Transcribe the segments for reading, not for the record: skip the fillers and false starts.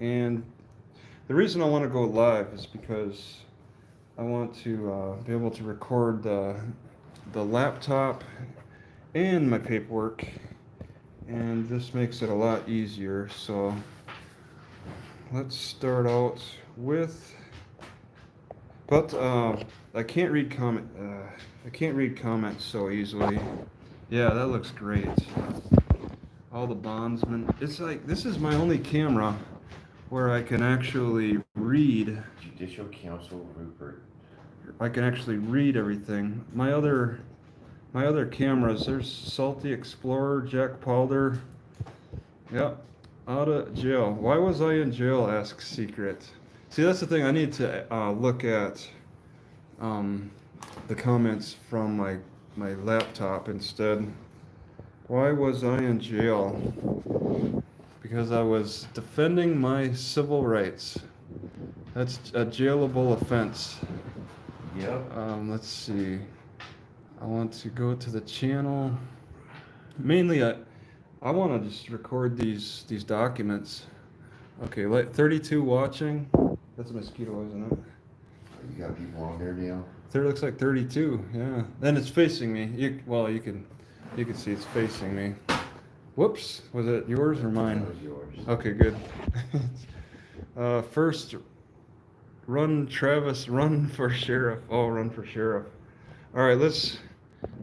And the reason I want to go live is because I want to be able to record the laptop and my paperwork, and this makes it a lot easier. So let's start out with, but I can't read comments so easily. Yeah, that looks great. All the Bondsman. It's like this is my only camera where I can actually read. Judicial Counsel Rupert. I can actually read everything. My other cameras, there's Salty Explorer, Jack Palder. Yep, out of jail. Why was I in jail? Asks Secret. See, that's the thing. I need to look at the comments from my laptop instead. Why was I in jail? Because I was defending my civil rights. That's a jailable offense. Yep. Let's see. I want to go to the channel. Mainly, I want to just record these documents. Okay, like 32 watching. That's a mosquito, isn't it? You got people on there now? There looks like 32. Yeah. Then it's facing me. You can see it's facing me. Whoops. Was it yours or mine? That was yours. Okay, good. First, Travis, run for sheriff. Oh, run for sheriff. All right, let's.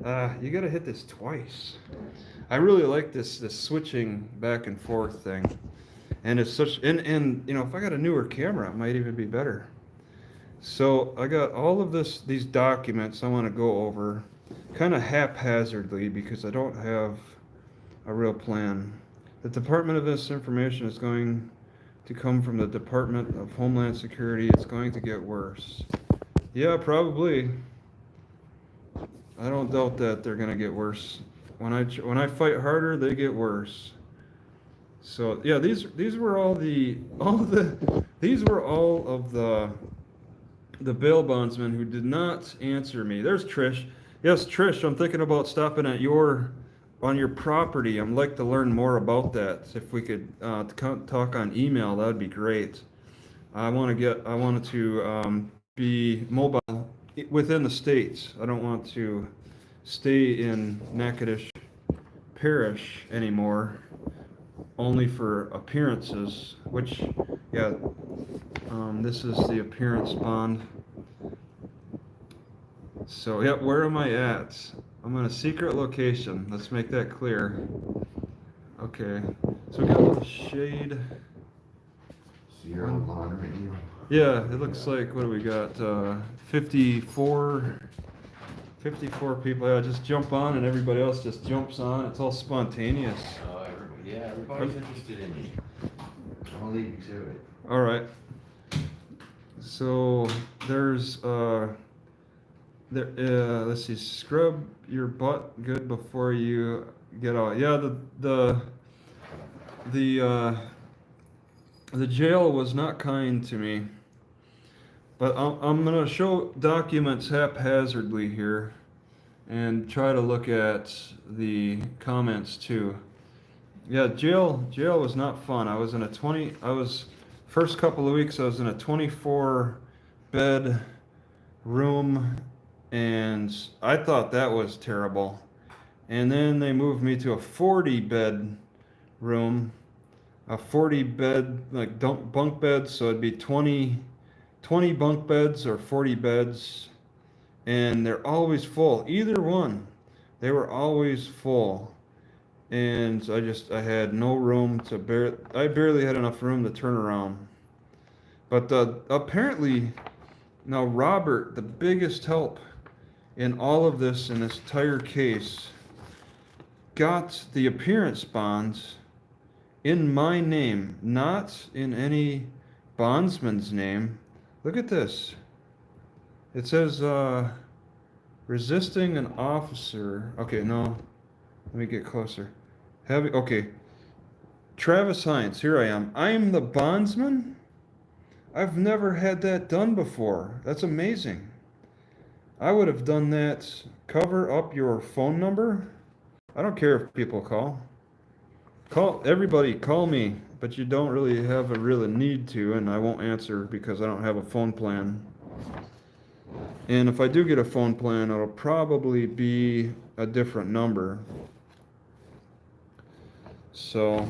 You got to hit this twice. I really like this switching back and forth thing, and it's such. And if I got a newer camera, it might even be better. So I got all of these documents I want to go over, kind of haphazardly because I don't have a real plan. The Department of this information is going to come from the Department of Homeland Security. It's going to get worse. Yeah, probably. I don't doubt that they're going to get worse. When I fight harder, they get worse. So yeah, these were all of the bail bondsmen who did not answer me. There's Trish. Yes, Trish, I'm thinking about stopping at on your property. I'd like to learn more about that. If we could talk on email, that'd be great. I wanted to be mobile within the states. I don't want to stay in Natchitoches Parish anymore, only for appearances, which, yeah, this is the appearance bond. So, yeah, where am I at? I'm in a secret location. Let's make that clear. Okay, so we got a little shade. So you're online right now? Yeah, it looks like, what do we got? 54 people. Yeah, just jump on and everybody else just jumps on. It's all spontaneous. Everybody's interested in you. I'll leave you to it. All right. So there's let's see, scrub your butt good before you get out. Yeah, the jail was not kind to me. But I'm going to show documents haphazardly here and try to look at the comments too. Yeah, jail was not fun. First couple of weeks I was in a 24 bed room, and I thought that was terrible. And then they moved me to a 40 bed room, a 40 bed like bunk beds, so it'd be 20 bunk beds or 40 beds, and they're always full. Either one, they were always full, and I had no room I barely had enough room to turn around. But apparently, now Robert, the biggest help in all of this, in this entire case, got the appearance bonds in my name, not in any bondsman's name. Look at this. It says, resisting an officer. Okay, no. Let me get closer. Okay. Travis Heinze, here I am. I am the bondsman? I've never had that done before. That's amazing. I would have done that. Cover up your phone number. I don't care if people call. Everybody, call me. but you don't really have a real need to, and I won't answer because I don't have a phone plan. And if I do get a phone plan, it'll probably be a different number. So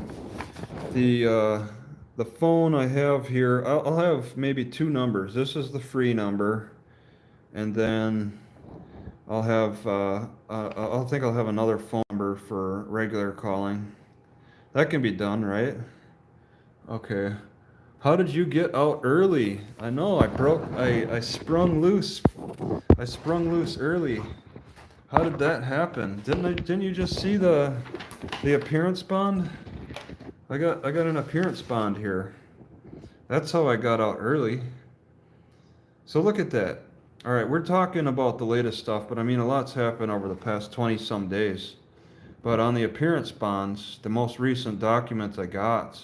the phone I have here, I'll have maybe two numbers. This is the free number, and then I'll have I think I'll have another phone number for regular calling. That can be done, right? Okay. How did you get out early? I know I sprung loose. I sprung loose early. How did that happen? Didn't you just see the appearance bond? I got an appearance bond here. That's how I got out early. So look at that. All right, we're talking about the latest stuff, but I mean a lot's happened over the past 20 some days. But on the appearance bonds, the most recent document I got,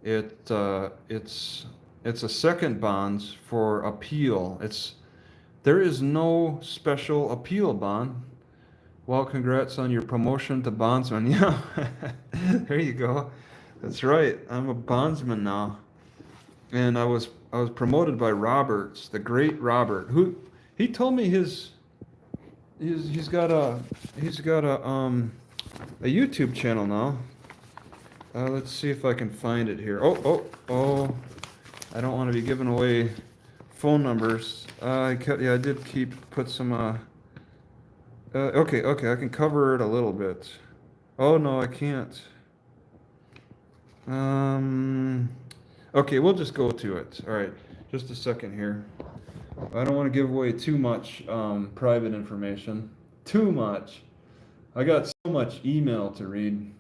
it's a second bonds for appeal. There is no special appeal bond. Well, congrats on your promotion to bondsman. Yeah, there you go. That's right. I'm a bondsman now, and I was promoted by Roberts, the great Robert, who he told me he's got a YouTube channel now. Let's see if I can find it here. Oh! I don't want to be giving away phone numbers. I did put some. Okay, I can cover it a little bit. Oh no, I can't. Okay, we'll just go to it. All right, just a second here. I don't want to give away too much private information. Too much. I got so much email to read.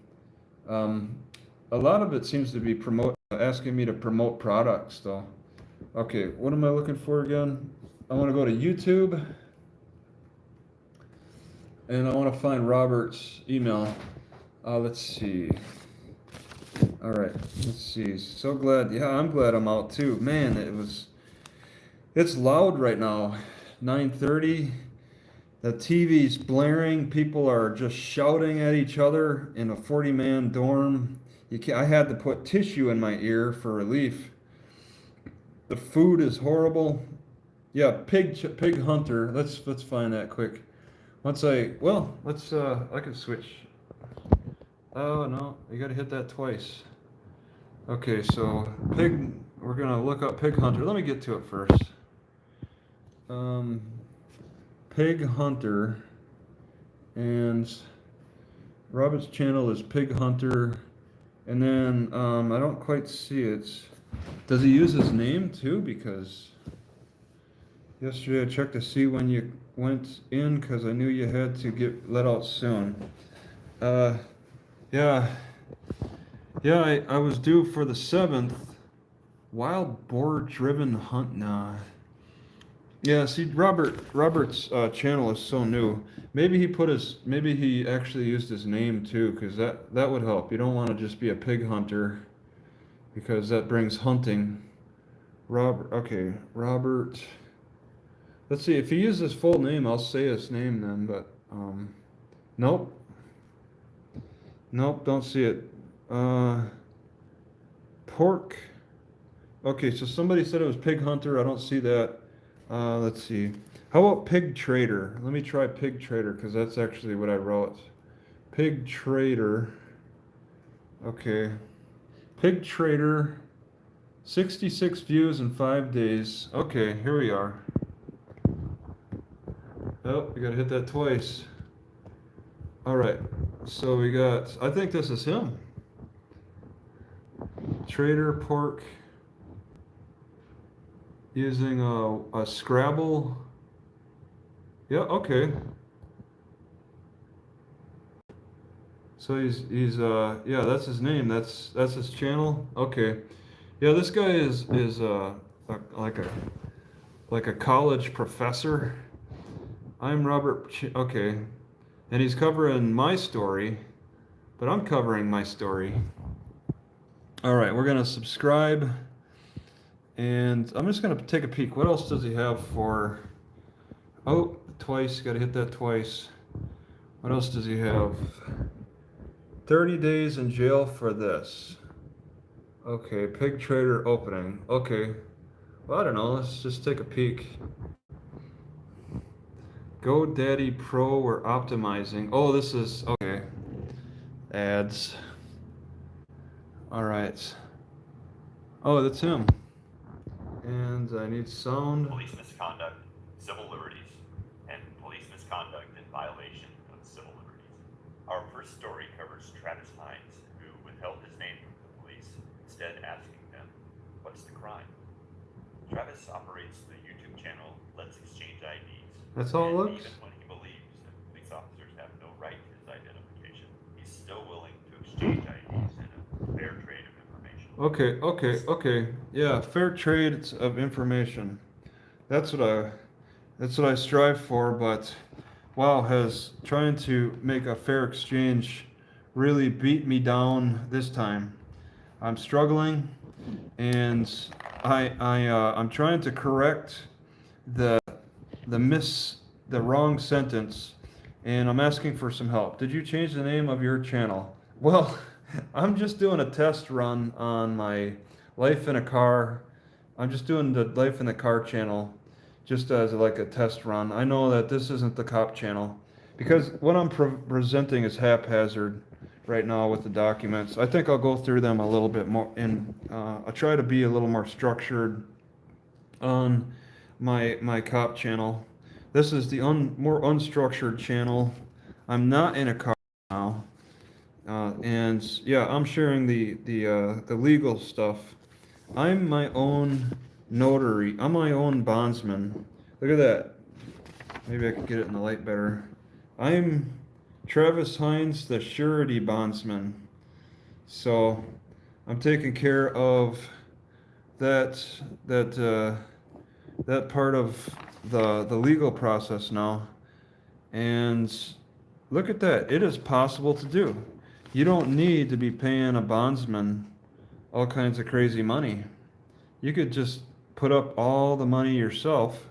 A lot of it seems to be asking me to promote products, though. Okay, what am I looking for again? I want to go to YouTube, and I want to find Robert's email. Let's see. All right, let's see. So glad. Yeah, I'm glad I'm out too. Man, it's loud right now. 9:30. The TV's blaring. People are just shouting at each other in a 40-man dorm. I had to put tissue in my ear for relief. The food is horrible. Yeah, pig hunter. Let's find that quick. I can switch. Oh no, you gotta hit that twice. Okay, so we're gonna look up pig hunter. Let me get to it first. Pig hunter, and Robert's channel is pig hunter, and then I don't quite see it. Does he use his name too? Because yesterday I checked to see when you went in, because I knew you had to get let out soon. I was due for the 7th. Wild boar driven hunt. Nah. Yeah, see, Robert's channel is so new. Maybe he actually used his name too, because that would help. You don't want to just be a pig hunter, because that brings hunting. Robert. Let's see, if he uses his full name, I'll say his name then, but nope, don't see it. Pork. Okay, so somebody said it was pig hunter. I don't see that. Let's see. How about pig trader? Let me try pig trader, because that's actually what I wrote. Pig trader. Okay. Pig trader. 66 views in 5 days. Okay, here we are. Oh, we gotta hit that twice. All right. So we got, I think this is him. Trader pork. Using a Scrabble. Yeah, okay. So he's yeah, that's his name. That's his channel. Okay. Yeah, this guy is like a college professor. I'm Robert. Okay, and he's covering my story, but I'm covering my story. All right, we're gonna subscribe. And I'm just going to take a peek. What else does he have for... Oh, twice. Got to hit that twice. What else does he have? 30 days in jail for this. Okay, pig trader opening. Okay. Well, I don't know. Let's just take a peek. GoDaddy Pro, we're optimizing. Oh, this is okay. Ads. All right. Oh, that's him. And I need sound. Police misconduct, civil liberties, and police misconduct in violation of civil liberties. Our first story covers Travis Heinze, who withheld his name from the police, instead asking them, "What's the crime?" Travis operates the YouTube channel Let's Exchange IDs. That's how it and looks? Even when he believes that police officers have no right to his identification, he's still willing to exchange IDs in a fair trade of information. Okay. Yeah, fair trade of information. That's what I strive for, but wow, has trying to make a fair exchange really beat me down this time. I'm struggling, and I'm trying to correct the the wrong sentence, and I'm asking for some help. Did you change the name of your channel? Well, I'm just doing a test run on my Life in a Car. I'm just doing the Life in the Car channel just as like a test run. I know that this isn't the cop channel because what I'm presenting is haphazard right now with the documents. I think I'll go through them a little bit more, and I'll try to be a little more structured on my cop channel. This is the more unstructured channel. I'm not in a car now, and yeah, I'm sharing the legal stuff. I'm my own notary. I'm my own bondsman. Look at that. Maybe I could get it in the light better. I'm Travis Heinze, the surety bondsman. So I'm taking care of that that part of the legal process now. And look at that. It is possible to do. You don't need to be paying a bondsman all kinds of crazy money. You could just put up all the money yourself,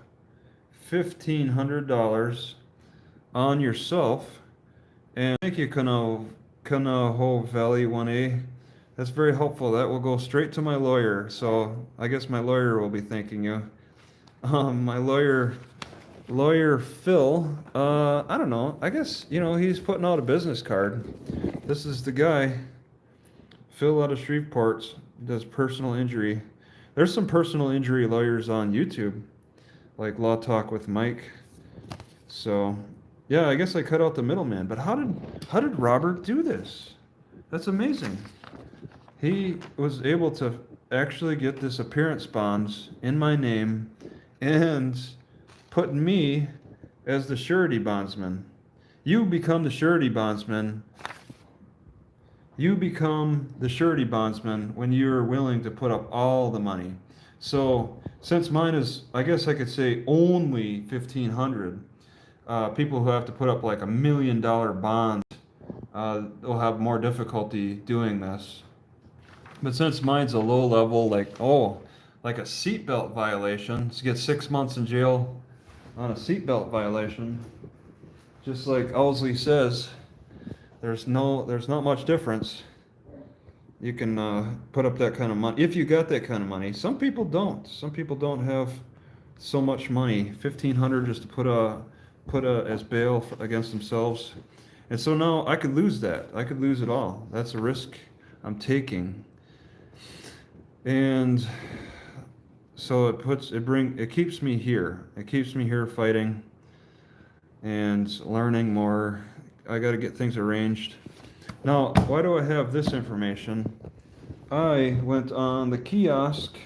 $1,500 on yourself. And thank you, Kanaho Valley 1A. That's very helpful. That will go straight to my lawyer. So I guess my lawyer will be thanking you. My lawyer Phil, I don't know. I guess, he's putting out a business card. This is the guy, Phil out of Shreveport, does personal injury. There's some personal injury lawyers on YouTube, like Law Talk with Mike. So, yeah, I guess I cut out the middleman. But how did Robert do this? That's amazing. He was able to actually get this appearance bonds in my name and put me as the surety bondsman. You become the surety bondsman. You become the surety bondsman when you're willing to put up all the money. So since mine is, I guess I could say only 1,500, people who have to put up like $1 million bond, will have more difficulty doing this. But since mine's a low level, like a seatbelt violation, so you get 6 months in jail on a seatbelt violation, just like Owsley says. There's not much difference. You can put up that kind of money if you got that kind of money. Some people don't. Some people don't have so much money. 1,500 just to put as bail against themselves, and so now I could lose that. I could lose it all. That's a risk I'm taking, and so it keeps me here. It keeps me here fighting and learning more. I got to get things arranged. Now, why do I have this information? I went on the kiosk.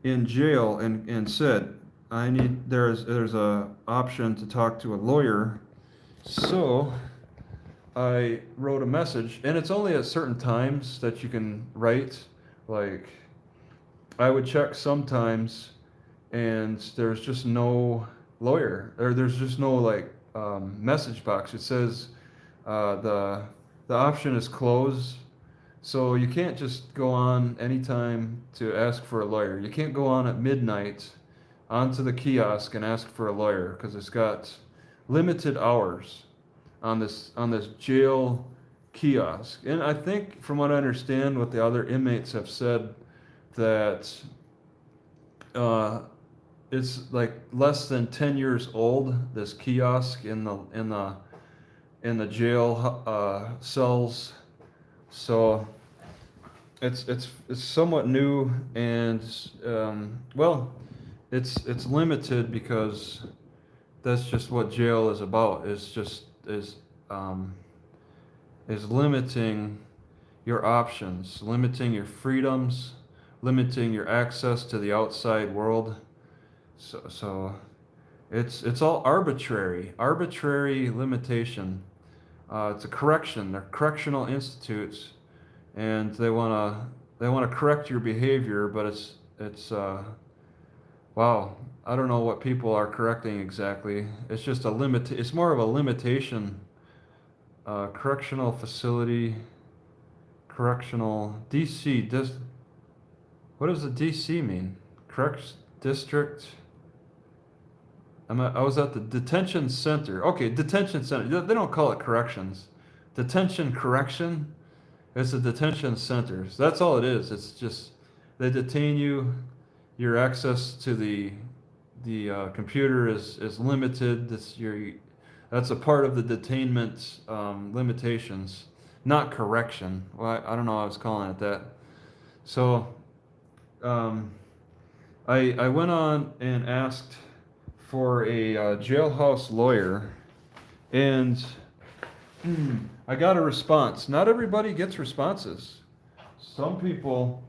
In jail and said there's a option to talk to a lawyer. So I wrote a message, and it's only at certain times that you can write. Like I would check sometimes, and there's just no lawyer, or there's just no message box. It says the option is closed, so you can't just go on anytime to ask for a lawyer. You can't go on at midnight onto the kiosk and ask for a lawyer because it's got limited hours on this jail kiosk. And I think, from what I understand, what the other inmates have said, that it's like less than 10 years old, this kiosk in the jail cells. So it's somewhat new, and well, it's limited because that's just what jail is about. Is limiting your options, limiting your freedoms, limiting your access to the outside world. So it's all arbitrary limitation. It's a correction. They're correctional institutes, and they wanna correct your behavior, but it's wow. I don't know what people are correcting exactly. It's just a limit. It's more of a limitation. Correctional facility, correctional DC. What does the DC mean? Correct district. I was at the detention center. Okay, detention center. They don't call it corrections. Detention correction. It's a detention center. So that's all it is. It's just they detain you. Your access to the computer is limited. That's a part of the detainment limitations, not correction. Well, I don't know why I was calling it that. So I went on and asked for a jailhouse lawyer, and I got a response. Not everybody gets responses. Some people,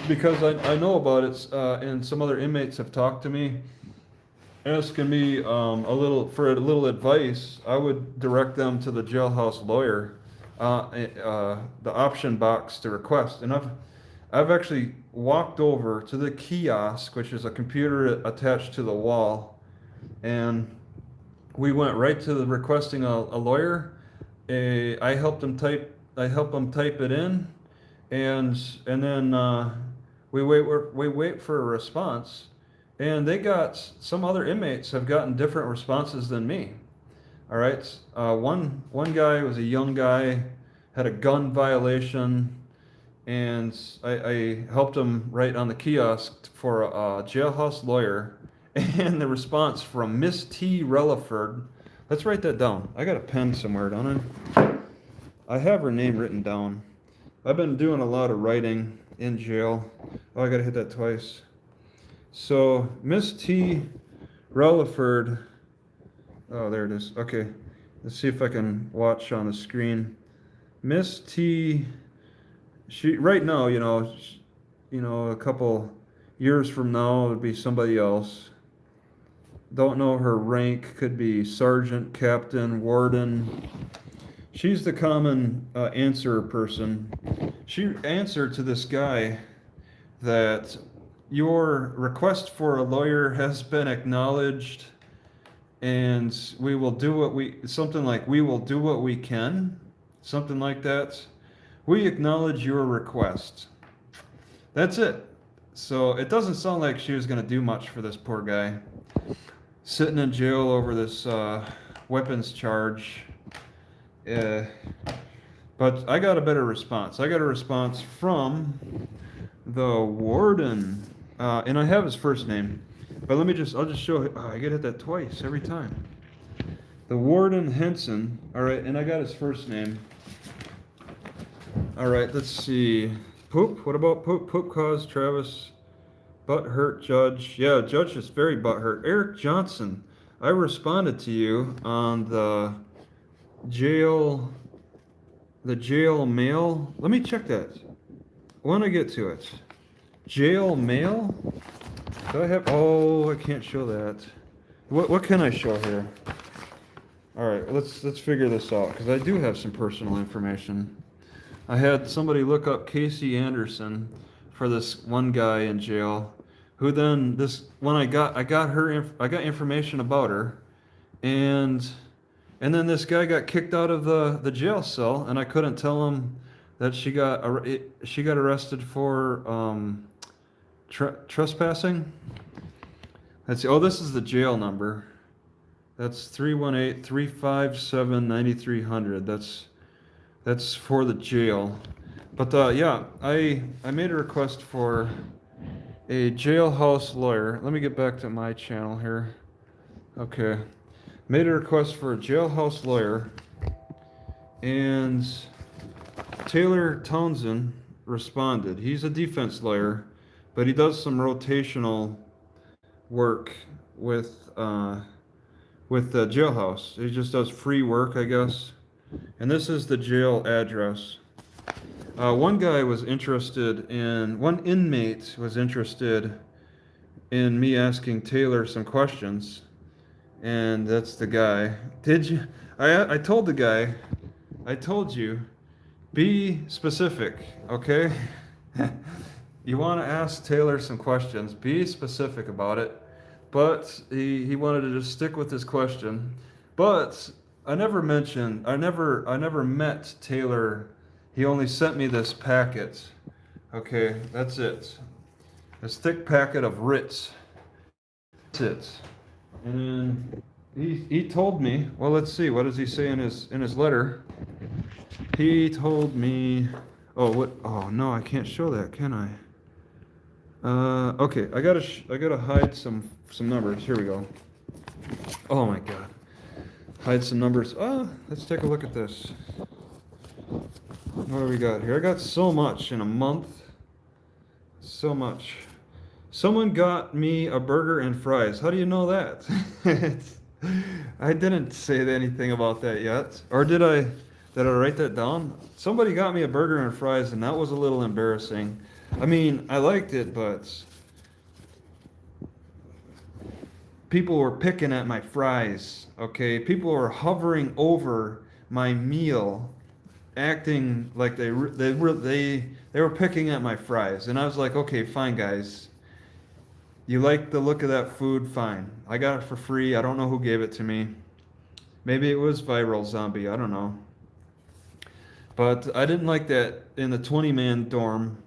because I know about it, and some other inmates have talked to me, asking me a little advice. I would direct them to the jailhouse lawyer, the option box to request. And I've actually walked over to the kiosk, which is a computer attached to the wall, and we went right to the requesting a lawyer. I helped them type it in, and then we wait for a response. And some other inmates have gotten different responses than me. All right. One guy was a young guy, had a gun violation, and I helped him write on the kiosk for a jailhouse lawyer. And the response from Miss T. Relaford, let's write that down. I got a pen somewhere, don't I? I have her name written down. I've been doing a lot of writing in jail. Oh, I gotta hit that twice. So, Miss T. Relaford, oh, there it is. Okay, let's see if I can watch on the screen. Miss T. She right now, a couple years from now, it would be somebody else. Don't know her rank. Could be sergeant, captain, warden. She's the common answer person. She answered to this guy that your request for a lawyer has been acknowledged, and we will do what we can, something like that. We acknowledge your request. That's it. So it doesn't sound like she was going to do much for this poor guy, sitting in jail over this weapons charge. But I got a better response. I got a response from the warden, and I have his first name, but I'll just show it. Oh, I get hit that twice every time. The warden Heinze. All right, and I got his first name. All right, let's see. Poop. What about poop? Poop caused Travis butthurt. Judge. Yeah, judge is very butthurt. Eric Johnson. I responded to you on the jail mail. Let me check that when I get to it. Jail mail. Do I have? Oh, I can't show that. What can I show here? All right, let's figure this out, because I do have some personal information. I had somebody look up Casey Anderson for this one guy in jail, who then I got information about her, and then this guy got kicked out of the jail cell, and I couldn't tell him that she got arrested for trespassing. Let's see. Oh, this is the jail number. That's 318-357-9300. That's for the jail. But yeah, I made a request for a jailhouse lawyer. Let me get back to my channel here. Okay. Made a request for a jailhouse lawyer, and Taylor Townsend responded. He's a defense lawyer, but he does some rotational work with the jailhouse. He just does free work, I guess. And this is the jail address. One inmate was interested in me asking Taylor some questions, and that's the guy. I told the guy, I told you, be specific, okay? You want to ask Taylor some questions, be specific about it. But he wanted to just stick with his question. But I never met Taylor. He only sent me this packet. Okay, that's it. This thick packet of writs. That's it. And then he told me, well, let's see, what does he say in his letter? He told me, oh no, I can't show that, can I? Okay, I gotta hide some numbers. Here we go. Oh my God. Hide some numbers. Let's take a look at this. What do we got here? I got so much in a month. So much. Someone got me a burger and fries. How do you know that? I didn't say anything about that yet. Or did I write that down? Somebody got me a burger and fries, and that was a little embarrassing. I mean, I liked it, but people were picking at my fries, okay? People were hovering over my meal, acting like they were picking at my fries. And I was like, okay, fine, guys. You like the look of that food? Fine. I got it for free. I don't know who gave it to me. Maybe it was Viral Zombie. I don't know. But I didn't like that in the 20-man dorm.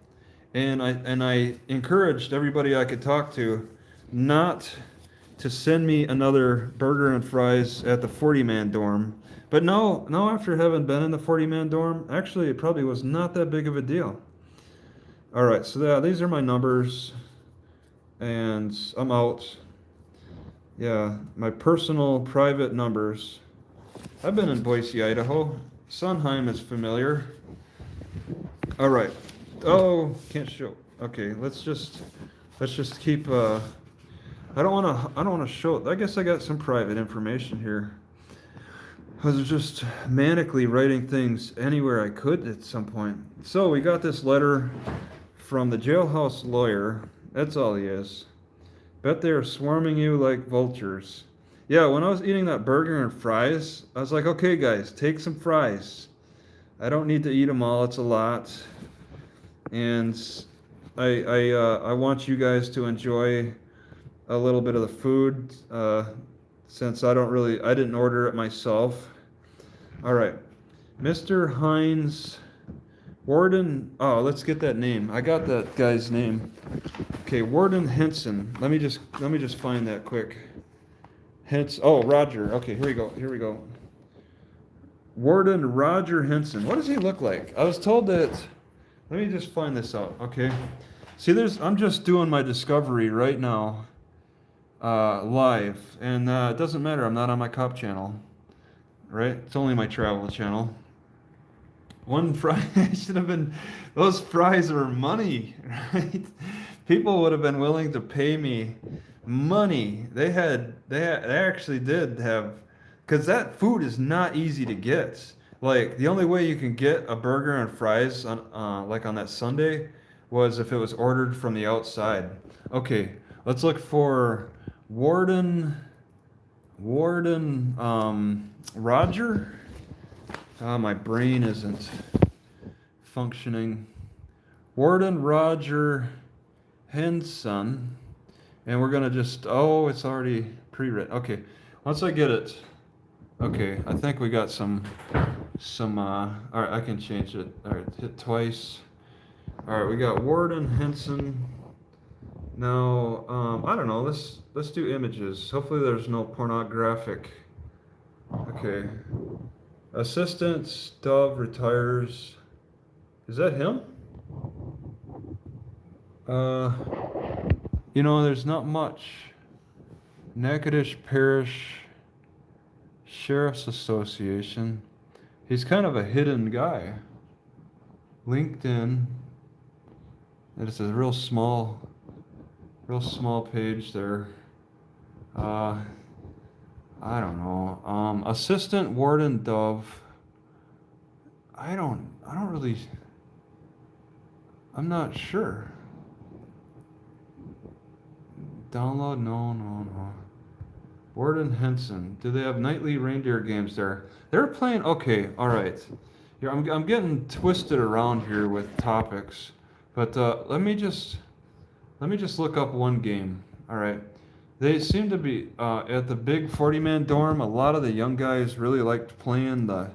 And I encouraged everybody I could talk to not to send me another burger and fries at the 40-man dorm. But now after having been in the 40-man dorm, actually it probably was not that big of a deal. All right, so these are my numbers, and I'm out. Yeah, my personal private numbers. I've been in Boise, Idaho. Sondheim is familiar. All right. Oh, can't show. Okay, let's just keep. I don't want to show. I guess I got some private information here. I was just manically writing things anywhere I could at some point. So we got this letter from the jailhouse lawyer. That's all he is. Bet they are swarming you like vultures. Yeah, when I was eating that burger and fries, I was like, okay, guys, take some fries. I don't need to eat them all. It's a lot. And I want you guys to enjoy a little bit of the food, since I didn't order it myself. All right, Mr. Heinze, Warden. Oh, let's get that name. I got that guy's name. Okay, Warden Henson. Let me just find that quick. Oh, Roger. Okay, here we go. Warden Roger Henson. What does he look like? I was told that. Let me just find this out, okay? See, I'm just doing my discovery right now, live, and it doesn't matter. I'm not on my cop channel, right? It's only my travel channel. One fry should have been. Those fries are money, right? People would have been willing to pay me money. They actually did have, because that food is not easy to get. Like, the only way you can get a burger and fries on like on that Sunday was if it was ordered from the outside. Okay, let's look for Warden Roger. My brain isn't functioning. Warden Roger Henson. And we're gonna just, it's already pre-written. Okay, once I get it. Okay, I think we got some, all right, I can change it. All right, hit twice. All right, we got Warden Henson. Now, I don't know, let's do images. Hopefully there's no pornographic. Okay. Assistant Dove retires. Is that him? There's not much. Natchitoches Parish Sheriff's Association. He's kind of a hidden guy. LinkedIn. It's a real small page there. I don't know. Assistant Warden Dove. I'm not sure. Download? No. Warden Henson. Do they have nightly reindeer games there? They're playing. Okay, all right. Here, I'm getting twisted around here with topics, but let me just look up one game. All right. They seem to be at the big 40-man dorm. A lot of the young guys really liked playing a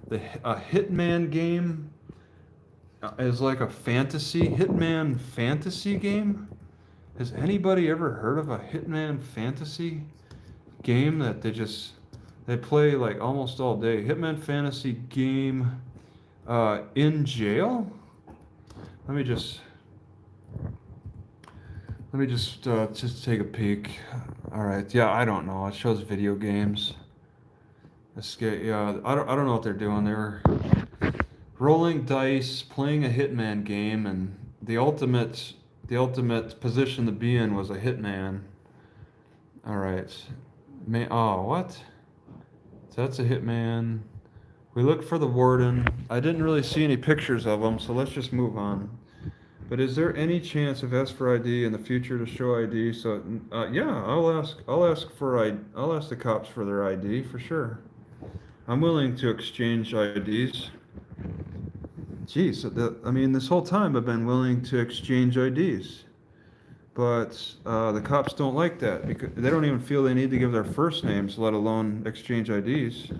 Hitman game. Is like a Hitman fantasy game. Has anybody ever heard of a Hitman fantasy game that they play like almost all day? Hitman fantasy game in jail? Let me just take a peek. All right. Yeah, I don't know. It shows video games. Escape. Yeah, I don't know what they're doing. They're rolling dice, playing a Hitman game, and the ultimate position to be in was a hitman. All right. What? So that's a hitman. We looked for the warden. I didn't really see any pictures of them, so let's just move on. But is there any chance of ask for ID in the future to show ID? So yeah, I'll ask the cops for their ID for sure. I'm willing to exchange IDs. Geez, this whole time I've been willing to exchange IDs, but the cops don't like that because they don't even feel they need to give their first names, let alone exchange IDs.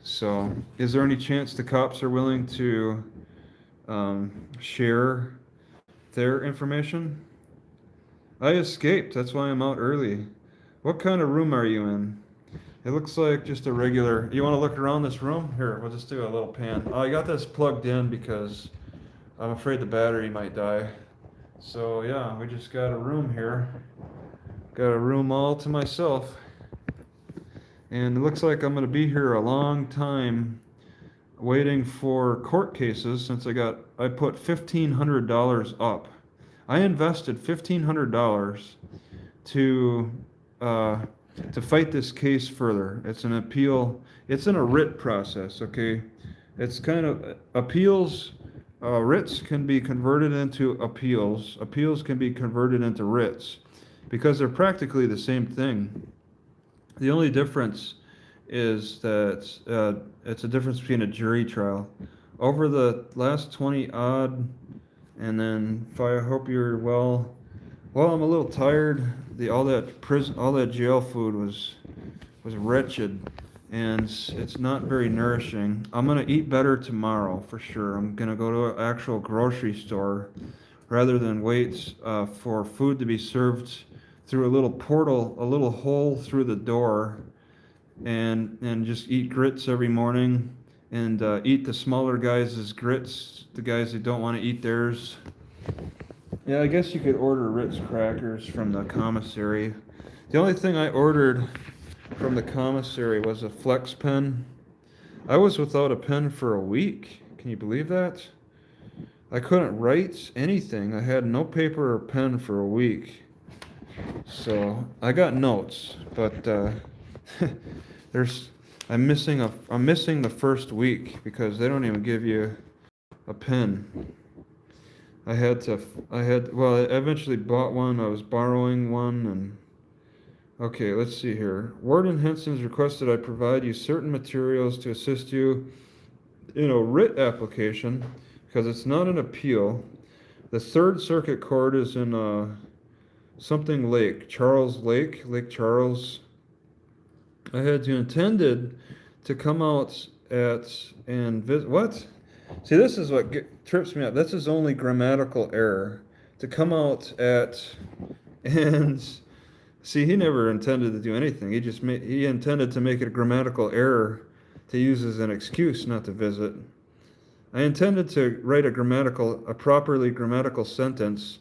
So, is there any chance the cops are willing to share their information? I escaped. That's why I'm out early. What kind of room are you in? It looks like just a regular. You want to look around this room? Here, we'll just do a little pan. I got this plugged in because I'm afraid the battery might die. So yeah, we just got a room here. Got a room all to myself. And it looks like I'm going to be here a long time waiting for court cases since I put $1,500 up. I invested $1,500 to fight this case further. It's an appeal. It's in a writ process, okay? It's kind of appeals. Writs can be converted into appeals. Appeals can be converted into writs because they're practically the same thing. The only difference is that it's a difference between a jury trial. Over the last 20 odd, and then if I hope you're well, I'm a little tired. All that jail food was wretched, and it's not very nourishing. I'm gonna eat better tomorrow for sure. I'm gonna go to an actual grocery store rather than wait for food to be served through a little portal, a little hole through the door, and just eat grits every morning, and eat the smaller guys' grits, the guys who don't want to eat theirs. Yeah, I guess you could order Ritz crackers from the commissary. The only thing I ordered from the commissary was a flex pen. I was without a pen for a week. Can you believe that? I couldn't write anything. I had no paper or pen for a week. So I got notes, but I'm missing the first week because they don't even give you a pen. I eventually bought one. I was borrowing one, and okay, let's see here. Warden Henson's requested I provide you certain materials to assist you in a writ application because it's not an appeal. The Third Circuit Court is in something Lake Charles. I had intended to come out and visit. What? See, this is what trips me up. This is only grammatical error. To come out and see, he never intended to do anything. He intended to make it a grammatical error to use as an excuse not to visit. I intended to write a properly grammatical sentence,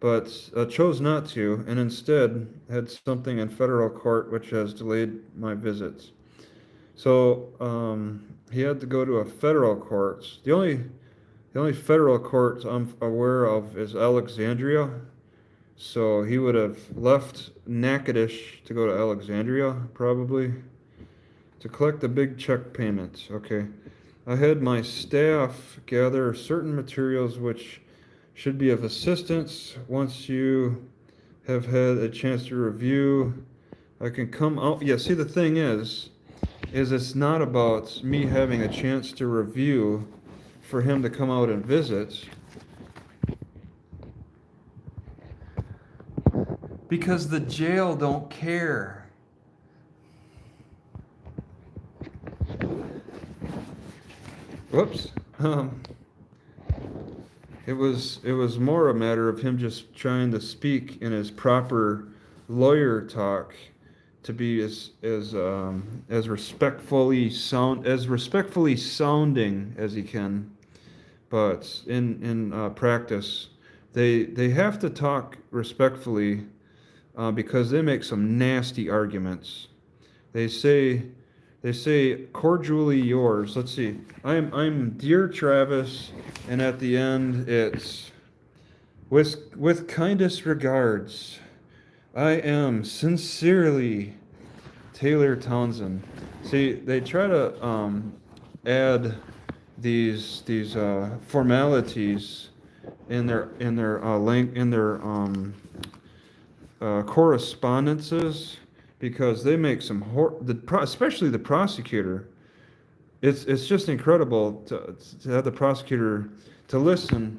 but chose not to, and instead had something in federal court which has delayed my visits. So he had to go to a federal court. The only federal court I'm aware of is Alexandria. So he would have left Natchitoches to go to Alexandria, probably, to collect the big check payment. Okay. I had my staff gather certain materials which should be of assistance. Once you have had a chance to review, I can come out. Yeah, see, the thing is it's not about me having a chance to review for him to come out and visit. Because the jail don't care. Whoops. It was more a matter of him just trying to speak in his proper lawyer talk, to be as respectfully sounding as he can. But in practice, they have to talk respectfully, because they make some nasty arguments. They say cordially yours. Let's see. I'm dear Travis, and at the end it's with kindest regards. I am sincerely Taylor Townsend. See, they try to add these formalities in their correspondences, because they make some especially the prosecutor. It's just incredible to have the prosecutor to listen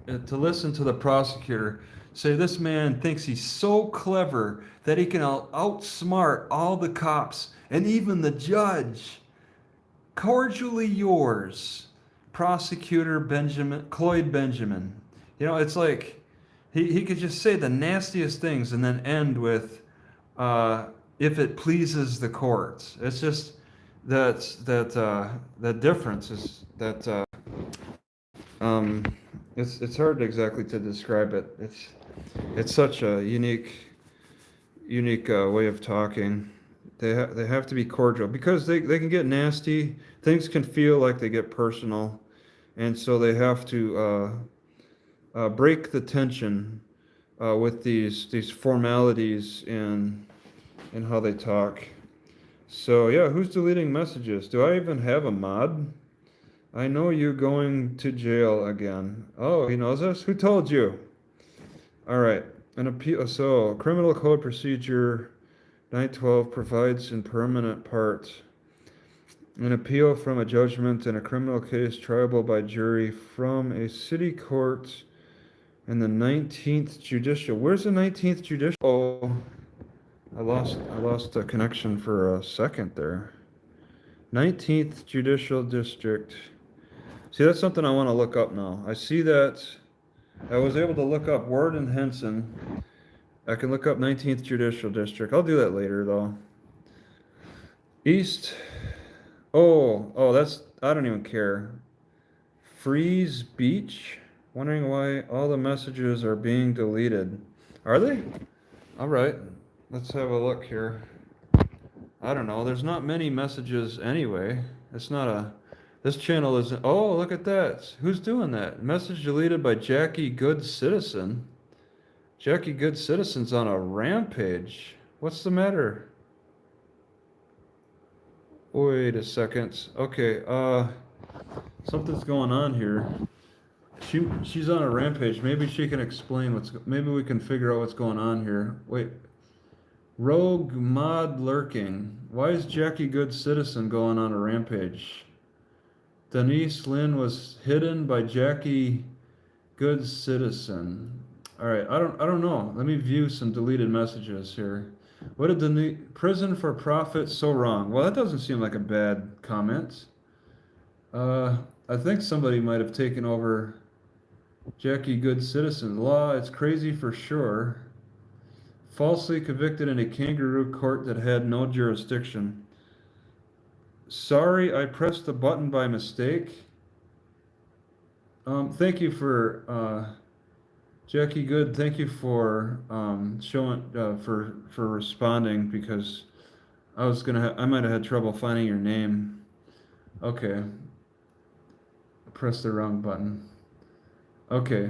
to the prosecutor say, this man thinks he's so clever that he can outsmart all the cops and even the judge. Cordially yours, Prosecutor Cloyd Benjamin. You know, it's like he could just say the nastiest things and then end with, if it pleases the courts. It's just that difference is that it's hard exactly to describe it. It's such a unique way of talking. They have to be cordial, because they can get nasty. Things can feel like they get personal, and so they have to break the tension with these formalities in how they talk. So yeah, who's deleting messages? Do I even have a mod? I know you going to jail again. Oh, he knows us? Who told you? All right. An appeal. So Criminal Code Procedure 912 provides in permanent part an appeal from a judgment in a criminal case triable by jury from a city court in the 19th Judicial. Where's the 19th Judicial? Oh, I lost the connection for a second there. 19th Judicial District. See, that's something I want to look up now. I see that I was able to look up Ward and Henson. I can look up 19th Judicial District. I'll do that later, though. East. Oh, that's, I don't even care. Freeze Beach. Wondering why all the messages are being deleted. Are they? All right. Let's have a look here. I don't know. There's not many messages anyway. It's not a... This channel isn't... Oh, look at that. Who's doing that? Message deleted by Jackie Good Citizen. Jackie Good Citizen's on a rampage. What's the matter? Wait a second. Okay, something's going on here. She's on a rampage. Maybe she can explain maybe we can figure out what's going on here. Wait. Rogue mod lurking. Why is Jackie Good Citizen going on a rampage? Denise Lynn was hidden by Jackie Good Citizen. All right, I don't know. Let me view some deleted messages here. What did the prison for profit so wrong? Well, that doesn't seem like a bad comment. I think somebody might have taken over Jackie Good Citizen. Law, it's crazy for sure. Falsely convicted in a kangaroo court that had no jurisdiction. Sorry, I pressed the button by mistake. Thank you for, Jackie Good, thank you for, showing, for responding, because I might have had trouble finding your name. Okay. I pressed the wrong button. Okay.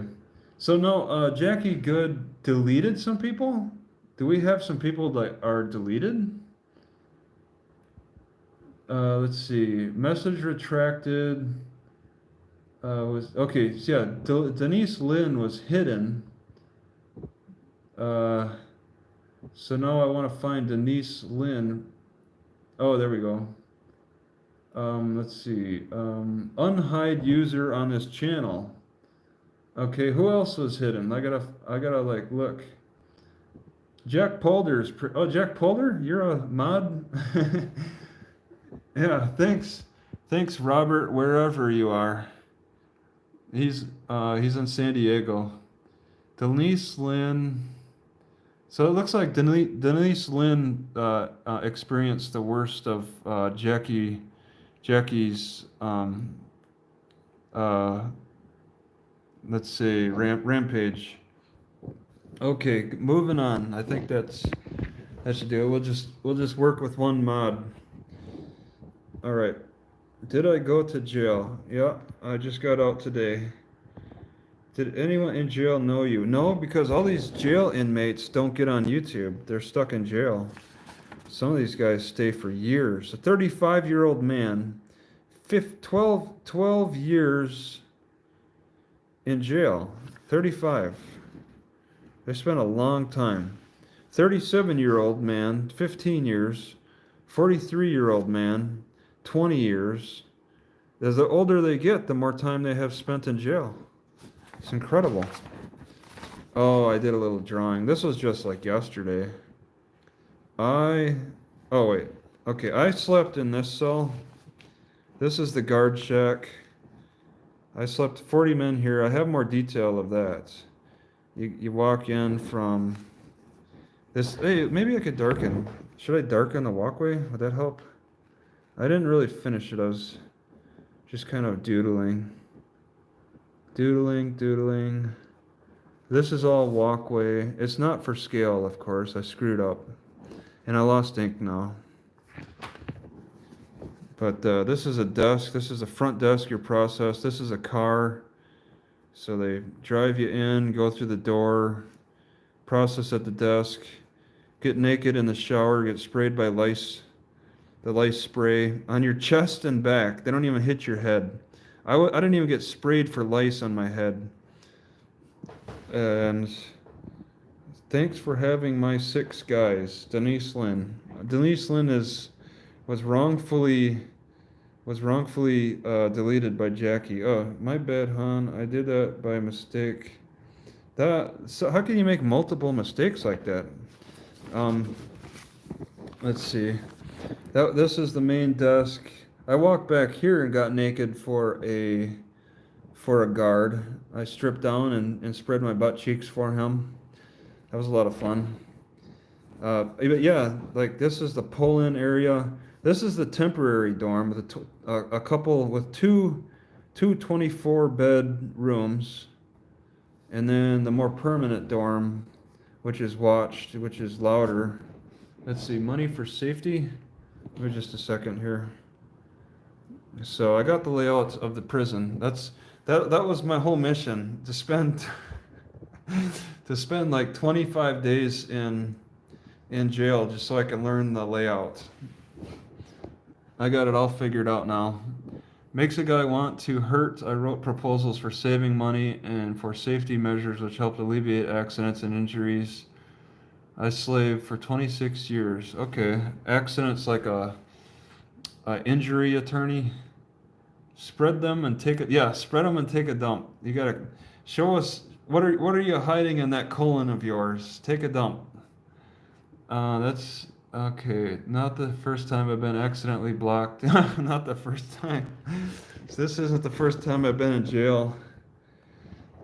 So no, Jackie Good deleted some people? Do we have some people that are deleted? Let's see. Message retracted. Was okay. So yeah, Denise Lynn was hidden. So now I want to find Denise Lynn. Oh, there we go. Let's see. Unhide user on this channel. Okay, who else was hidden? I gotta like look. Jack Polder's. Jack Polder, you're a mod. Yeah, thanks, Robert, wherever you are. He's in San Diego. Denise Lynn. So it looks like Denise Lynn experienced the worst of Jackie's let's see, rampage. Okay, moving on. I think that should do it. We'll just work with one mod. All right. Did I go to jail? Yeah, I just got out today. Did anyone in jail know you? No, because all these jail inmates don't get on YouTube. They're stuck in jail. Some of these guys stay for years. A 35-year-old man, 12 years in jail. 35. They spent a long time. 37-year-old man, 15 years. 43-year-old man, 20 years. As the older they get, the more time they have spent in jail. It's incredible. Oh, I did a little drawing. This was just like yesterday. Oh wait. Okay, I slept in this cell. This is the guard shack. I slept 40 men here. I have more detail of that. You walk in from this. Hey, maybe I could darken. Should I darken the walkway? Would that help? I didn't really finish it. I was just kind of doodling. Doodling. This is all walkway. It's not for scale, of course. I screwed up. And I lost ink now. But this is a desk. This is a front desk, your process. This is a car. So they drive you in, go through the door, process at the desk, get naked in the shower, get sprayed by lice, the lice spray on your chest and back. They don't even hit your head. I didn't even get sprayed for lice on my head. And thanks for having my 6 guys. Denise Lynn. Denise Lynn was wrongfully deleted by Jackie. Oh, my bad, hon. I did that by mistake. So how can you make multiple mistakes like that? Let's see. This is the main desk. I walked back here and got naked for a guard. I stripped down and spread my butt cheeks for him. That was a lot of fun. But yeah, like this is the pull-in area. This is the temporary dorm with a couple with two 24-bed rooms, and then the more permanent dorm, which is watched, which is louder. Let's see, money for safety. Give me just a second here. So I got the layout of the prison. That was my whole mission, to spend like 25 days in jail just so I can learn the layout. I got it all figured out now. Makes a guy want to hurt. I wrote proposals for saving money and for safety measures which helped alleviate accidents and injuries. I slaved for 26 years. Okay, accidents like a injury attorney. Spread them and take it. Yeah, spread them and take a dump. You gotta show us what are you hiding in that colon of yours? Take a dump. That's okay. Not the first time I've been accidentally blocked. Not the first time. So this isn't the first time I've been in jail.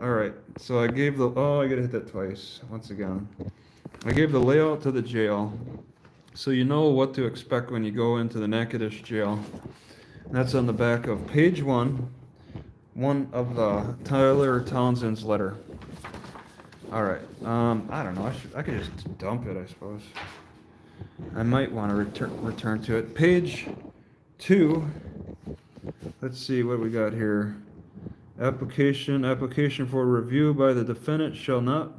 All right. So I gotta hit that twice. Once again, I gave the layout to the jail. so you know what to expect when you go into the Natchitoches jail. And that's on the back of page one of Tyler Townsend's letter. All right. I don't know. I could just dump it, I suppose. I might want to return to it. Page 2. Let's see what we got here. Application for review by the defendant shall not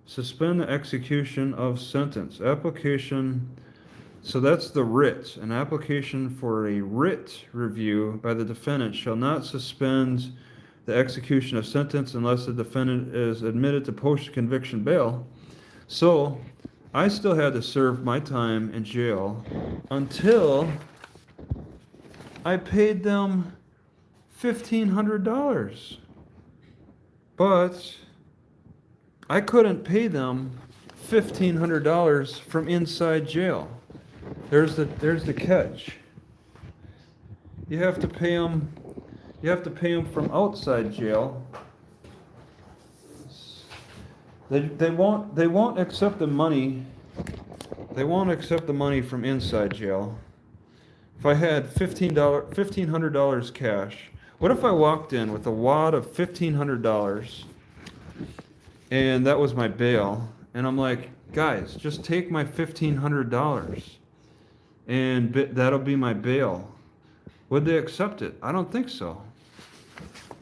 suspend the execution of sentence. So that's the writ. An application for a writ review by the defendant shall not suspend the execution of sentence unless the defendant is admitted to post-conviction bail. So I still had to serve my time in jail until I paid them $1,500. But I couldn't pay them $1,500 from inside jail. There's the catch. You have to pay them from outside jail. They won't accept the money. They won't accept the money from inside jail. If I had $1,500 cash, what if I walked in with a wad of $1,500 and that was my bail, and I'm like, guys, just take my $1,500 and that'll be my bail. Would they accept it? I don't think so.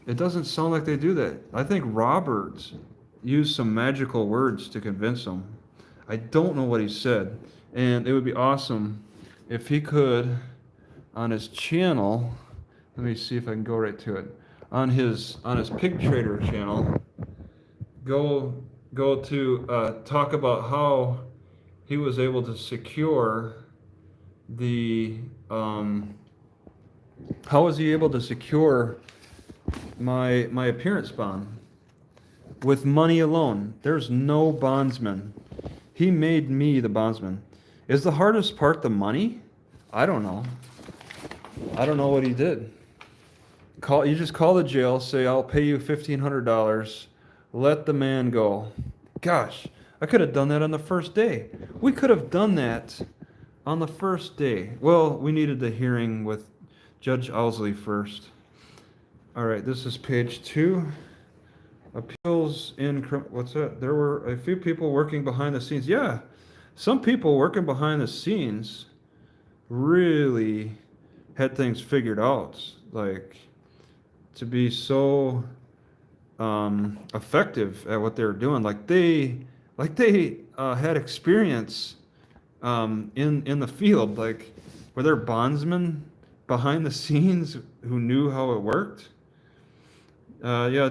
It doesn't sound like they do that. I think Roberts used some magical words to convince them. I don't know what he said, and it would be awesome if he could, on his channel, let me see if I can go right to it, on his Pig Trader channel, go to talk about how he was able to secure the how was he able to secure my appearance bond with money alone. There's no bondsman. He made me the bondsman. Is the hardest part the money? I don't know. I don't know what he did. You just call the jail, say, I'll pay you $1,500, let the man go. Gosh, I could have done that on the first day. We could have done that on the first day. Well, we needed the hearing with Judge Owsleys first. All right, this is page 2. Appeals in, what's that? There were a few people working behind the scenes. Yeah, some people working behind the scenes really had things figured out, like to be so effective at what they were doing. Like they had experience in the field. Like, were there bondsmen behind the scenes who knew how it worked? Yeah,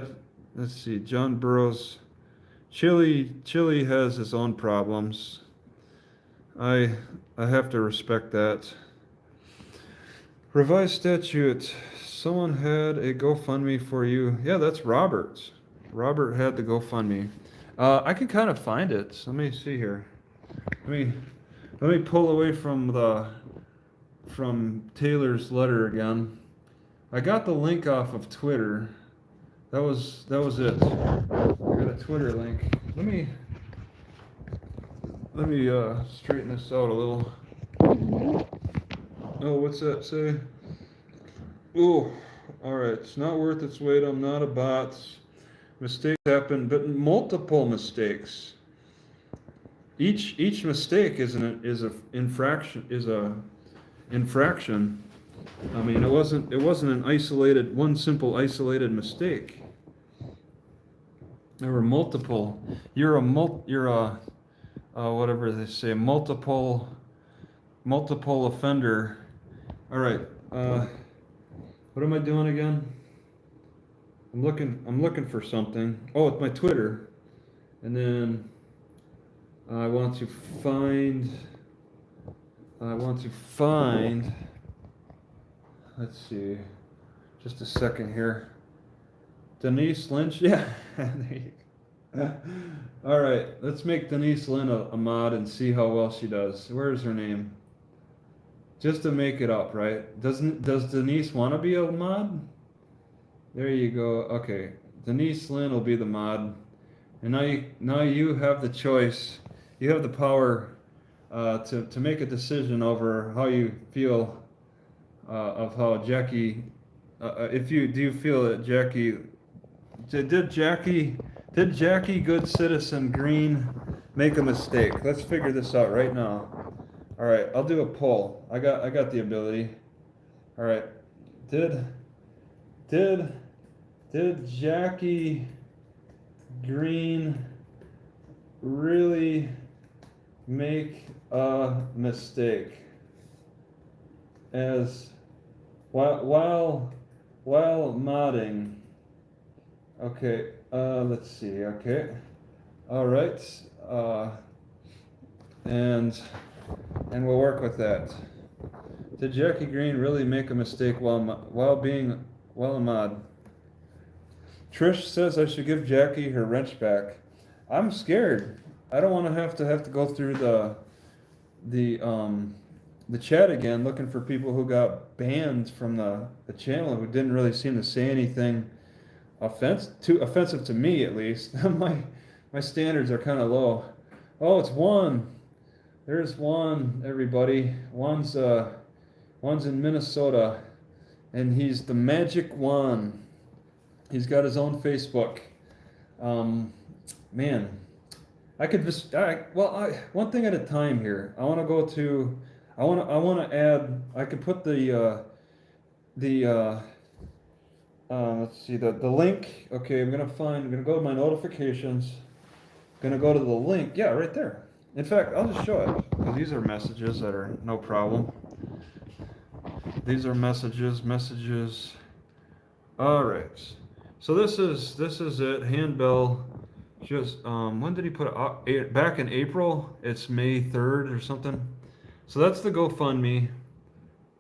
let's see. John Burroughs. Chile has its own problems. I have to respect that. Revised statute. Someone had a GoFundMe for you. Yeah, that's Robert's. Robert had the GoFundMe. I can kind of find it. So let me see here. Let me pull away from Taylor's letter again. I got the link off of Twitter. That was it. I got a Twitter link. Let me straighten this out a little. Oh, what's that say? Oh, all right. It's not worth its weight. I'm not a bot. Mistakes happen, but multiple mistakes. Each mistake is a infraction. I mean, it wasn't one simple isolated mistake. There were multiple. You're a whatever they say, multiple offender. All right. What am I doing again? I'm looking for something. Oh, it's my Twitter, and then I want to find. Let's see. Just a second here. Denise Lynch. Yeah. All right. Let's make Denise Lynn a mod and see how well she does. Where's her name? Just to make it up, right? Does Denise want to be a mod? There you go. Okay. Denise Lynn will be the mod. And now you have the choice. You have the power to make a decision over how you feel of how Jackie. If you do you feel that Jackie did Jackie, good citizen Green, make a mistake? Let's figure this out right now. All right, I'll do a poll. I got the ability. All right, did Jackie Green really make a mistake? As while modding. Okay, let's see. Okay, all right, and we'll work with that. Did Jackie Green really make a mistake while a mod? Trish says I should give Jackie her wrench back. I'm scared. I don't want to have to go through the chat again, looking for people who got banned from the channel who didn't really seem to say anything offensive to me, at least. my standards are kind of low. Oh, it's Juan. There's Juan, everybody. Juan's in Minnesota, and he's the Magic Juan. He's got his own Facebook. Man, I could just one thing at a time here. I want to go to. I want to add. I could put let's see the link. Okay, I'm gonna go to my notifications. Gonna go to the link. Yeah, right there. In fact, I'll just show it because these are messages that are no problem. These are messages. All right. So this is it. Handbell. Just when did he put it? Back in April. It's May 3rd or something. So that's the GoFundMe.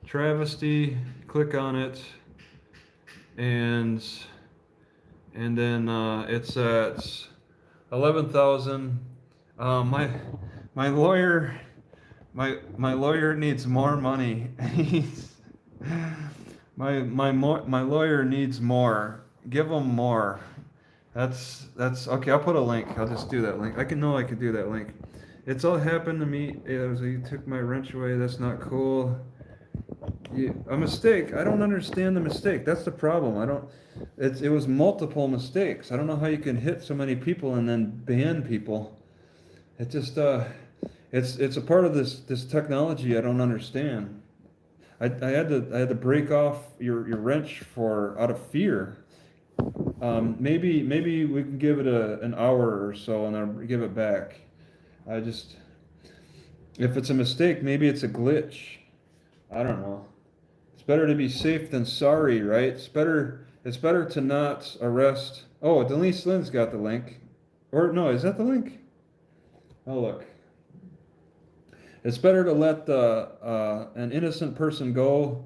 Travesty. Click on it, and then it's at 11,000. My lawyer needs more money. my lawyer needs more. Give him more. That's okay. I'll put a link. I'll just do that link. I could do that link. It's all happened to me. He took my wrench away. That's not cool. A mistake. I don't understand the mistake. That's the problem. It was multiple mistakes. I don't know how you can hit so many people and then ban people. It just it's a part of this technology I don't understand. I had to break off your wrench out of fear. Maybe we can give it an hour or so and then give it back. If it's a mistake, maybe it's a glitch. I don't know. It's better to be safe than sorry, right? It's better to not arrest. Oh, Denise Lynn's got the link. Or no, is that the link? Oh, look. It's better to let an innocent person go.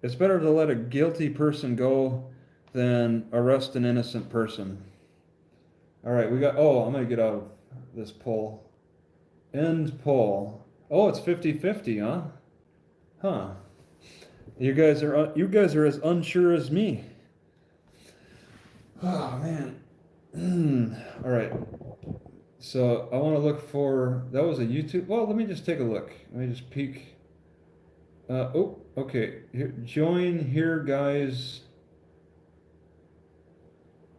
It's better to let a guilty person go than arrest an innocent person. All right, I'm going to get out of this poll. End poll. Oh, it's 50-50, huh? Huh. You guys are as unsure as me. Oh, man. All right. So I want to look for, that was a YouTube. Well, let me just take a look. Let me just peek. Okay. Join here, guys.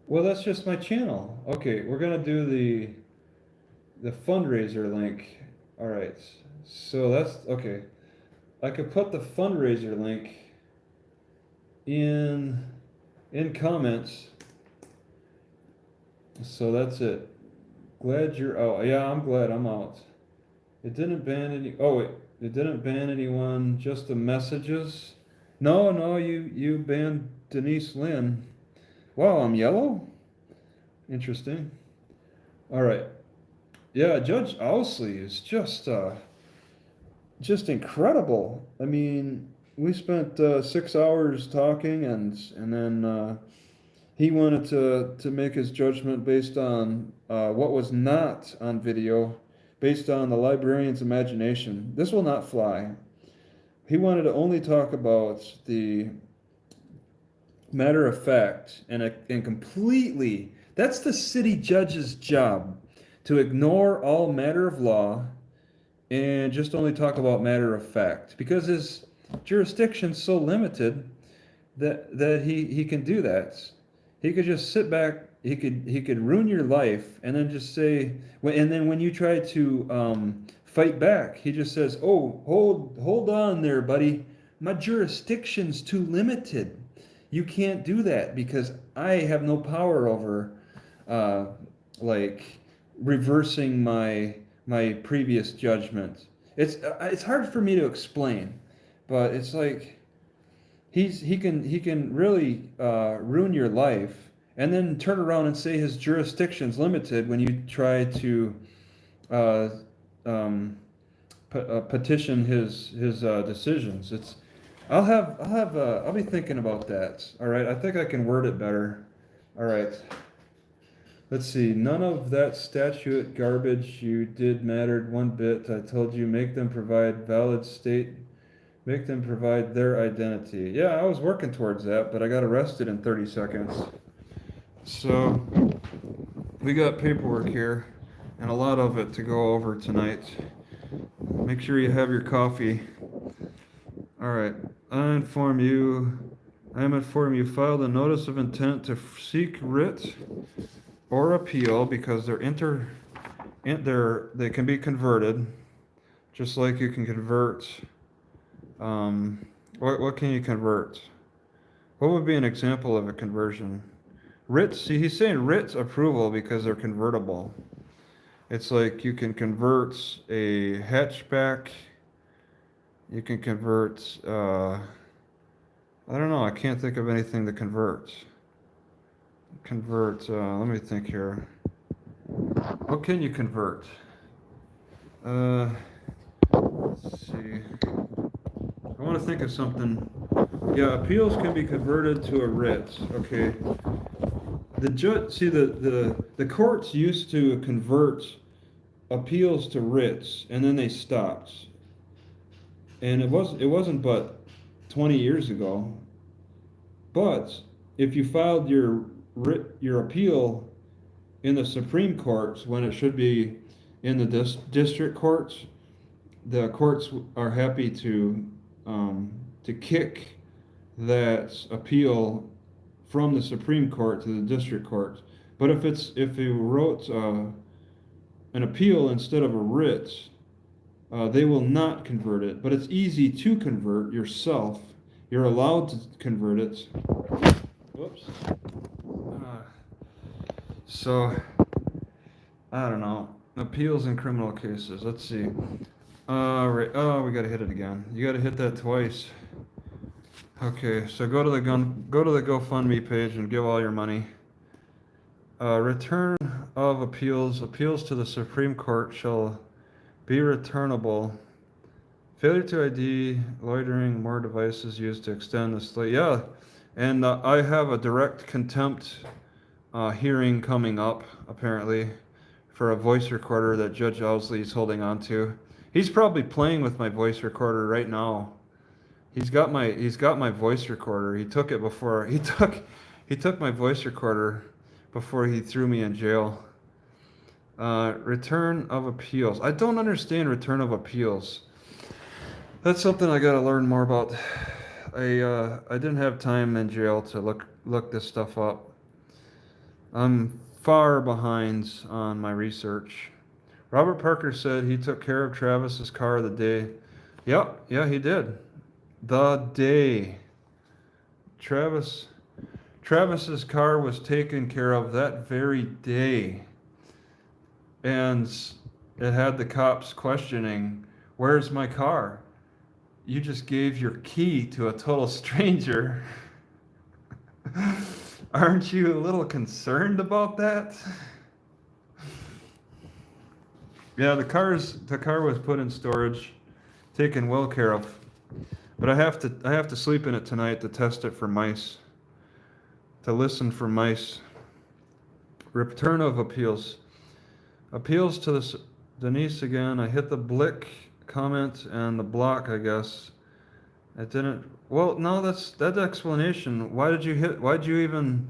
Well, that's just my channel. Okay, we're gonna do the fundraiser link. All right. So that's okay. I could put the fundraiser link in comments. So that's it. Glad you're out. Yeah, I'm glad I'm out. It didn't ban any. Oh wait, it didn't ban anyone. Just the messages. No, you banned Denise Lynn. Wow, I'm yellow. Interesting. All right. Yeah, Judge Owsleys is just incredible. I mean, we spent 6 hours talking, and then he wanted to make his judgment based on what was not on video, based on the librarian's imagination. This will not fly. He wanted to only talk about the matter of fact and completely. That's the city judge's job, to ignore all matter of law and just only talk about matter of fact, because his jurisdiction's so limited that he can do that. He could just sit back. He could ruin your life, and then just say, and then when you try to fight back, he just says, "Oh, hold on there, buddy. My jurisdiction's too limited. You can't do that because I have no power over, like, reversing my previous judgment." It's hard for me to explain, but it's like he can really ruin your life, and then turn around and say his jurisdiction's limited when you try to petition his decisions. I'll be thinking about that. All right, I think I can word it better. All right. Let's see. None of that statute garbage you did mattered one bit. I told you make them provide make them provide their identity. Yeah, I was working towards that, but I got arrested in 30 seconds. So we got paperwork here, and a lot of it to go over tonight. Make sure you have your coffee. All right. I am informed you filed a notice of intent to seek writ or appeal because they can be converted, just like you can convert. What can you convert? What would be an example of a conversion? Writs. See, he's saying writs approval because they're convertible. It's like you can convert a hatchback. You can convert, I don't know, I can't think of anything to convert. Let me think here. What can you convert? Let's see. I want to think of something. Yeah, appeals can be converted to a writ. Okay. The judge, see, the courts used to convert appeals to writs, and then they stopped. And it wasn't but 20 years ago. But if you filed your appeal in the Supreme Courts when it should be in the district courts, the courts are happy to kick that appeal from the Supreme Court to the district court. But if you wrote an appeal instead of a writ, they will not convert it. But it's easy to convert yourself. You're allowed to convert it. Whoops. So, I don't know. Appeals in criminal cases. Let's see. Right. Oh, we gotta hit it again. You gotta hit that twice. Okay, so go to the GoFundMe page and give all your money. Return of appeals. Appeals to the Supreme Court shall be returnable. Failure to ID, loitering, more devices used to extend the slate. Yeah, and I have a direct contempt hearing coming up, apparently, for a voice recorder that Judge Owsleys is holding on to. He's probably playing with my voice recorder right now. He's got my voice recorder. He took it before he took my voice recorder before he threw me in jail. Return of appeals. I don't understand return of appeals. That's something I got to learn more about. I didn't have time in jail to look this stuff up. I'm far behind on my research. Robert Parker said he took care of Travis's car the day. Yeah, he did. The day Travis's car was taken care of that very day. And it had the cops questioning, "Where's my car? You just gave your key to a total stranger." Aren't you a little concerned about that? Yeah, the car was put in storage, taken well care of. But I have to sleep in it tonight to test it for mice. To listen for mice. Return of appeals. Appeals to the Denise again. I hit the blick comment and the block, I guess. It didn't. Well, no, that's explanation. Why'd you even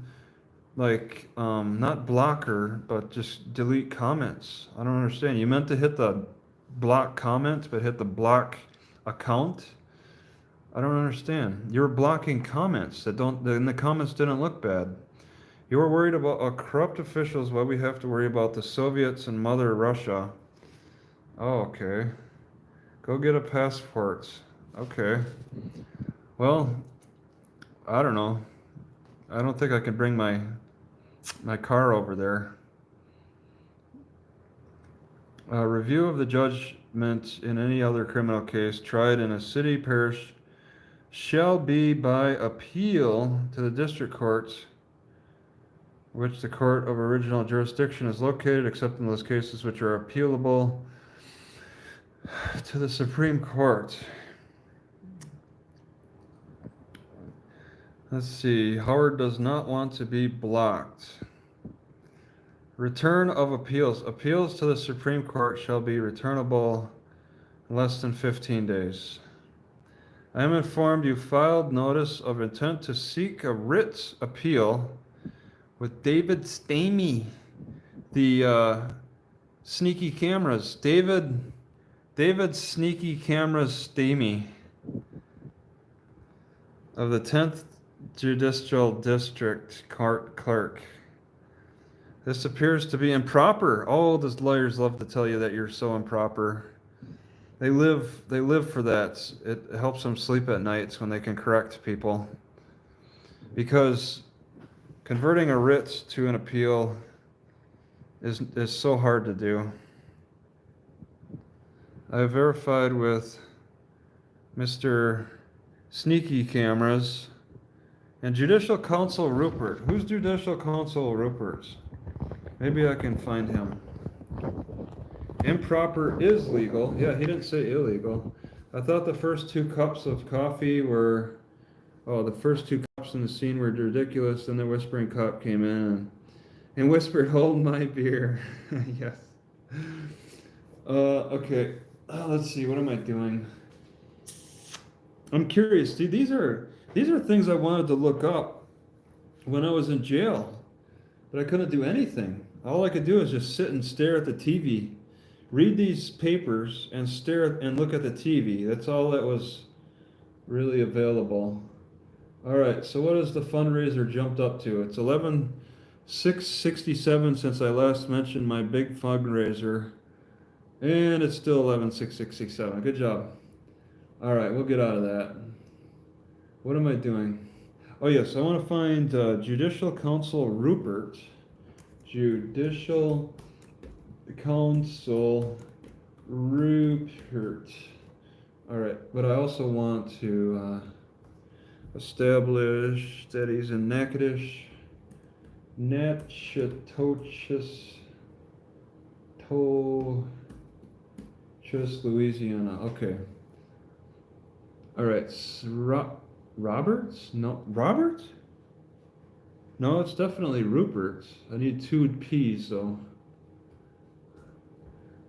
not block her, but just delete comments? I don't understand. You meant to hit the block comment, but hit the block account. I don't understand. You were blocking comments and the comments didn't look bad. You were worried about corrupt officials while we have to worry about the Soviets and Mother Russia. Oh, okay. Go get a passport. Okay. Well, I don't know. I don't think I can bring my car over there. Review of the judgment in any other criminal case tried in a city parish shall be by appeal to the district courts, which the court of original jurisdiction is located, except in those cases which are appealable to the Supreme Court. Let's see. Howard does not want to be blocked. Return of appeals. Appeals to the Supreme Court shall be returnable in less than 15 days. I am informed you filed notice of intent to seek a writ appeal with David Stamey, the sneaky cameras. David Sneaky Cameras Stamey of the 10th Judicial District Court Clerk. This appears to be improper. Oh, those lawyers love to tell you that you're so improper. They live for that. It helps them sleep at nights when they can correct people. Because converting a writ to an appeal is so hard to do. I have verified with Mr. Sneaky Cameras and Judicial Counsel Rupert. Who's Judicial Counsel Rupert? Maybe I can find him. Improper is legal. Yeah, he didn't say illegal. I thought the first 2 cups of coffee were, the first 2 cups in the scene were ridiculous. Then the whispering cop came in and whispered, "Hold my beer." Yes. Okay. Let's see. What am I doing? I'm curious. See, these are things I wanted to look up when I was in jail, but I couldn't do anything. All I could do is just sit and stare at the TV, read these papers, and stare and look at the TV. That's all that was really available. All right. So what has the fundraiser jumped up to? It's 11,667 since I last mentioned my big fundraiser. And it's still 11,667. Good job. All right, we'll get out of that. What am I doing? Oh, yes, I want to find Judicial Counsel Rupert. Judicial Counsel Rupert. All right, but I also want to establish that he's in Natchitoches, Louisiana. Okay. All right. Roberts? No. Robert? No, it's definitely Rupert. I need 2 P's though.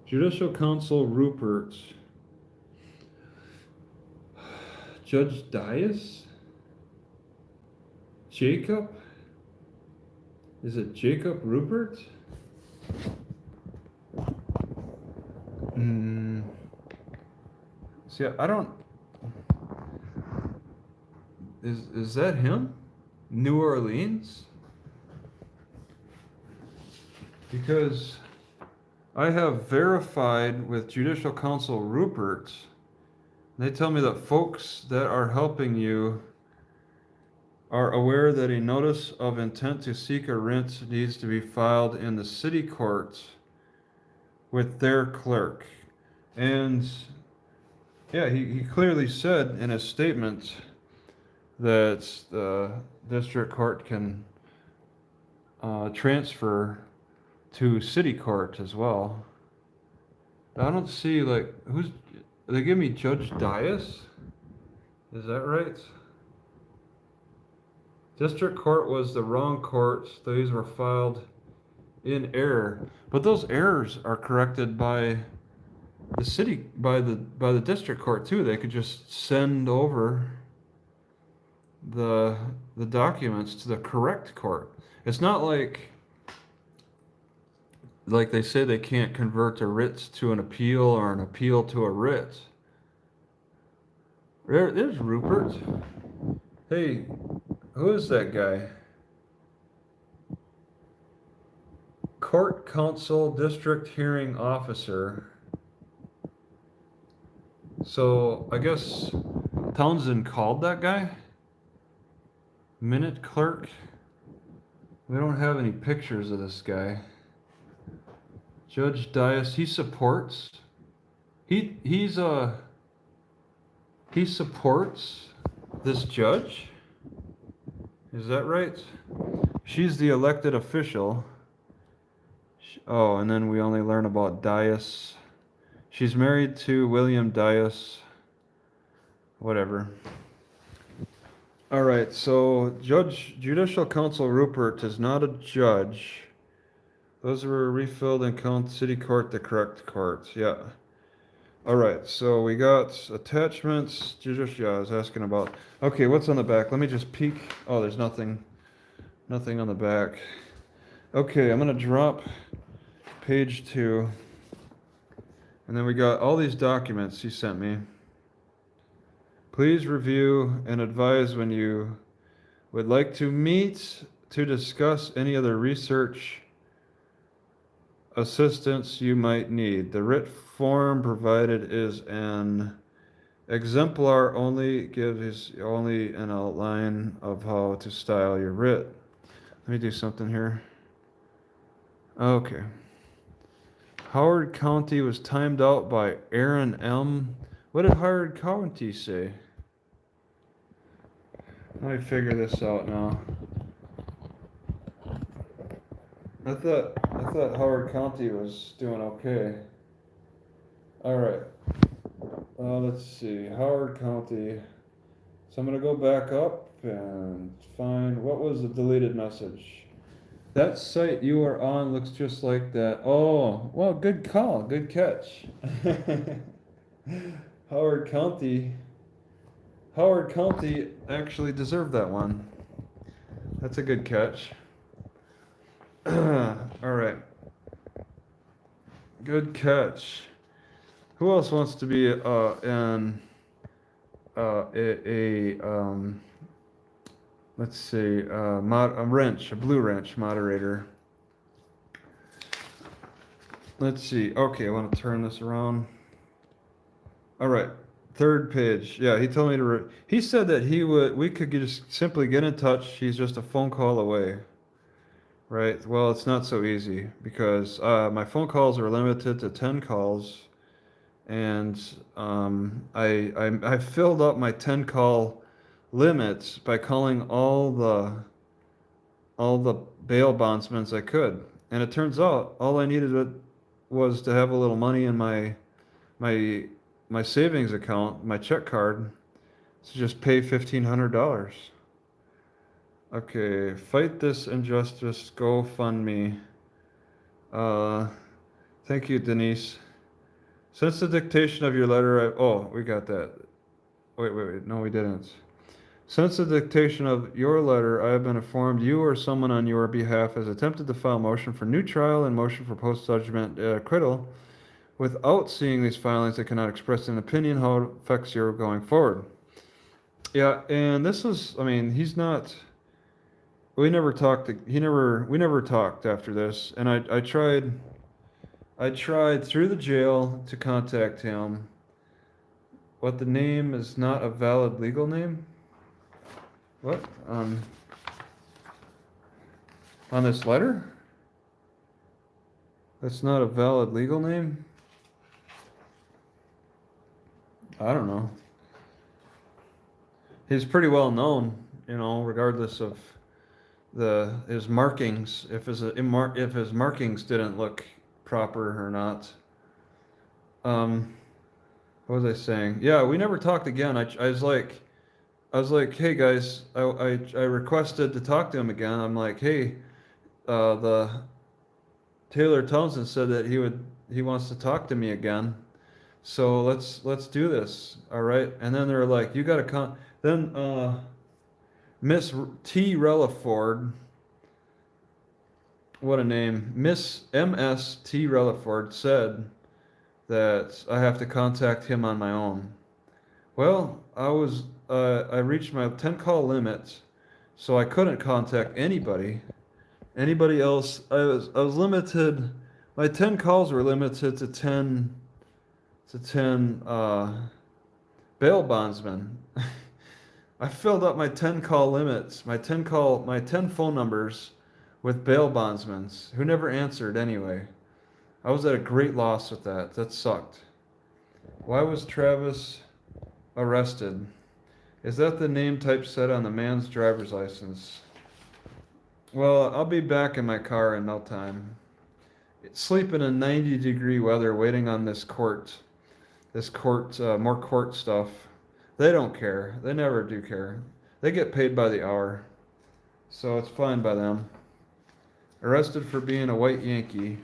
Judicial Counsel Rupert. Judge Dias? Jacob? Is it Jacob Rupert? See, I don't. Is that him? New Orleans? Because I have verified with Judicial Counsel Rupert. They tell me that folks that are helping you are aware that a notice of intent to seek a writ needs to be filed in the city court with their clerk. And yeah, he clearly said in his statement that the district court can transfer to city court as well. I don't see, like, they give me Judge Dias? Is that right? District court was the wrong court. These were filed in error. But those errors are corrected by the city, by the district court too. They could just send over the documents to the correct court. It's not like like they say they can't convert a writ to an appeal or an appeal to a writ. There's Rupert. Hey, who is that guy? Court Counsel District Hearing Officer. So I guess Townsend called that guy? Minute clerk? We don't have any pictures of this guy. Judge Dias, he supports. He supports this judge? Is that right? She's the elected official. Oh, and then we only learn about Dias. She's married to William Dias. Whatever. All right, so Judicial Counsel Rupert is not a judge. Those were refilled in City Court, the correct court. Yeah. All right, so we got attachments. Judicial, I was asking about. Okay, what's on the back? Let me just peek. Oh, there's nothing on the back. Okay, I'm gonna drop page 2. And then we got all these documents he sent me. Please review and advise when you would like to meet to discuss any other research assistance you might need. The writ form provided is an exemplar only, gives only an outline of how to style your writ. Let me do something here. Okay. Howard County was timed out by Aaron M. What did Howard County say? Let me figure this out now. I thought Howard County was doing okay. All right. Let's see. Howard County. So I'm gonna go back up and find what was the deleted message. That site you are on looks just like that. Oh, well, good call, good catch. Howard County actually deserved that one. That's a good catch. All right. Good catch. Who else wants to be let's see, a blue wrench moderator. Let's see. Okay, I want to turn this around. All right, 3rd page. Yeah, he told me to. He said that we could just simply get in touch. He's just a phone call away. Right. Well, it's not so easy because my phone calls are limited to 10 calls, and I filled up my 10 call limits by calling all the bail bondsmen I could, and it turns out all I needed was to have a little money in my savings account, my check card, to just pay $1,500. Okay, fight this injustice, GoFundMe. Thank you, Denise. Since the dictation of your letter, we got that. Wait, no, we didn't. Since the dictation of your letter, I have been informed you or someone on your behalf has attempted to file motion for new trial and motion for post-judgment acquittal. Without seeing these filings, I cannot express an opinion how it affects your going forward. Yeah, and this is, he's not. We never talked. We never talked after this, and I tried through the jail to contact him. What, the name is not a valid legal name? What? On this letter? That's not a valid legal name? I don't know. He's pretty well known, regardless of his markings, if his markings didn't look proper or not. What was I saying? Yeah, we never talked again. I was like, hey guys, I requested to talk to him again. I'm like, hey, the Taylor Townsend said that he wants to talk to me again. So let's do this. All right. And then they're like, you gotta come. Then Miss T. Relaford what a name. Miss M.S.T. Relaford said that I have to contact him on my own. Well, I reached my 10 call limit, so I couldn't contact anybody else. I was limited, my 10 calls were limited to 10 bail bondsmen. I filled up my 10 call limits, my 10 phone numbers with bail bondsmen who never answered anyway. I was at a great loss with that. That sucked. Why was Travis arrested? Is that the name typeset on the man's driver's license? Well, I'll be back in my car in no time. Sleeping in 90-degree weather, waiting on this court, more court stuff. They don't care. They never do care. They get paid by the hour, so it's fine by them. Arrested for being a white Yankee.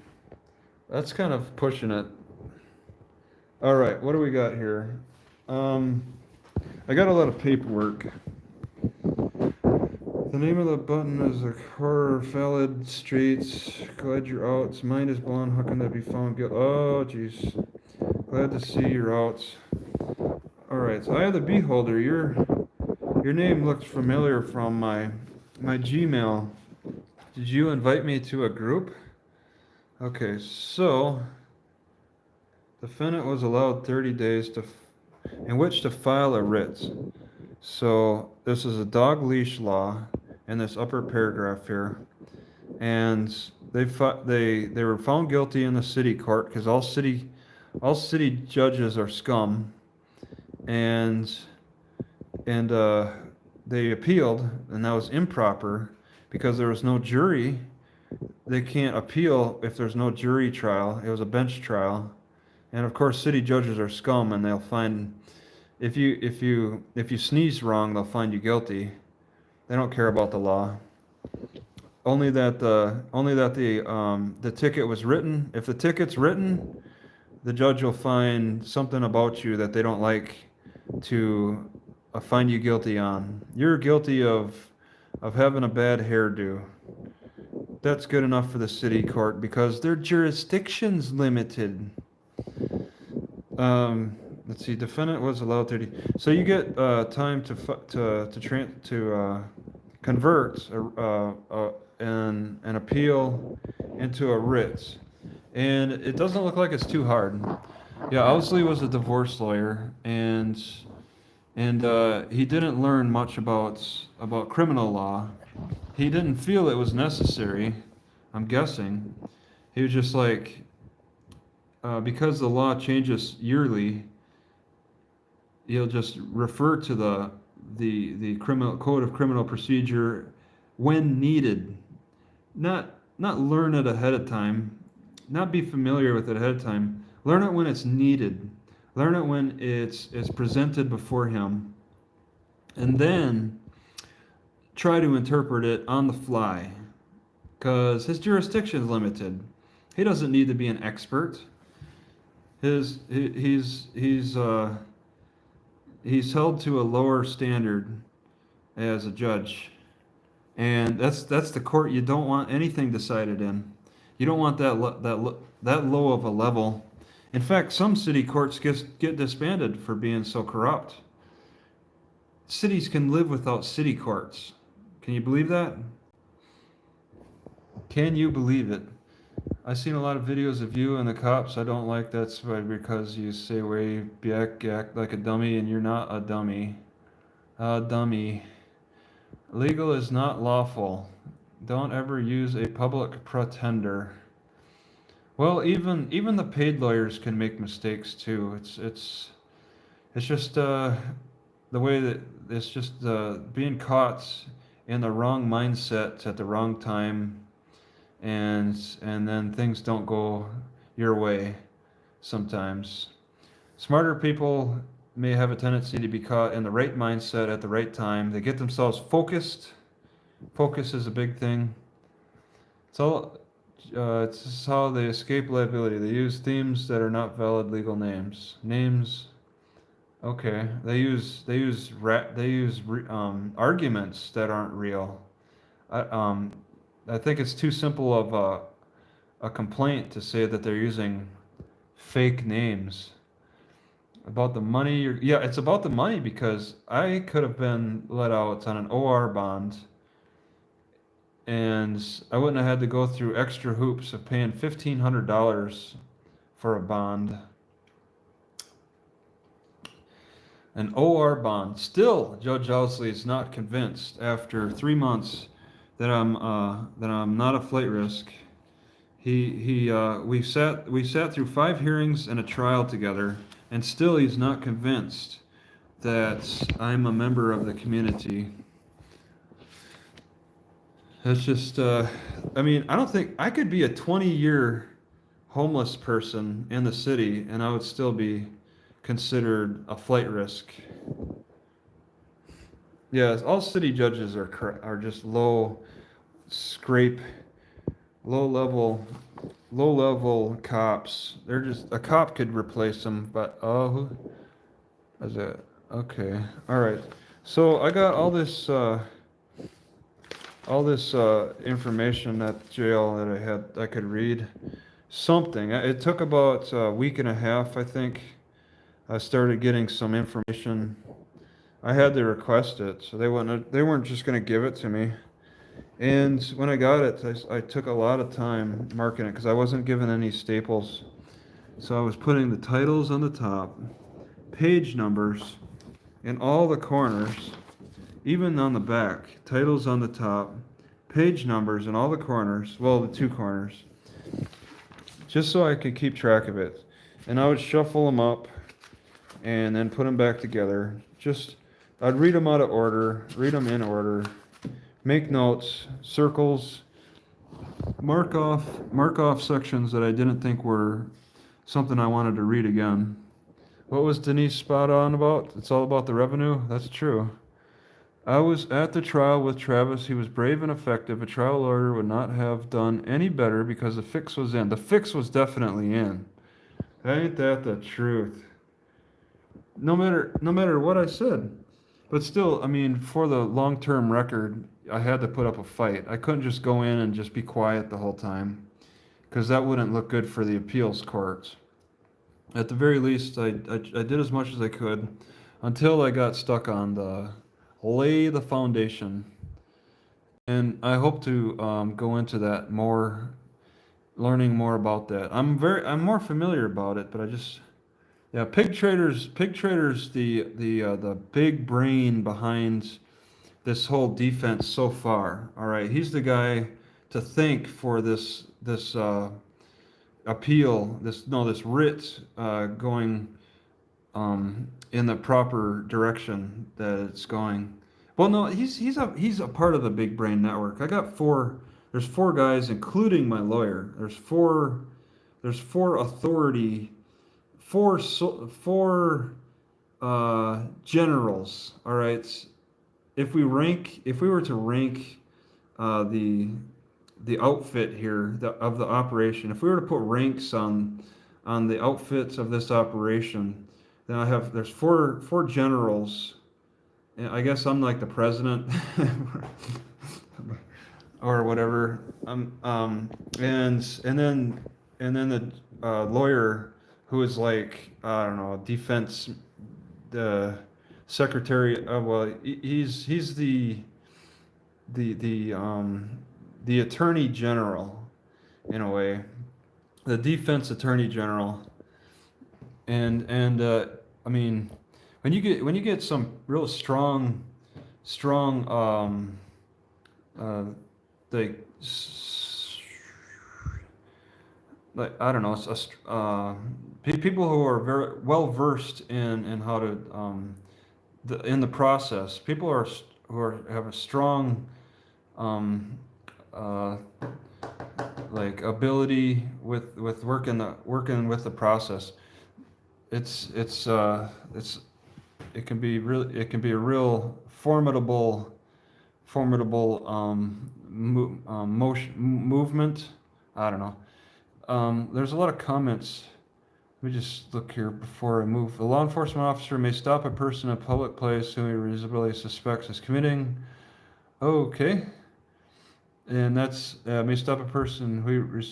That's kind of pushing it. All right, what do we got here? I got a lot of paperwork. The name of the button is a horror valid streets. Glad you're out. Mine is blonde. How can that be found guilty? Oh, jeez. Glad to see you're out. All right, so I have the beholder. Your name looks familiar from my Gmail. Did you invite me to a group? Okay, so defendant was allowed 30 days in which to file a writ. So this is a dog leash law in this upper paragraph here, and they were found guilty in the city court because all city judges are scum, and they appealed, and that was improper because there was no jury. They can't appeal if there's no jury trial. It was a bench trial, and of course city judges are scum, and they'll find if you sneeze wrong, they'll find you guilty. They don't care about the law. Only that the ticket was written. If the ticket's written, the judge will find something about you that they don't like to find you guilty on. You're guilty of having a bad hairdo. That's good enough for the city court because their jurisdiction's limited. Let's see. Defendant was allowed 30. So you get time to convert an appeal into a writ, and it doesn't look like it's too hard. Yeah, Owsley was a divorce lawyer, and he didn't learn much about criminal law. He didn't feel it was necessary. I'm guessing he was just like because the law changes yearly. He'll just refer to the criminal code of criminal procedure when needed, not learn it ahead of time, not be familiar with it ahead of time. Learn it when it's needed. Learn it when it's presented before him, and then try to interpret it on the fly, because his jurisdiction is limited. He doesn't need to be an expert. He's held to a lower standard as a judge, and that's the court you don't want anything decided in. You don't want that low of a level. In fact, some city courts get disbanded for being so corrupt. Cities can live without city courts. Can you believe that? Can you believe it? I've seen a lot of videos of you and the cops. I don't like that because you say way back, act like a dummy, and you're not a dummy. A dummy. Legal is not lawful. Don't ever use a public pretender. Well, even the paid lawyers can make mistakes too. It's just the way that it's just being caught in the wrong mindset at the wrong time. And then things don't go your way sometimes. Smarter people may have a tendency to be caught in the right mindset at the right time. They get themselves focused. Focus is a big thing. It's how they escape liability. They use themes that are not valid legal names. Names. Okay. They use arguments that aren't real. I think it's too simple of a complaint to say that they're using fake names. About the money, yeah, it's about the money because I could have been let out on an OR bond and I wouldn't have had to go through extra hoops of paying $1,500 for a bond. An OR bond. Still, Judge Owsleys is not convinced after 3 months that I'm not a flight risk. We sat through 5 hearings and a trial together, and still he's not convinced that I'm a member of the community. That's just, I mean, I don't think I could be a 20-year homeless person in the city, and I would still be considered a flight risk. Yeah, all city judges are just low level cops. They're just a cop could replace them, but who is it? Okay, all right. So I got all this information at jail that I could read. Something. It took about a week and a half, I think. I started getting some information. I had to request it, so they weren't just going to give it to me. And when I got it, I took a lot of time marking it because I wasn't given any staples. So I was putting the titles on the top, page numbers in all the corners, even on the back. Titles on the top, page numbers in all the corners, well, the 2 corners, just so I could keep track of it. And I would shuffle them up and then put them back together. I'd read them out of order, read them in order, make notes, circles, mark off sections that I didn't think were something I wanted to read again. What was Denise spot on about? It's all about the revenue? That's true. I was at the trial with Travis. He was brave and effective. A trial lawyer would not have done any better because the fix was in. The fix was definitely in. Ain't that the truth? No matter what I said. But still, I mean, for the long-term record, I had to put up a fight. I couldn't just go in and just be quiet the whole time, because that wouldn't look good for the appeals courts. At the very least, I did as much as I could until I got stuck on the lay the foundation. And I hope to go into that more, learning more about that. I'm more familiar about it, but yeah, Pig Trader's the big brain behind this whole defense so far. All right, he's the guy to thank for this appeal, this writ going in the proper direction that it's going. Well, no, he's a part of the big brain network. I got 4. There's 4 guys, including my lawyer. There's four authority. Four generals. All right. If we were to rank the outfit here of the operation, if we were to put ranks on the outfits of this operation, then there's four generals. And I guess I'm like the president or whatever. And then the lawyer, who is like, I don't know, defense, the secretary of, well, he's the attorney general in a way, the defense attorney general. And I mean, when you get some real strong like I don't know, people who are very well versed in how to in the process. People who have a strong like ability with working with the process. It can be a real formidable movement. I don't know. There's a lot of comments. Let me just look here before I move. A law enforcement officer may stop a person in a public place whom he reasonably suspects is committing. Okay. And that's may stop a person who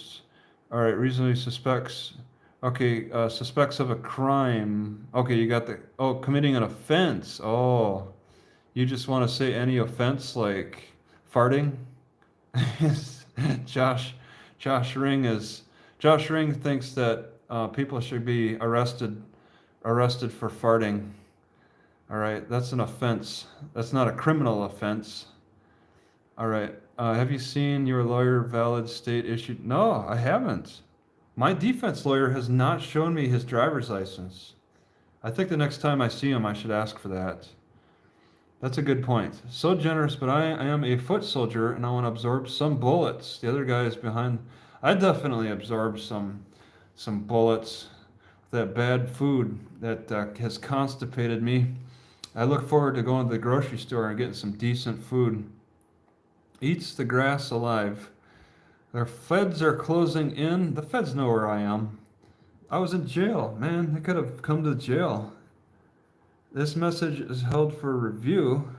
all right, reasonably suspects. Okay, suspects of a crime. Okay, you got the committing an offense. Oh, you just want to say any offense like farting. Josh, Josh Ring thinks that people should be arrested for farting. All right, that's an offense. That's not a criminal offense. All right. Have you seen your lawyer valid state issued? No, I haven't. My defense lawyer has not shown me his driver's license. I think the next time I see him, I should ask for that. That's a good point. So generous, but I am a foot soldier and I want to absorb some bullets. The other guy is behind. I definitely absorb some bullets. That bad food that has constipated me. I look forward to going to the grocery store and getting some decent food. Eats the grass alive. Their feds are closing in. The feds know where I am. I was in jail, man. They could have come to jail. This message is held for review.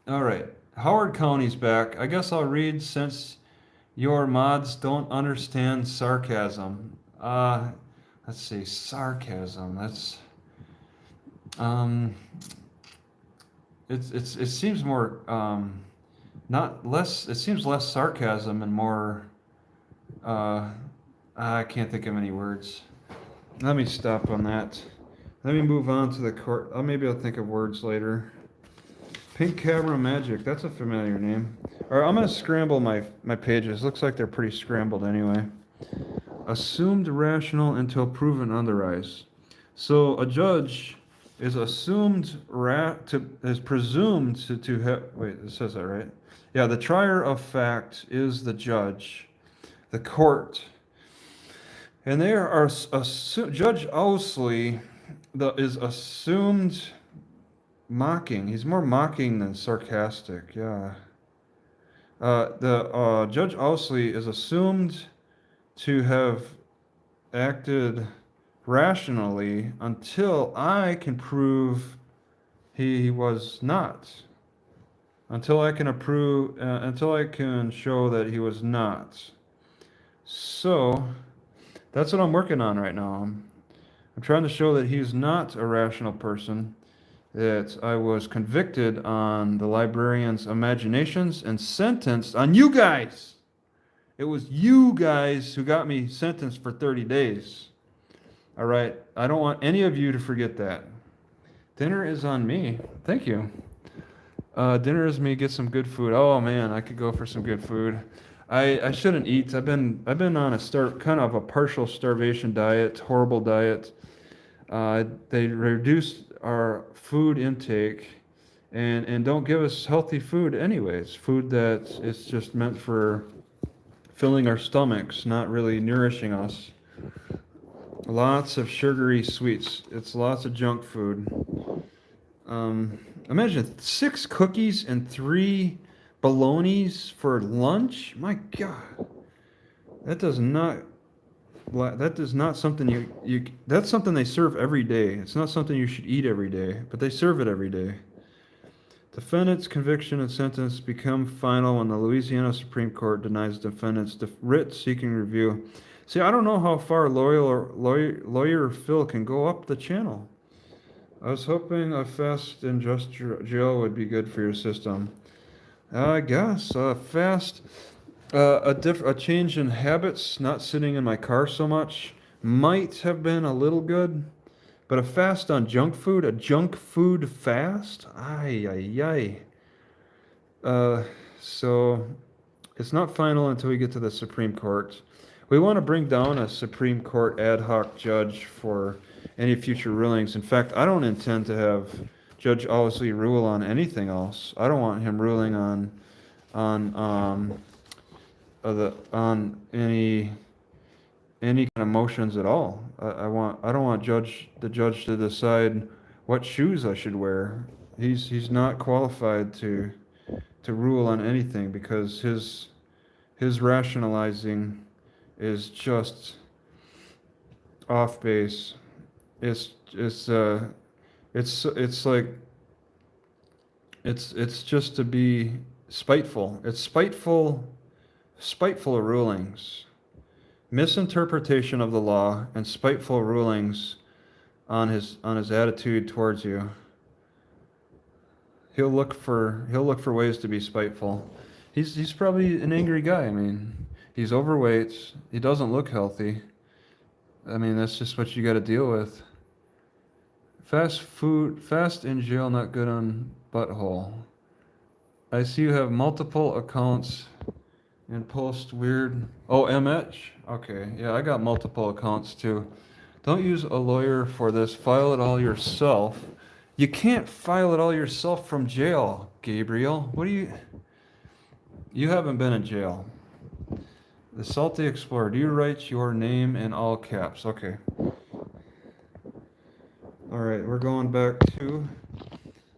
All right. Howard County's back. I guess I'll read since your mods don't understand sarcasm. Let's see. Sarcasm. That's it seems more not less, it seems less sarcasm and more I can't think of any words. Let me stop on that. Let me move on to the court. Maybe I'll think of words later. Pink Camera Magic, that's a familiar name. All right, I'm going to scramble my pages. Looks like they're pretty scrambled anyway. Assumed rational until proven otherwise. So a judge is presumed to have, wait, it says that right? Yeah, the trier of fact is the judge, the court. And there are, Judge Owsleys is assumed mocking. He's more mocking than sarcastic, yeah. Judge Owsleys is assumed to have acted rationally until I can prove he was not. Until I can show that he was not. So that's what I'm working on right now. I'm trying to show that he's not a rational person, that I was convicted on the librarian's imaginations and sentenced on you guys. It was you guys who got me sentenced for 30 days. All right, I don't want any of you to forget that. Dinner is on me. Thank you. Dinner is me. Get some good food. Oh man, I could go for some good food. I shouldn't eat. I've been on a kind of a partial starvation diet, horrible diet. They reduced our food intake and don't give us healthy food anyways. Food that is just meant for filling our stomachs, not really nourishing us. Lots of sugary sweets. It's lots of junk food. Imagine 6 cookies and 3 bolognas for lunch. My God, that is not something you. That's something they serve every day. It's not something you should eat every day, but they serve it every day. Defendant's conviction and sentence become final when the Louisiana Supreme Court denies defendant's writ seeking review. See, I don't know how far lawyer Phil can go up the channel. I was hoping a fast and just jail would be good for your system. I guess a change in habits, not sitting in my car so much, might have been a little good. But a fast on junk food, a junk food fast? So it's not final until we get to the Supreme Court. We want to bring down a Supreme Court ad hoc judge for any future rulings. In fact, I don't intend to have Judge Owsleys rule on anything else. I don't want him ruling on any kind of motions at all. I don't want the judge to decide what shoes I should wear. He's not qualified to rule on anything because his rationalizing is just off base. It's just to be spiteful. It's spiteful rulings, misinterpretation of the law, and spiteful rulings on his attitude towards you. He'll look for ways to be spiteful. He's probably an angry guy. I mean, he's overweight. He doesn't look healthy. I mean, that's just what you got to deal with. Fast in jail, not good on butthole. I see you have multiple accounts and post weird. Oh, MH? Okay, yeah, I got multiple accounts too. Don't use a lawyer for this. File it all yourself. You can't file it all yourself from jail, Gabriel. What do you... You haven't been in jail. The Salty Explorer. Do you write your name in all caps? Okay. All right, we're going back to...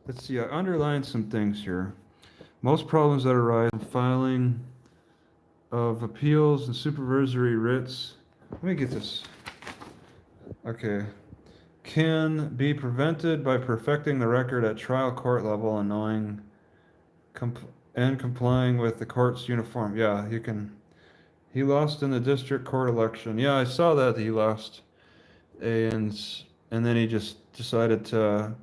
Let's see, I underlined some things here. Most problems that arise from filing of appeals and supervisory writs. Let me get this. Okay. Can be prevented by perfecting the record at trial court level and knowing and complying with the court's uniform. Yeah, you can. He lost in the district court election. Yeah, I saw that he lost, and then he just decided to.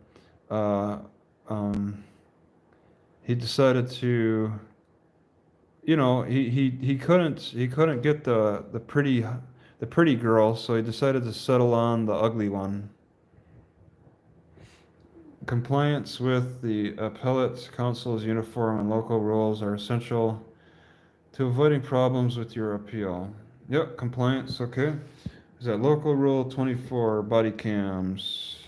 He decided to. You know, he couldn't get the pretty girl, so he decided to settle on the ugly one. Compliance with the Appellate Council's uniform and local rules are essential to avoiding problems with your appeal. Yep, compliance, okay. Is that local rule 24, body cams?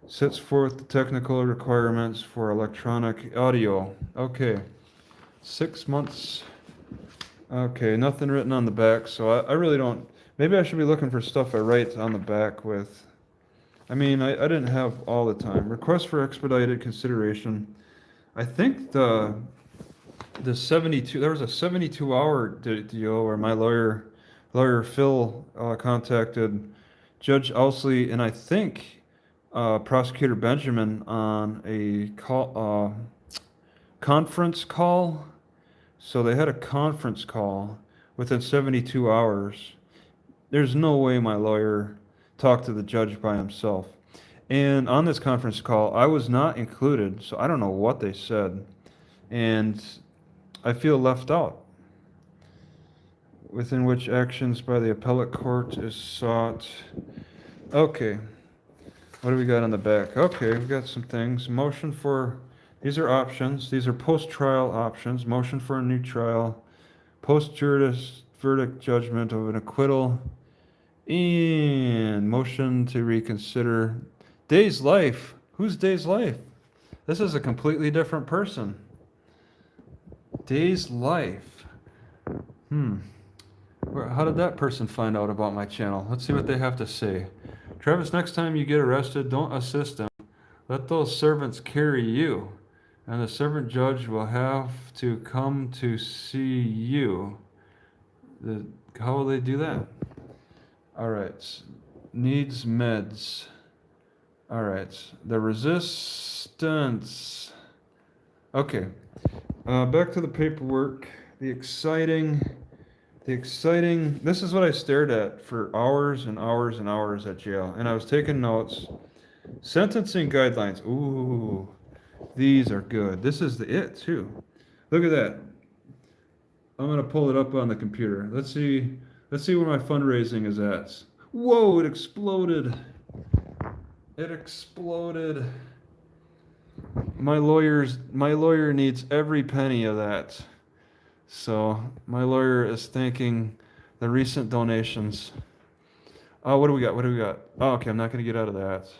Sets forth the technical requirements for electronic audio. Okay, 6 months. Okay, nothing written on the back, so I really don't. Maybe I should be looking for stuff I write on the back with. I mean, I didn't have all the time. Request for expedited consideration. I think the 72, there was a 72-hour deal where my lawyer Phil contacted Judge Owsleys and I think Prosecutor Benjamin on a conference call. So they had a conference call within 72 hours. There's no way my lawyer talked to the judge by himself. And on this conference call, I was not included, so I don't know what they said. And I feel left out. Within which actions by the appellate court is sought. Okay. What do we got on the back? Okay, we've got some things. Motion for, these are options. These are post-trial options. Motion for a new trial. Post-juris verdict judgment of an acquittal. And motion to reconsider Day's life. Who's Day's life? This is a completely different person. Day's life. How did that person find out about my channel? Let's see what they have to say. Travis, next time you get arrested, don't assist them. Let those servants carry you. And the servant judge will have to come to see you. How will they do that? All right, needs meds. All right, the resistance. Okay, back to the paperwork. The exciting, this is what I stared at for hours and hours and hours at jail. And I was taking notes. Sentencing guidelines. Ooh, these are good. This is it too. Look at that. I'm gonna pull it up on the computer. Let's see where my fundraising is at. Whoa, it exploded. It exploded. My lawyer needs every penny of that. So my lawyer is thanking the recent donations. Oh, what do we got? Oh, okay, I'm not gonna get out of that.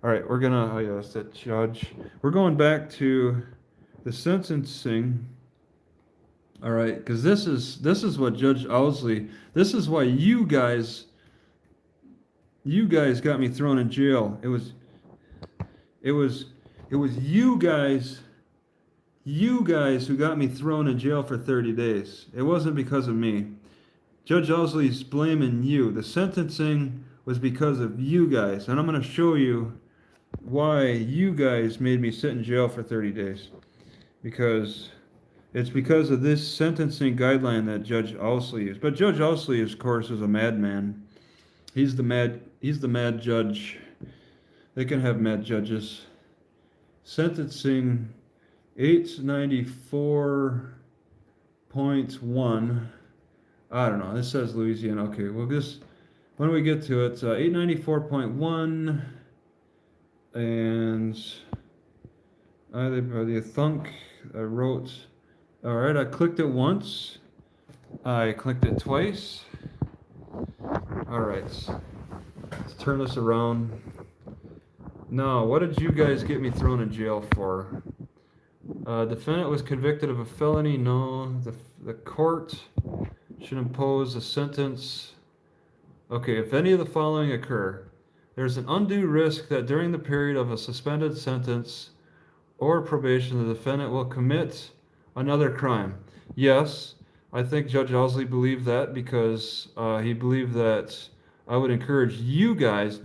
All right, we're gonna, oh yeah, that's that judge. We're going back to the sentencing. All right, because this is what Judge Owsleys, this is why you guys got me thrown in jail. It was you guys who got me thrown in jail for 30 days. It wasn't because of me. Judge Owsleys blaming you. The sentencing was because of you guys, and I'm going to show you why you guys made me sit in jail for 30 days. because it's because of this sentencing guideline that Judge Owsleys used. But Judge Owsleys, of course, is a madman. He's the mad judge. They can have mad judges. Sentencing 894.1. I don't know. This says Louisiana. Okay, well, when we get to it, 894.1, and I thunk I wrote. All right, I clicked it once. I clicked it twice. All right, let's turn this around. Now, what did you guys get me thrown in jail for? Defendant was convicted of a felony. No, the court should impose a sentence. Okay, if any of the following occur, there's an undue risk that during the period of a suspended sentence or probation, the defendant will commit another crime. Yes, I think Judge Owsley believed that because he believed that I would encourage you guys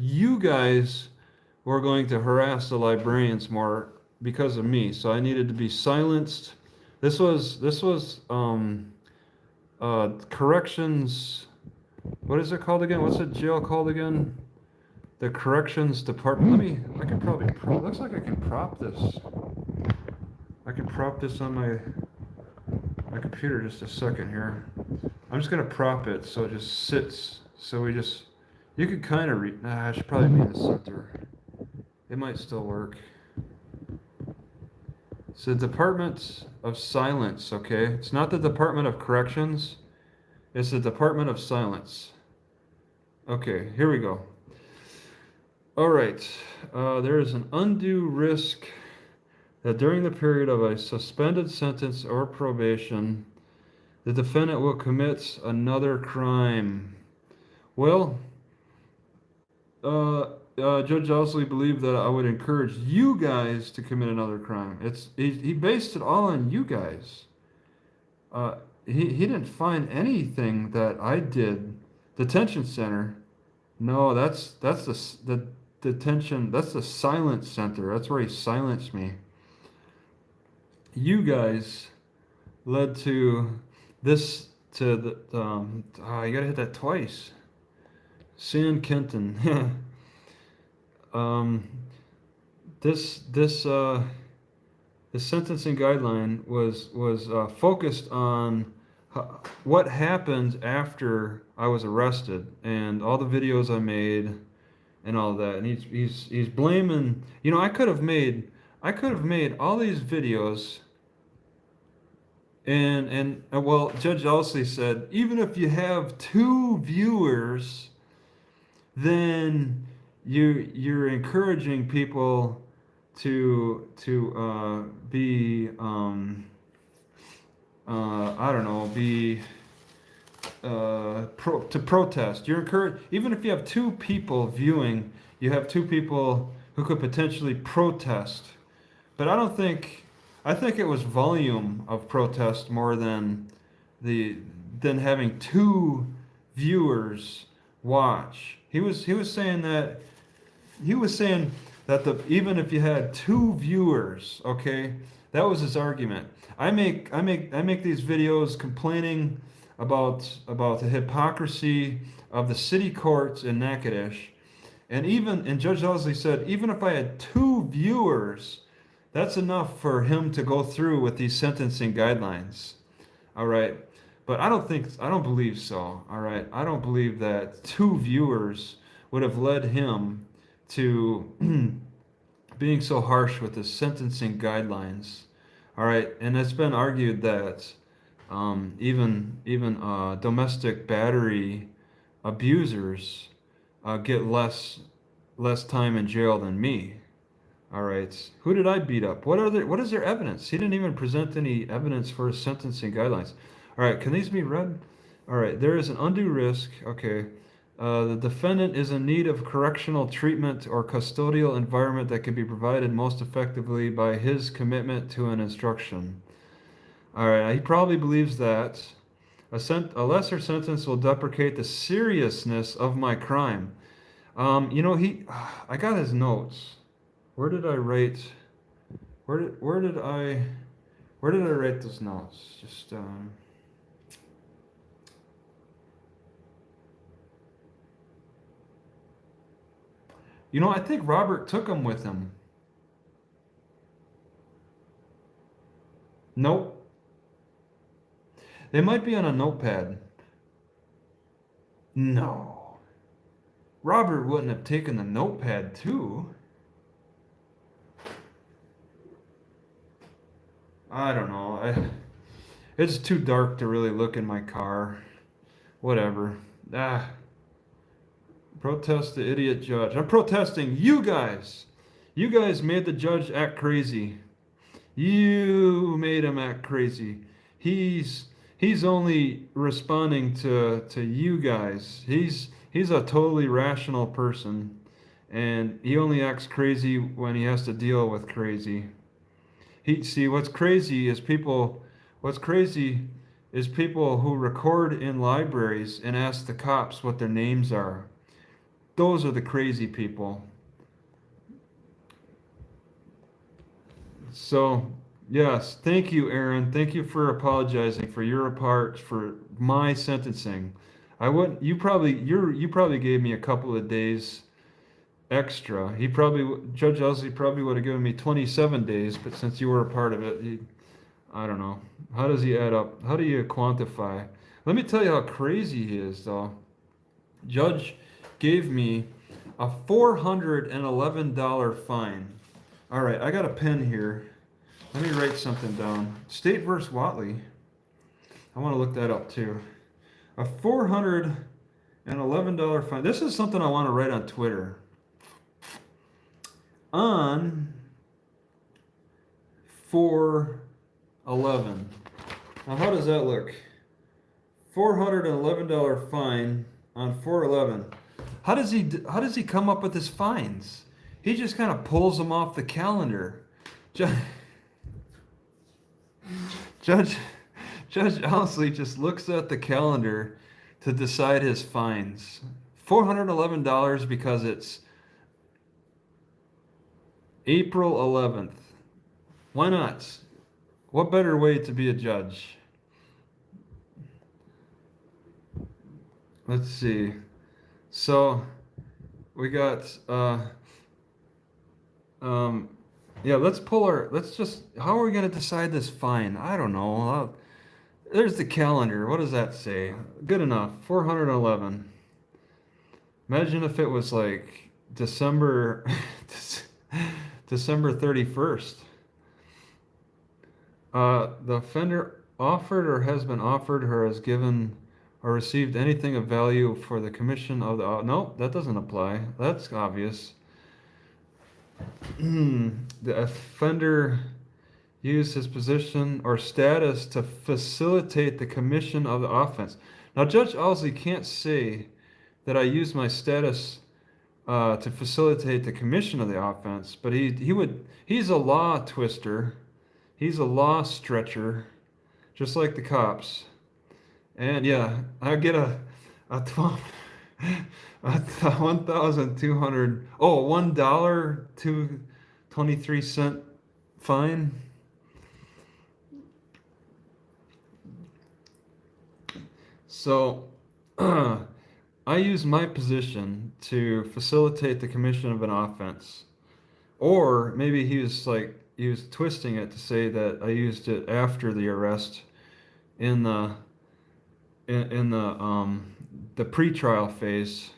were going to harass the librarians more because of me. So I needed to be silenced. This was corrections. What is it called again? What's the jail called again? The corrections department. I can probably looks like I can prop this. I can prop this on my computer just a second here. I'm just gonna prop it so it just sits. So you could kind of read. Nah, I should probably be in the center. It might still work. It's the Department of Silence, okay? It's not the Department of Corrections. It's the Department of Silence. Okay, here we go. All right. There is an undue risk that during the period of a suspended sentence or probation, the defendant will commit another crime. Well, Judge Owsley believed that I would encourage you guys to commit another crime. He based it all on you guys. He didn't find anything that I did. Detention center. No, that's the detention. That's the silence center. That's where he silenced me. You guys led to this to the you gotta hit that twice. San Kenton. This sentencing guideline was focused on what happened after I was arrested and all the videos I made and all that. And he's blaming. You know, I could have made all these videos. And well, Judge Owsley said, even if you have 2 viewers, then you're encouraging people to be I don't know, to protest. You're encouraged, even if you have 2 people viewing, you have 2 people who could potentially protest. But I think it was volume of protest more than having 2 viewers watch. He was saying that even if you had 2 viewers, okay, that was his argument. I make these videos complaining about the hypocrisy of the city courts in Natchitoches, and Judge Owsley said even if I had 2 viewers, that's enough for him to go through with these sentencing guidelines. All right. But I don't believe so. All right. I don't believe that 2 viewers would have led him to being so harsh with the sentencing guidelines. All right. And it's been argued that even domestic battery abusers get less time in jail than me. All right. Who did I beat up? What is their evidence? He didn't even present any evidence for his sentencing guidelines. All right. Can these be read? All right. There is an undue risk. Okay. The defendant is in need of correctional treatment or custodial environment that can be provided most effectively by his commitment to an instruction. All right. He probably believes that a lesser sentence will deprecate the seriousness of my crime. I got his notes. Where did I write? Where did I Where did I write those notes? Just, you know, I think Robert took them with him. Nope. They might be on a notepad. No. Robert wouldn't have taken the notepad too. I don't know. It's too dark to really look in my car. Whatever. Protest the idiot judge. I'm protesting you guys. You guys made the judge act crazy. You made him act crazy. He's only responding to you guys. He's a totally rational person, and he only acts crazy when he has to deal with crazy. What's crazy is people who record in libraries and ask the cops what their names are. Those are the crazy people. So, yes, thank you, Aaron. Thank you for apologizing for your part for my sentencing. You probably gave me a couple of days extra. Judge Owsleys probably would have given me 27 days, but since you were a part of it, I don't know. How does he add up? How do you quantify? Let me tell you how crazy he is, though. Judge gave me a $411 fine. All right, I got a pen here. Let me write something down. State versus Watley. I want to look that up too. A $411 fine. This is something I want to write on Twitter. On 411. Now, how does that look? $411 fine on 411. How does he come up with his fines? He just kind of pulls them off the calendar. Judge Owsleys just looks at the calendar to decide his fines. $411 because it's April 11th. Why not? What better way to be a judge? Let's see. So we got how are we going to decide this fine? I don't know. There's the calendar. What does that say? Good enough. 411. Imagine if it was like December 31st. The offender offered or has been offered or has given or received anything of value for the commission of the... No, that doesn't apply. That's obvious. The offender used his position or status to facilitate the commission of the offense. Now, Judge Owsleys can't say that I used my status to facilitate the commission of the offense, but he's a law twister. He's a law stretcher, just like the cops. And yeah, I get a 1,200. Oh, $1.23 fine. So, I use my position to facilitate the commission of an offense, or maybe he was twisting it to say that I used it after the arrest in the pretrial phase.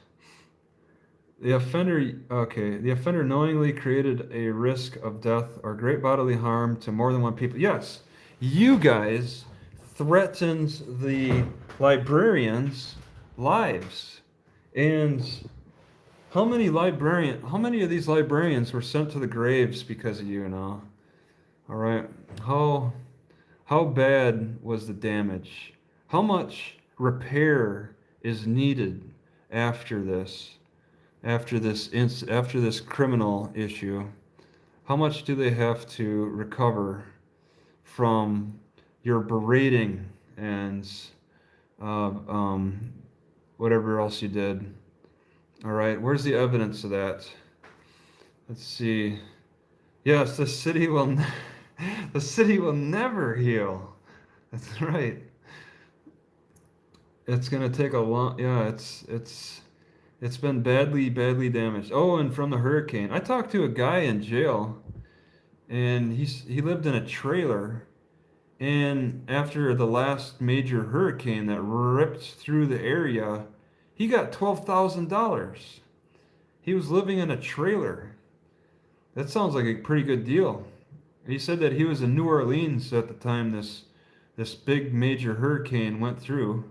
The offender knowingly created a risk of death or great bodily harm to more than one people. Yes, you guys threatened the librarians' lives. And how many of these librarians were sent to the graves because of you now? All right. How bad was the damage? How much repair is needed after this criminal issue? How much do they have to recover from your berating and whatever else you did? All right, where's the evidence of that? Let's see. Yes, the city will The city will never heal. That's right. It's gonna take a long, yeah, it's been badly damaged. Oh, and from the hurricane. I talked to a guy in jail, and he lived in a trailer, and after the last major hurricane that ripped through the area, he got $12,000. He was living in a trailer. That sounds like a pretty good deal. He said that he was in New Orleans at the time this big major hurricane went through.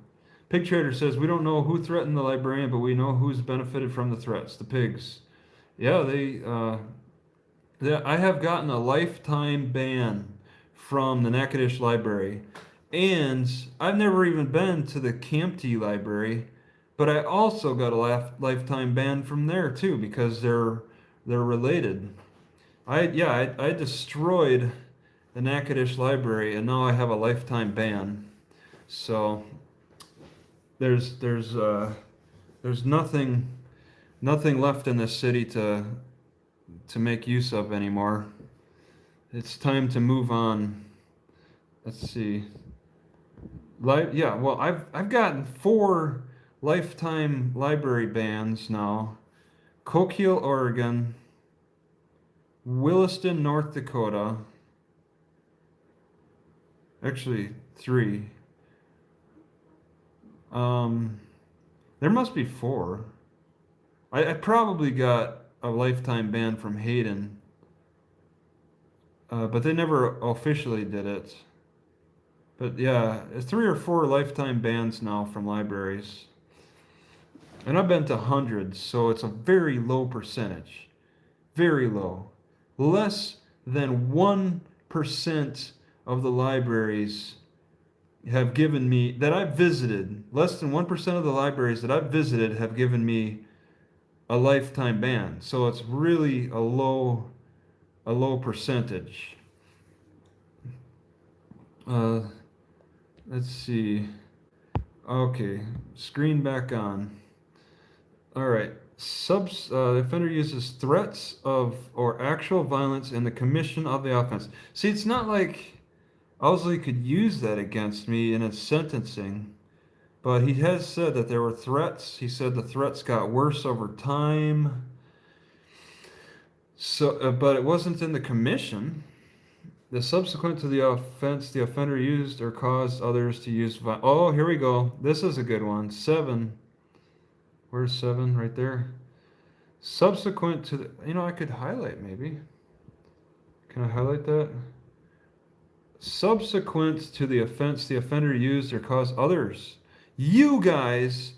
Pig Trader says, we don't know who threatened the librarian, but we know who's benefited from the threats, the pigs. Yeah, I have gotten a lifetime ban from the Natchitoches Library. And I've never even been to the Campty Library, but I also got a lifetime ban from there too, because they're related. I destroyed the Natchitoches Library, and now I have a lifetime ban. So there's nothing left in this city to make use of anymore. It's time to move on. Let's see. Well, I've gotten 4 lifetime library bans now. Coquille, Oregon, Williston, North Dakota. Actually, 3. There must be 4. I probably got a lifetime ban from Hayden, but they never officially did it. But yeah, it's 3 or 4 lifetime bans now from libraries. And I've been to hundreds, so it's a very low percentage. Very low. Less than 1% of the libraries have given me, that I've visited, less than 1% of the libraries that I've visited have given me a lifetime ban. So it's really a low percentage. Let's see. Okay, screen back on. All right. The offender uses threats of or actual violence in the commission of the offense. See, it's not like Owsley could use that against me in his sentencing, but he has said that there were threats. He said the threats got worse over time. So, but it wasn't in the commission. The subsequent to the offense, the offender used or caused others to use violence. Oh, here we go. This is a good one. 7. Where's 7? Right there. Subsequent to the, I could highlight maybe. Can I highlight that? Subsequent to the offense, the offender used or caused others. You guys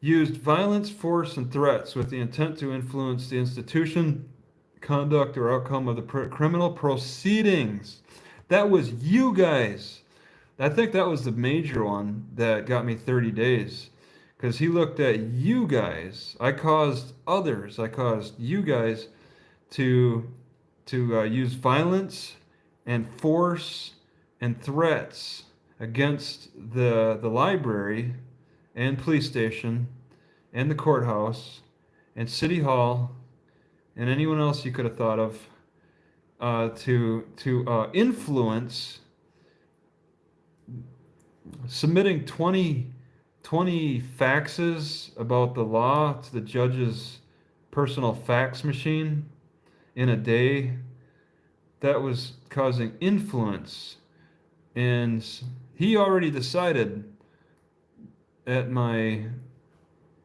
used violence, force, and threats with the intent to influence the institution, conduct, or outcome of the criminal proceedings. That was you guys. I think that was the major one that got me 30 days. Because he looked at you guys. I caused others. I caused you guys to use violence and force and threats against the library and police station and the courthouse and city hall and anyone else you could have thought of to influence submitting 20 faxes about the law to the judge's personal fax machine in a day. That was causing influence. And he already decided on my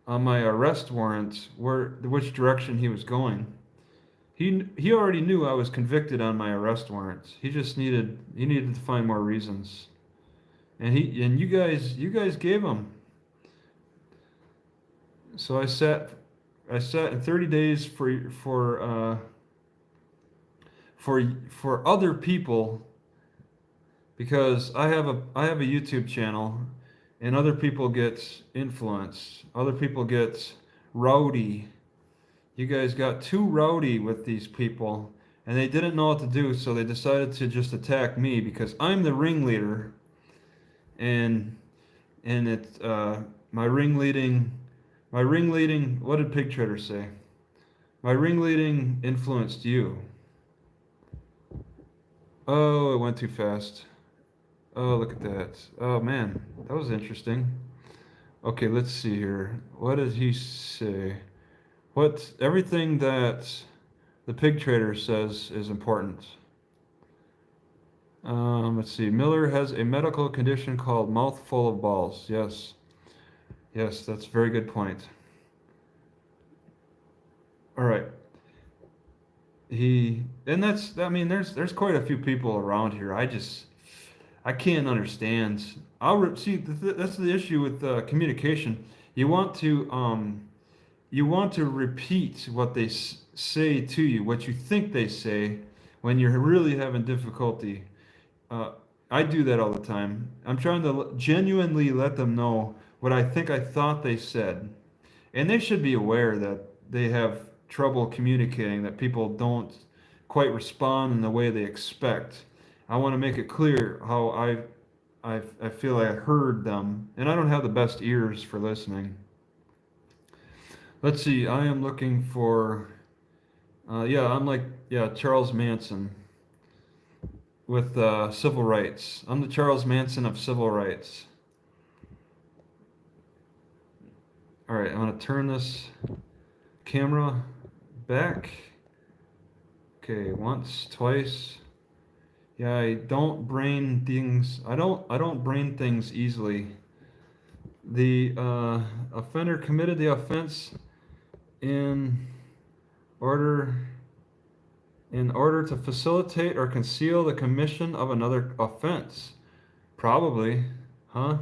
arrest warrant which direction he was going. He already knew I was convicted on my arrest warrant. He needed to find more reasons. And you guys gave him. So I sat in 30 days for other people, because I have a YouTube channel, and other people get influence. Other people get rowdy. You guys got too rowdy with these people, and they didn't know what to do, so they decided to just attack me because I'm the ringleader, and my ringleading. What did Pig Trader say? My ringleading influenced you. Oh, it went too fast. Oh, look at that. Oh man, that was interesting. Okay, let's see here. What did he say? What everything that the pig trader says is important. Let's see. Miller has a medical condition called mouthful of balls. Yes. Yes, that's a very good point. All right. And I mean, there's quite a few people around here. I can't understand. See, that's the issue with communication. You want to repeat what they say to you, what you think they say, when you're really having difficulty. Uh, I do that all the time. I'm trying to genuinely let them know what I think I thought they said. And they should be aware that they have trouble communicating, that people don't quite respond in the way they expect. I want to make it clear how I feel I heard them, and I don't have the best ears for listening. Let's see, I am looking for, yeah, Charles Manson with civil rights. I'm the Charles Manson of civil rights. All right, I'm going to turn this camera back. Okay, once, twice. Yeah, I don't brain things. I don't brain things easily. The offender committed the offense in order to facilitate or conceal the commission of another offense. Probably, huh?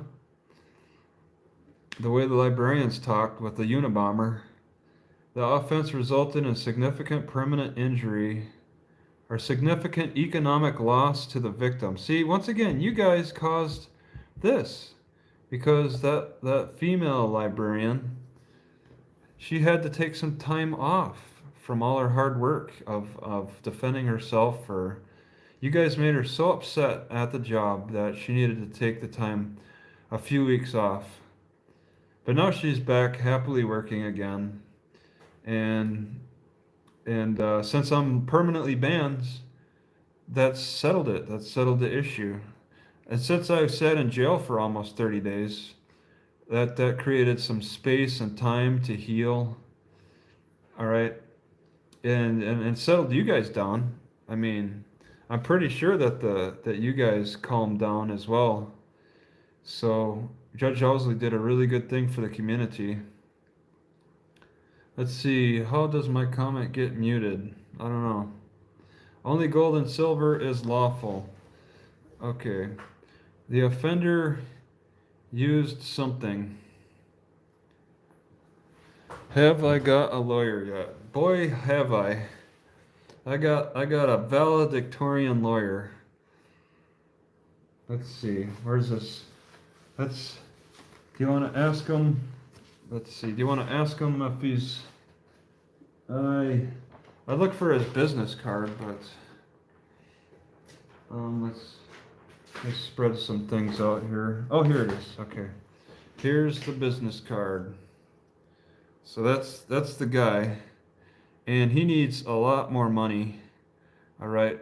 The way the librarians talked with the Unabomber. The offense resulted in significant permanent injury or significant economic loss to the victim. See, once again, you guys caused this because that female librarian, she had to take some time off from all her hard work of defending herself. Or you guys made her so upset at the job that she needed to take the time, a few weeks off. But now she's back happily working again. And since I'm permanently banned, that's settled it. That's settled the issue. And since I've sat in jail for almost 30 days, that created some space and time to heal. All right. And settled you guys down. I mean, I'm pretty sure that you guys calmed down as well. So Judge Owsleys did a really good thing for the community. Let's see, how does my comment get muted? I don't know. Only gold and silver is lawful. Okay. The offender used something. Have I got a lawyer yet? Boy, have I. I got a valedictorian lawyer. Let's see, where's this? Do you want to ask him? Let's see. Do you want to ask him if he's? I look for his business card, but let's spread some things out here. Oh, here it is. Okay, here's the business card. So that's the guy, and he needs a lot more money. All right,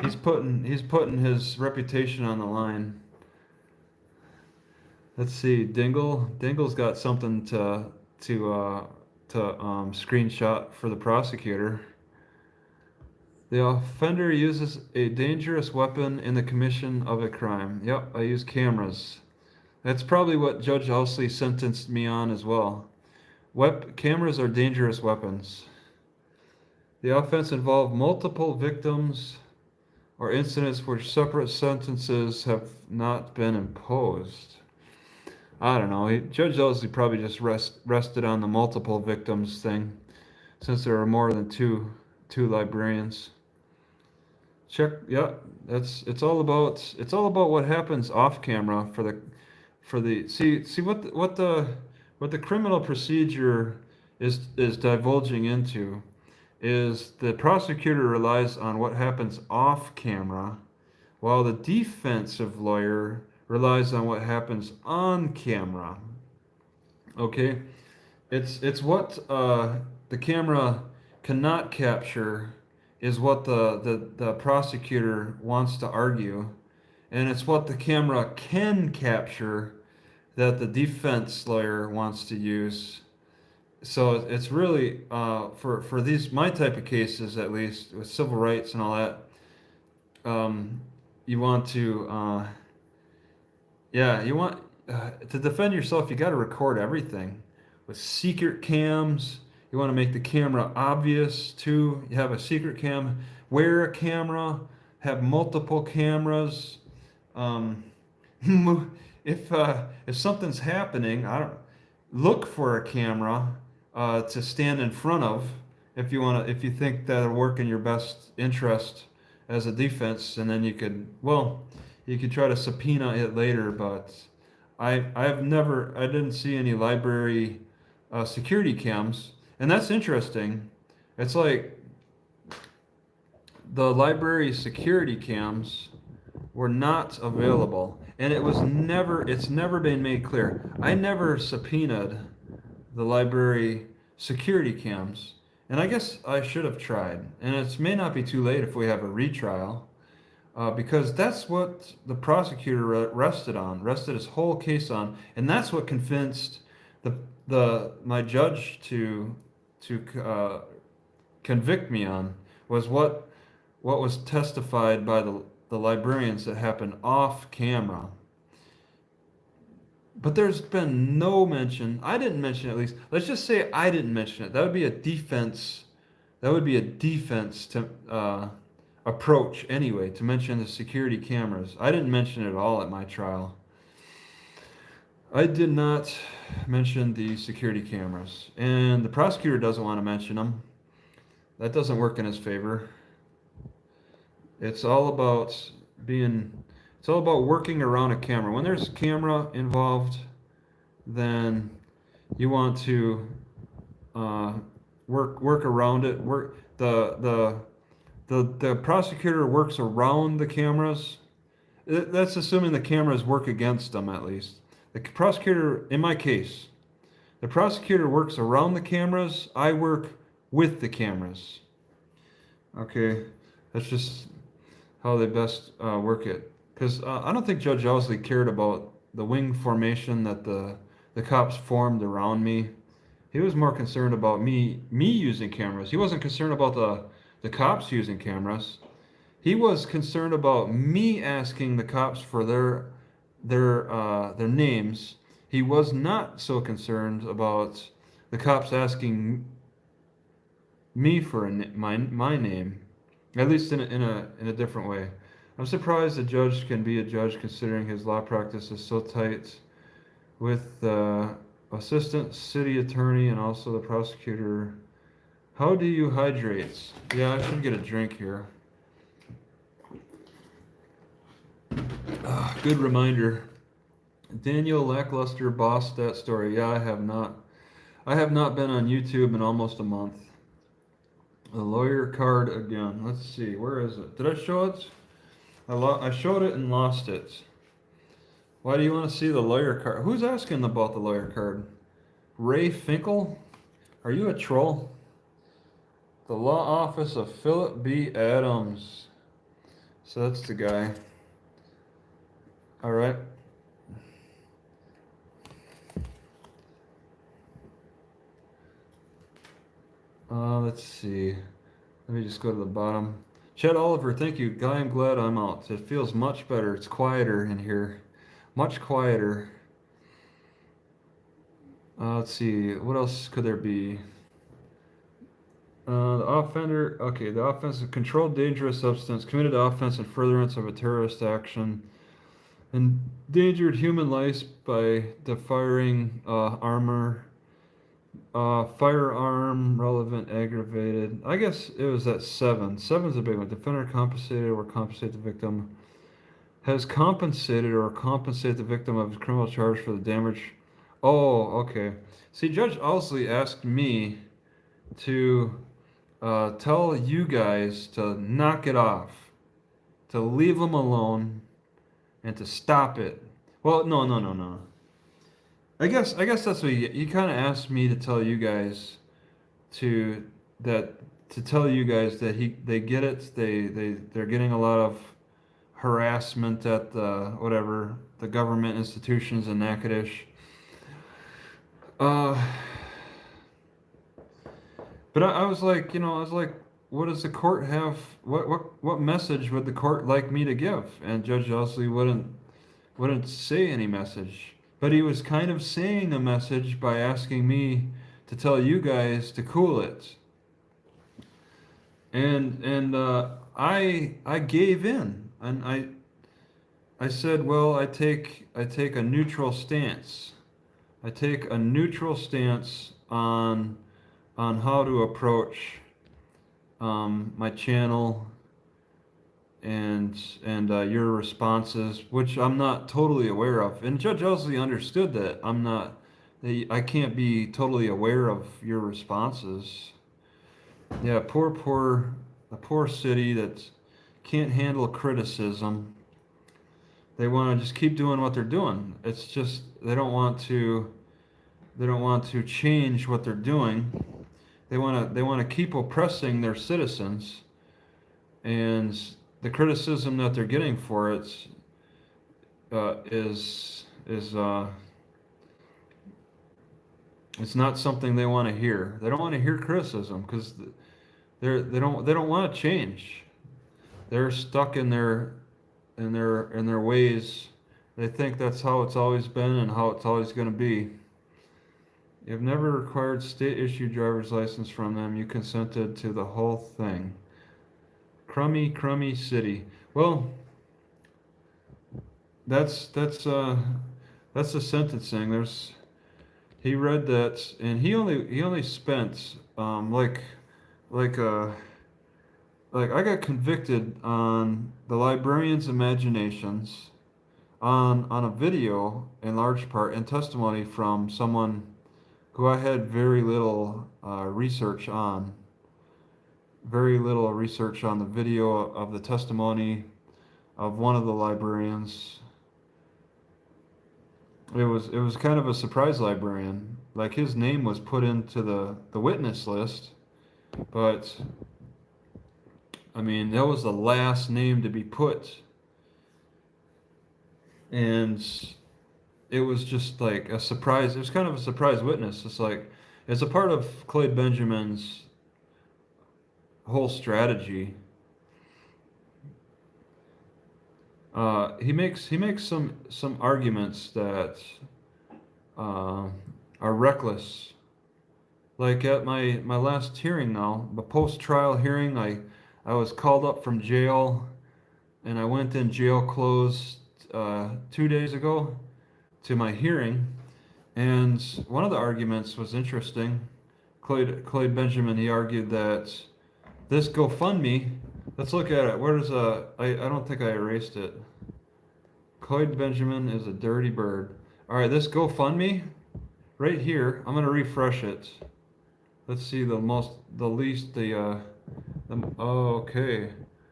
he's putting his reputation on the line. Let's see, Dingle's got something to screenshot for the prosecutor. The offender uses a dangerous weapon in the commission of a crime. Yep, I use cameras. That's probably what Judge Owsleys sentenced me on as well. Cameras are dangerous weapons. The offense involved multiple victims or incidents where separate sentences have not been imposed. I don't know. Judge Owsleys probably just rested on the multiple victims thing, since there are more than two librarians. Check. Yeah, it's all about what happens off camera for the see what the criminal procedure is divulging into is the prosecutor relies on what happens off camera, while the defensive lawyer relies on what happens on camera. Okay, it's what the camera cannot capture is what the prosecutor wants to argue, and it's what the camera can capture that the defense lawyer wants to use. So it's really for these my type of cases, at least with civil rights and all that. You want to you want to defend yourself. You got to record everything with secret cams. You want to make the camera obvious too. You have a secret cam. Wear a camera. Have multiple cameras. If something's happening, I don't look for a camera to stand in front of if you think that'll work in your best interest as a defense, and then you could try to subpoena it later. But I didn't see any library security cams, and that's interesting. It's like the library security cams were not available, and it's never been made clear. I never subpoenaed the library security cams, and I guess I should have tried. And it may not be too late if we have a retrial, because that's what the prosecutor rested his whole case on, and that's what convinced my judge to convict me on, was what was testified by the librarians that happened off camera. But there's been no mention. I didn't mention it, at least. Let's just say I didn't mention it. That would be a defense. That would be a defense to approach anyway, to mention the security cameras. I didn't mention it at all at my trial. I did not mention the security cameras, and the prosecutor doesn't want to mention them. That doesn't work in his favor. It's all about working around a camera. When there's a camera involved, then you want to work around it. The prosecutor works around the cameras. That's assuming the cameras work against them, at least. The prosecutor, in my case, the prosecutor works around the cameras. I work with the cameras. Okay, that's just how they best work it. Because I don't think Judge Owsleys cared about the wing formation that the cops formed around me. He was more concerned about me using cameras. He wasn't concerned about the cops using cameras. He was concerned about me asking the cops for their names. He was not so concerned about the cops asking me for my name, at least in a different way. I'm surprised a judge can be a judge, considering his law practice is so tight with the assistant city attorney and also the prosecutor. How do you hydrate? Yeah, I should get a drink here. Good reminder. Daniel Lackluster bossed that story. Yeah, I have not. I have not been on YouTube in almost a month. The lawyer card again. Let's see. Where is it? Did I show it? I showed it and lost it. Why do you want to see the lawyer card? Who's asking about the lawyer card? Ray Finkel? Are you a troll? The law office of Philip B. Adams. So that's the guy. All right. Let's see. Let me just go to the bottom. Chad Oliver, thank you. Guy, I'm glad I'm out. It feels much better. It's quieter in here. Much quieter. Let's see. What else could there be? The offender. Okay, the offense of controlled dangerous substance, committed offense in furtherance of a terrorist action, endangered human life by defiring armor. Firearm, relevant, aggravated. I guess it was at 7. 7's a big one. Defender compensated or compensate the victim. Has compensated or compensated the victim of his criminal charge for the damage. Oh, okay. See, Judge Owsleys asked me to tell you guys to knock it off, to leave them alone, and to stop it. Well, no. I guess that's what he kind of asked me to tell you guys to to tell you guys that they get it. They're getting a lot of harassment at the government institutions in Natchitoches. But I was like, what does the court have? What message would the court like me to give? And Judge Owsleys wouldn't say any message, but he was kind of saying a message by asking me to tell you guys to cool it. And I gave in, and I said, well, I take a neutral stance. I take a neutral stance on how to approach my channel and your responses, which I'm not totally aware of. And Judge Owsleys understood that I can't be totally aware of your responses. Yeah, a poor city that can't handle criticism. They want to just keep doing what they're doing. It's just they don't want to change what they're doing. They want to keep oppressing their citizens, and the criticism that they're getting for it is it's not something they want to hear. They don't want to hear criticism because they don't want to change. They're stuck in their ways. They think that's how it's always been and how it's always going to be. You've never required state-issued driver's license from them. You consented to the whole thing. Crummy city. Well, that's the sentencing. He read that, and he only spent like I got convicted on the librarian's imaginations on a video in large part and testimony from someone who I had very little research on. Very little research on the video of the testimony of one of the librarians. It was kind of a surprise librarian. Like his name was put into the witness list, but I mean that was the last name to be put. And it was just like a surprise. It was kind of a surprise witness. It's a part of Clay Benjamin's whole strategy. He makes some arguments that are reckless. Like at my last hearing now, the post-trial hearing, I was called up from jail, and I went in jail clothes 2 days ago to my hearing, and one of the arguments was interesting. Clay Benjamin, he argued that this GoFundMe, let's look at it. Where does I don't think I erased it. Clay Benjamin is a dirty bird. All right, this GoFundMe right here, I'm gonna refresh it. Let's see okay.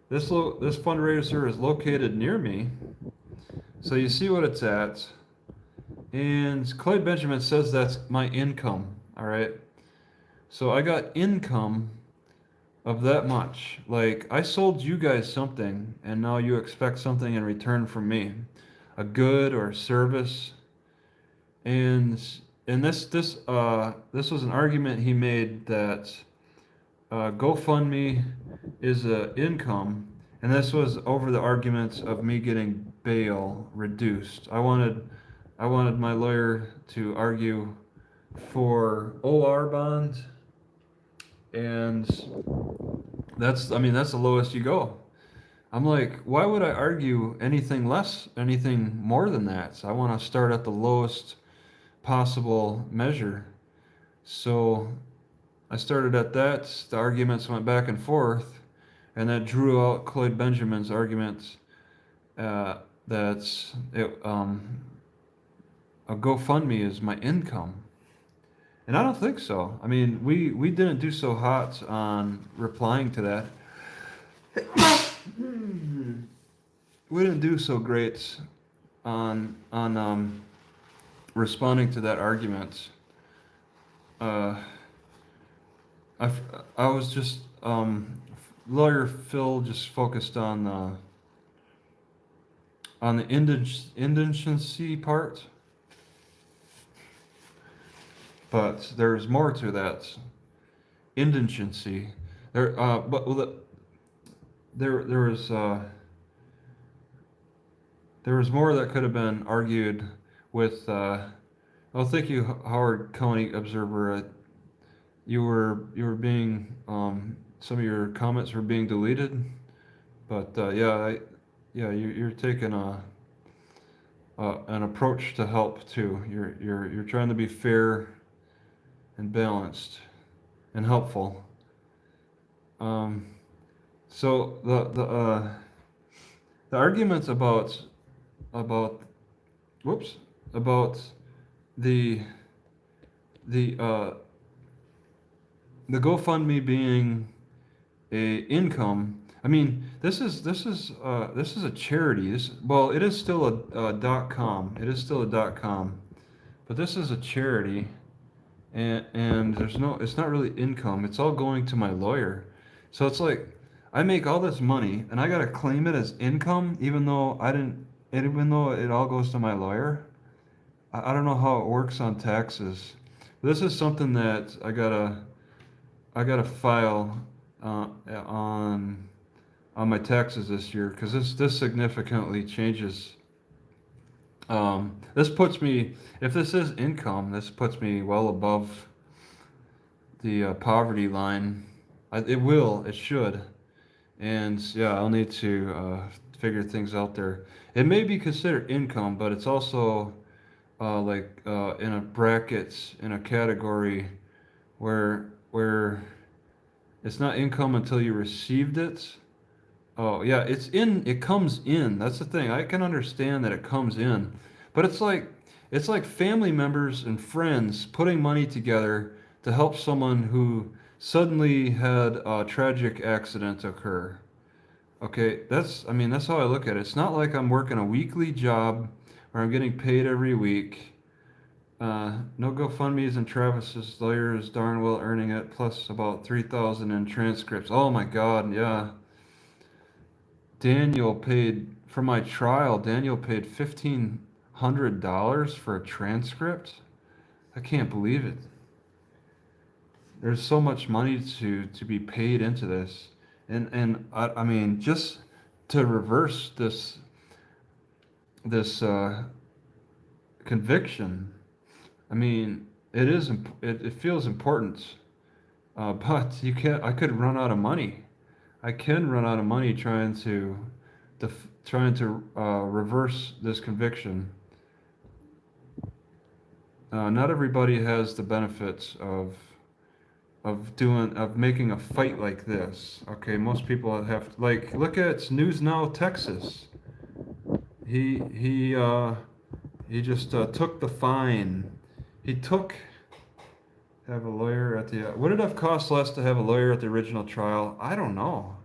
This fundraiser is located near me. So you see what it's at. And Clay Benjamin says that's my income, all right? So I got income of that much. Like, I sold you guys something, and now you expect something in return from me, a good or service. And this was an argument he made that GoFundMe is a income, and this was over the arguments of me getting bail reduced. I wanted my lawyer to argue for OR bond, and that's the lowest you go. I'm like, why would I argue anything more than that? So I want to start at the lowest possible measure. So I started at that. The arguments went back and forth, and that drew out Clay Benjamin's argument that a GoFundMe is my income. And I don't think so. I mean, we didn't do so hot on replying to that. We didn't do so great on responding to that argument. I lawyer Phil just focused on the indigency part, but there's more to that indigency. There was more that could have been argued with. Oh, thank you, Howard County Observer. You were being some of your comments were being deleted, but you're taking an approach to help too. You're trying to be fair and balanced and helpful. So the arguments about the the GoFundMe being a income. I mean, this is a charity. It is still a .com. It is still a .com, but this is a charity, and it's not really income. It's all going to my lawyer. So it's like I make all this money and I gotta claim it as income, even though even though it all goes to my lawyer. I don't know how it works on taxes. This is something that I gotta file on my taxes this year, because this significantly changes. This puts me, if this is income, this puts me well above the poverty line. It should, and yeah, I'll need to figure things out there. It may be considered income, but it's also in a bracket, in a category where it's not income until you received it. Oh yeah, it comes in. That's the thing. I can understand that it comes in. But it's like family members and friends putting money together to help someone who suddenly had a tragic accident occur. Okay, that's how I look at it. It's not like I'm working a weekly job where I'm getting paid every week. No GoFundMe's, and Travis's lawyer is darn well earning it, plus about 3,000 in transcripts. Oh my God, yeah. Daniel paid for my trial. Daniel paid $1,500 for a transcript. I can't believe it. There's so much money to be paid into this, and I mean, just to reverse this conviction. I mean, it feels important, but I could run out of money. I can run out of money trying to reverse this conviction. Not everybody has the benefits of making a fight like this. Okay, most people have, like, look at News Now Texas. He just took the fine. Have a lawyer at the. Would it have cost less to have a lawyer at the original trial? I don't know.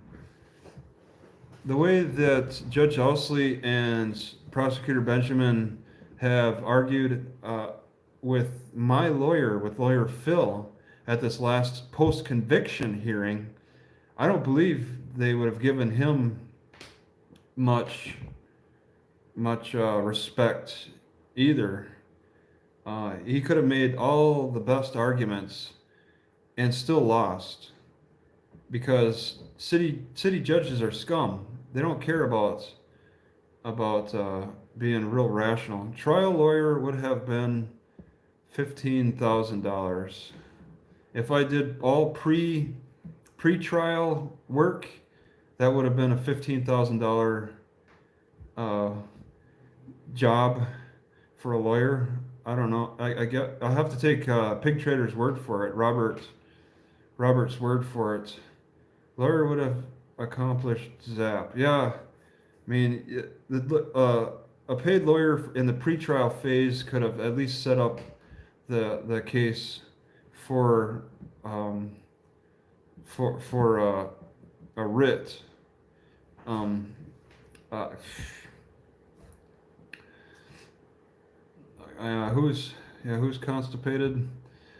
The way that Judge Owsleys and Prosecutor Benjamin have argued with my lawyer, with lawyer Phil, at this last post-conviction hearing, I don't believe they would have given him much respect either. He could have made all the best arguments and still lost, because city judges are scum. They don't care about being real rational. Trial lawyer would have been $15,000. If I did all pre-trial work, that would have been a $15,000 job for a lawyer. I don't know. I'll have to take Pig Trader's word for it. Robert's word for it. Lawyer would have accomplished zap. Yeah, I mean, a paid lawyer in the pretrial phase could have at least set up the case for a writ. Who's constipated?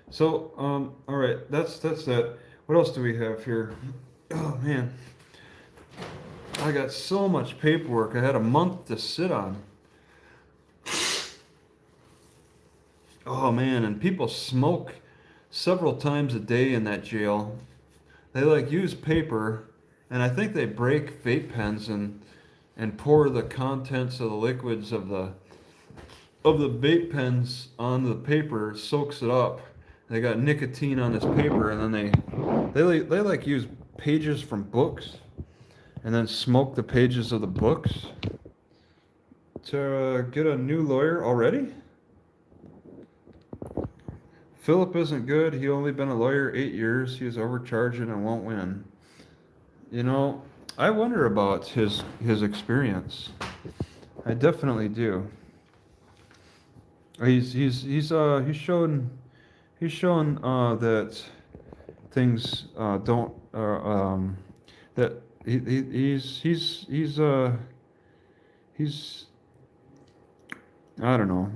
So all right, that's that. What else do we have here? Oh man, I got so much paperwork. I had a month to sit on. Oh man, and people smoke several times a day in that jail. They like use paper, and I think they break vape pens and pour the contents of the liquids of the vape pens on the paper, soaks it up. They got nicotine on this paper, and then they like use pages from books, and then smoke the pages of the books to get a new lawyer already. Philip isn't good. He only been a lawyer 8 years. He is overcharging and won't win. You know, I wonder about his experience. I definitely do. He's shown that things don't that he's I don't know.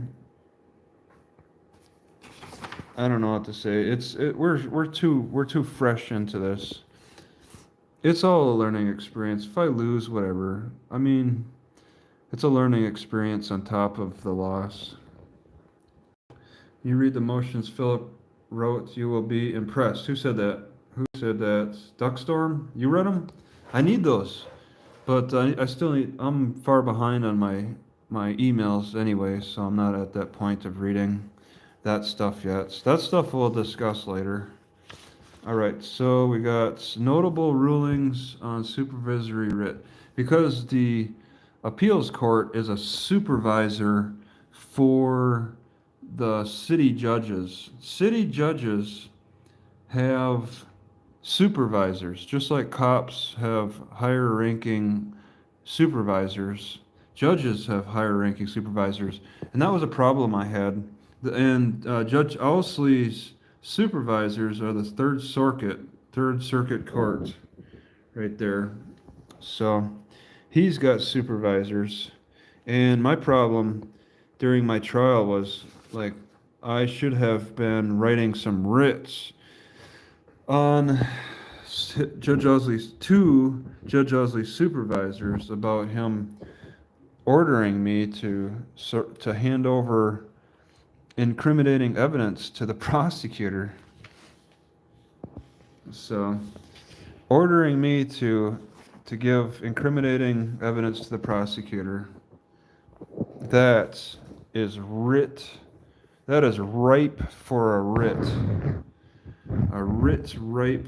I don't know what to say. We're too fresh into this. It's all a learning experience. If I lose, whatever. I mean, it's a learning experience on top of the loss. You read the motions Philip wrote, you will be impressed. Who said that? Who said that? Duckstorm? You read them? I need those. But I still need, I'm far behind on my emails anyway, so I'm not at that point of reading that stuff yet. That stuff we'll discuss later. All right, so we got notable rulings on supervisory writ. Because the appeals court is a supervisor for the city judges. City judges have supervisors, just like cops have higher ranking supervisors. Judges have higher ranking supervisors. And that was a problem I had. And Judge Owsleys' supervisors are the Third Circuit Court, right there. So he's got supervisors. And my problem during my trial was, like, I should have been writing some writs on Judge Owsleys, to Judge Owsleys' supervisors about him ordering me to hand over incriminating evidence to the prosecutor. So, ordering me to give incriminating evidence to the prosecutor, that is writ. That is ripe for a writ. A writ ripe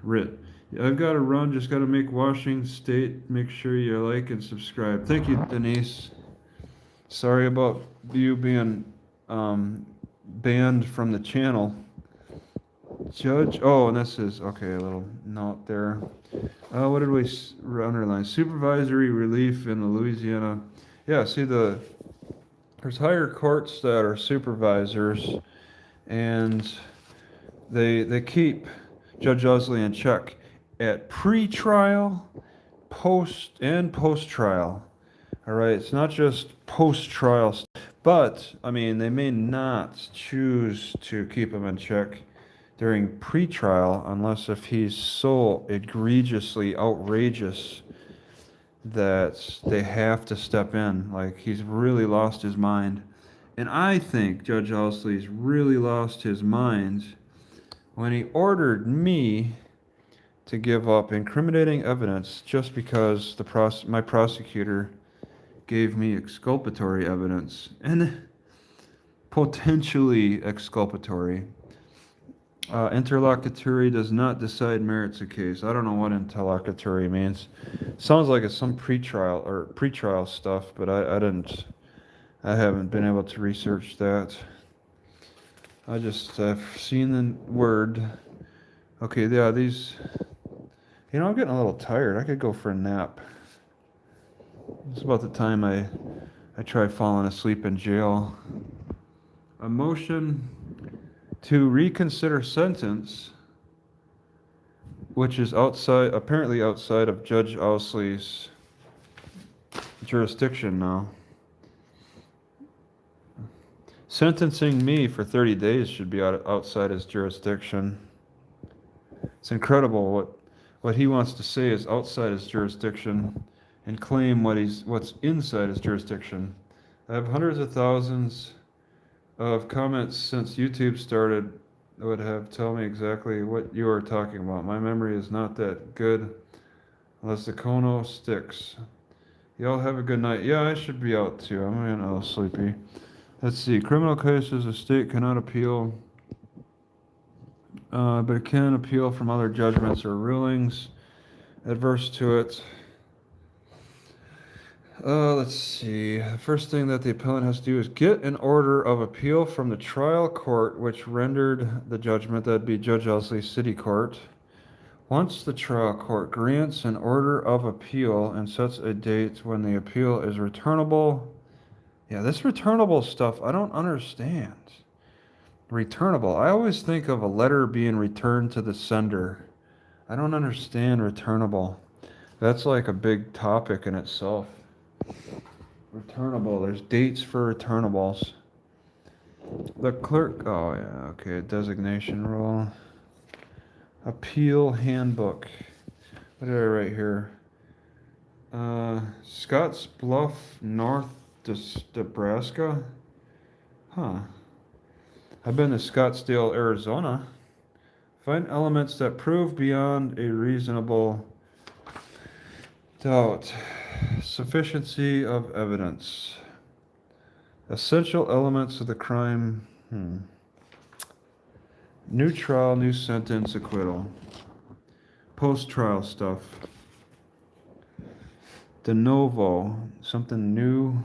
writ. I've got to run, just got to make Washington State. Make sure you like and subscribe. Thank you, Denise. Sorry about you being banned from the channel. Judge, oh, and this is, okay, a little note there. What did we underline? Supervisory relief in the Louisiana. Yeah, see, there's higher courts that are supervisors, and they keep Judge Owsleys in check at pre-trial, post-trial. All right, it's not just post-trial, but I mean, they may not choose to keep him in check during pre-trial unless if he's so egregiously outrageous that they have to step in, like he's really lost his mind. And I think Judge Owsleys really lost his mind when he ordered me to give up incriminating evidence just because my prosecutor gave me exculpatory evidence, and potentially exculpatory. Interlocutory does not decide merits of case. I don't know what interlocutory means. Sounds like it's some pretrial stuff, but I haven't been able to research that. I've seen the word. Okay, yeah, these, I'm getting a little tired. I could go for a nap. It's about the time I try falling asleep in jail. A motion to reconsider sentence, which is apparently outside of Judge Owsleys' jurisdiction now. sentencing me for 30 days should be outside his jurisdiction. It's incredible what he wants to say is outside his jurisdiction and claim what's inside his jurisdiction. I have hundreds of thousands of comments since YouTube started that would have tell me exactly what you are talking about. My memory is not that good unless the Kono sticks. Y'all have a good night. Yeah, I should be out too. I'm getting a little sleepy. Let's see. Criminal cases, a state cannot appeal, but it can appeal from other judgments or rulings adverse to it. Let's see. The first thing that the appellant has to do is get an order of appeal from the trial court which rendered the judgment. That'd be Judge Owsleys City Court. Once the trial court grants an order of appeal and sets a date when the appeal is returnable. Yeah, this returnable stuff, I don't understand. Returnable. I always think of a letter being returned to the sender. I don't understand returnable. That's like a big topic in itself. Returnable. There's dates for returnables. The clerk. Oh, yeah. Okay. Designation rule. Appeal handbook. What did I write here? Scotts Bluff, North Nebraska. Huh. I've been to Scottsdale, Arizona. Find elements that prove beyond a reasonable doubt. Sufficiency of evidence. Essential elements of the crime. New trial, new sentence, acquittal. Post-trial stuff. De novo, something new.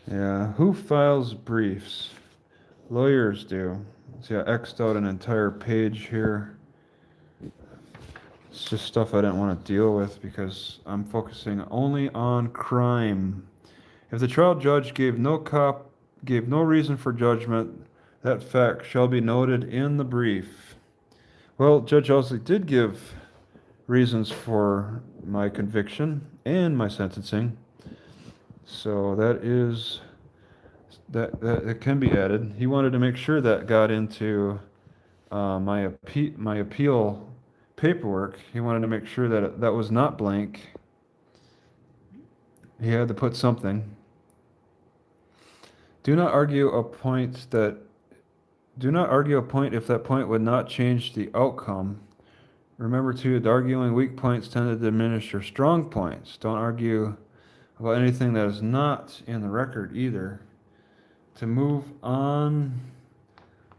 Yeah, who files briefs? Lawyers do. See, I X'd out an entire page here. It's just stuff I didn't want to deal with because I'm focusing only on crime. If the trial judge gave no reason for judgment, that fact shall be noted in the brief. Well, Judge Owsleys did give reasons for my conviction and my sentencing. So that can be added. He wanted to make sure that got into my appeal paperwork. He wanted to make sure that that was not blank. He had to put something. Do not argue a point if that point would not change the outcome. Remember too, that arguing weak points tend to diminish your strong points. Don't argue about anything that is not in the record either. To move on,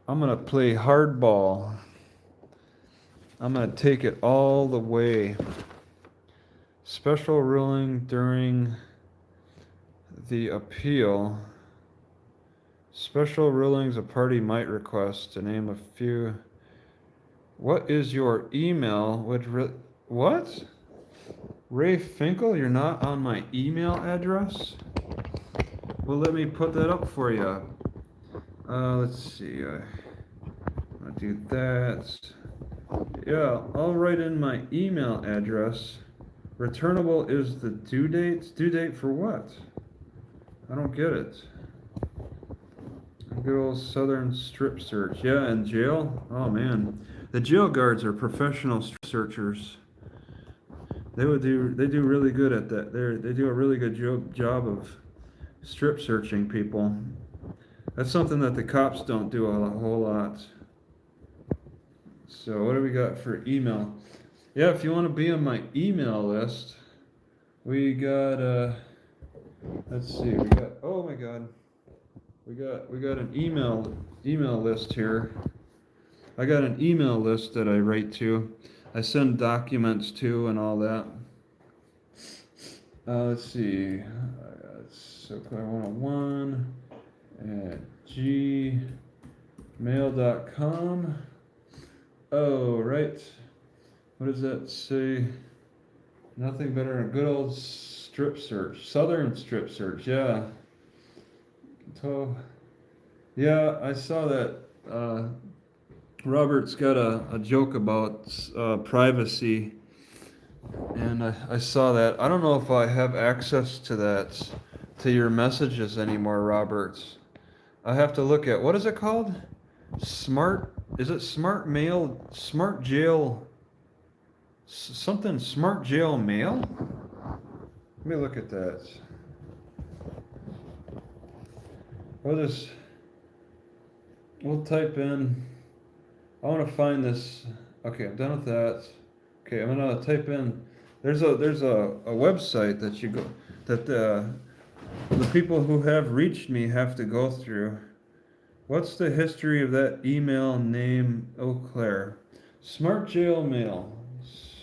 I'm going to play hardball. I'm going to take it all the way. Special ruling during the appeal. Special rulings a party might request, to name a few. What is your email? What? Ray Finkel, you're not on my email address? Well, let me put that up for you. Let's see. I'm going to do that. Yeah, I'll write in my email address. Returnable is the due date. Due date for what? I don't get it. Good old Southern strip search. Yeah, in jail? Oh, man. The jail guards are professional strip searchers. They do really good at that. They do a really good job of strip searching people. That's something that the cops don't do a whole lot. So what do we got for email? Yeah, if you want to be on my email list, we got let's see, we got, oh my god, we got an email list here. I got an email list that I write to. I send documents to and all that. Let's see. SoClear101 at gmail.com. Oh, right. What does that say? Nothing better than a good old strip search. Southern strip search, yeah. So, yeah, I saw that. Robert's got a joke about privacy, and I saw that. I don't know if I have access to that to your messages anymore, Roberts. I have to look at, what is it called? Is it smart mail, smart jail, something smart jail mail? Let me look at that. We'll type in, I want to find this. Okay, I'm done with that. Okay, I'm gonna type in, there's a website that you go, that the people who have reached me have to go through. What's the history of that email name, Eau Claire? Smart Jail Mail.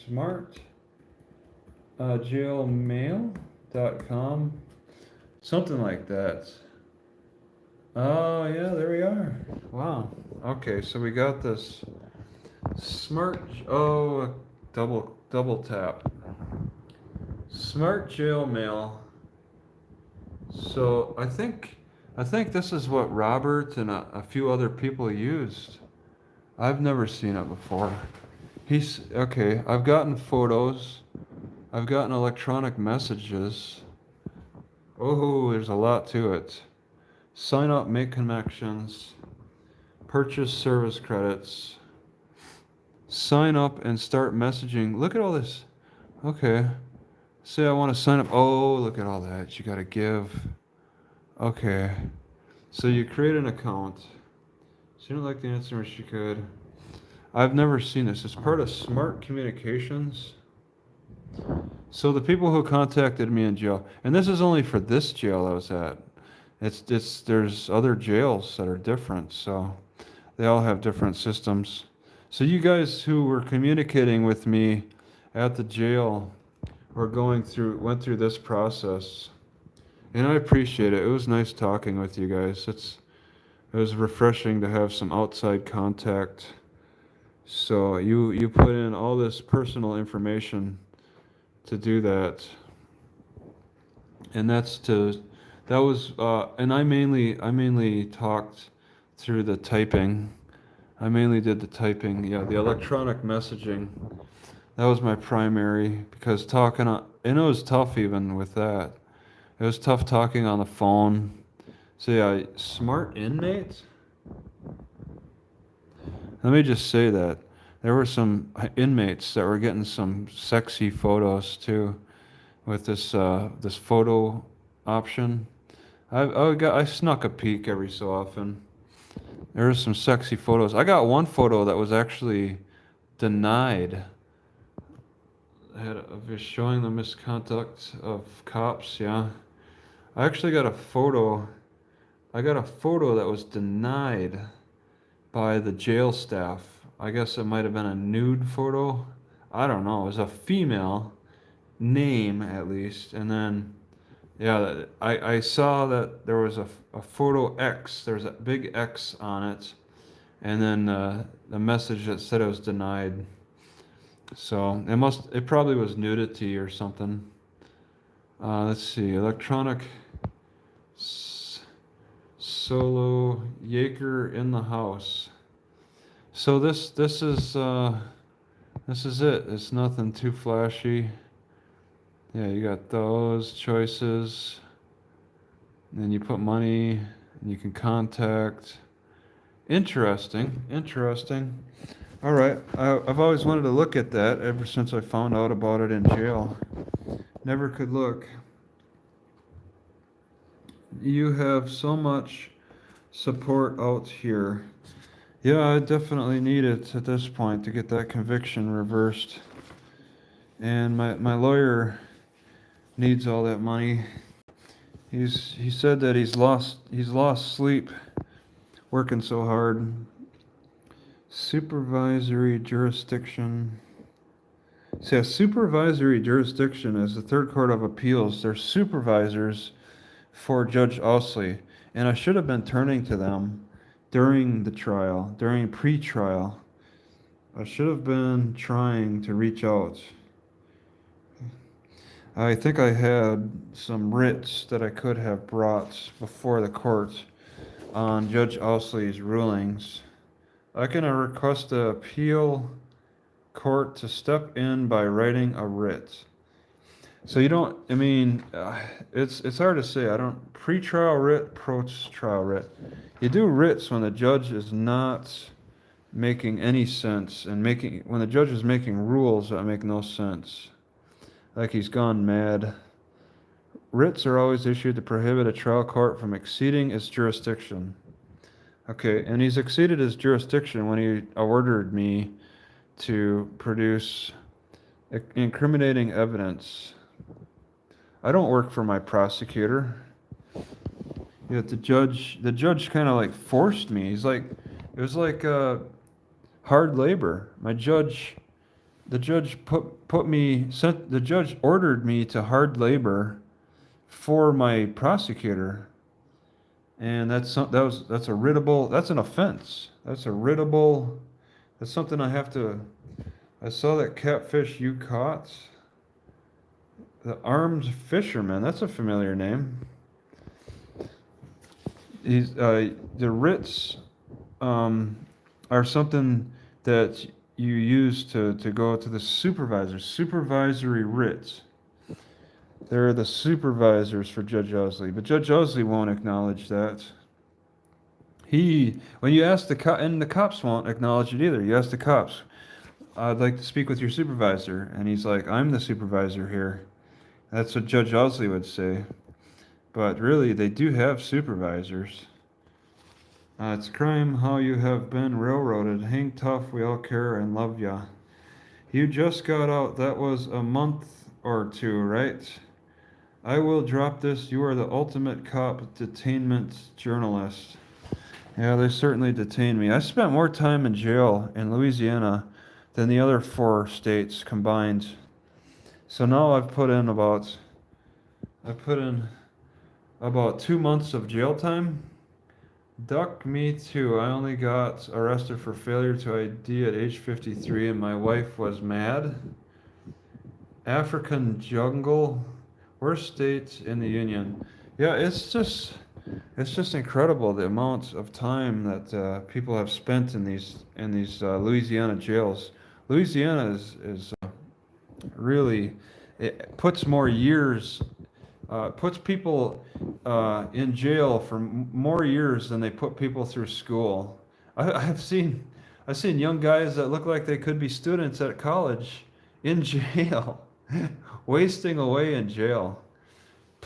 Smart jailmail.com. Something like that. Oh, yeah, there we are. Wow. Okay, so we got this double tap. Smart Jail Mail. So I think this is what Robert and a few other people used. I've never seen it before. Okay, I've gotten photos. I've gotten electronic messages. Oh, there's a lot to it. Sign up, make connections, purchase service credits, sign up and start messaging. Look at all this. Okay. Say I want to sign up. Oh, look at all that. You got to give. Okay. So you create an account. She didn't like the answer, or she could. I've never seen this. It's part of Smart Communications. So the people who contacted me in jail, and this is only for this jail I was at. There's other jails that are different, so they all have different systems. So you guys who were communicating with me at the jail or went through this process, and I appreciate it. It was nice talking with you guys. It was refreshing to have some outside contact. So you put in all this personal information to do that, and and I mainly talked through the typing. I mainly did the typing, yeah, the electronic messaging. That was my primary, because and it was tough even with that. It was tough talking on the phone. So yeah, smart inmates? Let me just say that there were some inmates that were getting some sexy photos too, with this photo option. I snuck a peek every so often. There were some sexy photos. I got one photo that was actually denied. Of just showing the misconduct of cops. Yeah, I actually got a photo. I got a photo that was denied by the jail staff. I guess it might have been a nude photo. I don't know. It was a female name, at least. And then, yeah, I saw that there was a photo X. There was a big X on it. And then the message that said it was denied. So it probably was nudity or something. Let's see, electronic solo Yaker in the house. So this is it. It's nothing too flashy. Yeah, you got those choices. Then you put money, and you can contact. Interesting. All right, I've always wanted to look at that ever since I found out about it in jail. Never could look. You have so much support out here. Yeah, I definitely need it at this point to get that conviction reversed. And my lawyer needs all that money. He said that he's lost sleep working so hard. Supervisory jurisdiction. See, a supervisory jurisdiction is the Third Court of Appeals. They're supervisors for Judge Owsleys, and I should have been turning to them during the trial, during pre-trial. I should have been trying to reach out. I think I had some writs that I could have brought before the court on Judge Owsleys' rulings. I can request the appeal court to step in by writing a writ. So you don't, I mean, it's hard to say. I don't, pre-trial writ, post-trial writ. You do writs when the judge is not making any sense and when the judge is making rules that make no sense. Like he's gone mad. Writs are always issued to prohibit a trial court from exceeding its jurisdiction. Okay, and he's exceeded his jurisdiction when he ordered me to produce incriminating evidence. I don't work for my prosecutor. Yet the judge kind of like forced me. He's like, it was like hard labor. The judge the judge ordered me to hard labor for my prosecutor, and that's an offense. That's something I have to. I saw that catfish you caught. The armed fisherman. That's a familiar name. The writs are something that you use to go to the supervisors. Supervisory writs. They're the supervisors for Judge Owsleys, but Judge Owsleys won't acknowledge that. When you ask and the cops won't acknowledge it either. You ask the cops, I'd like to speak with your supervisor, and he's like, I'm the supervisor here. That's what Judge Owsleys would say. But really, they do have supervisors. It's a crime how you have been railroaded. Hang tough, we all care and love ya. You just got out, that was a month or two, right? I will drop this, you are the ultimate cop detainment journalist. Yeah, they certainly detained me. I spent more time in jail in Louisiana than the other 4 states combined. So now I've put in about 2 months of jail time. Duck me too. I only got arrested for failure to ID at age 53 and my wife was mad. African jungle, worst state in the union. Yeah, it's just incredible the amount of time that people have spent in these Louisiana jails. Louisiana is really, it puts more years, puts people in jail for more years than they put people through school. I've seen young guys that look like they could be students at college in jail, wasting away in jail.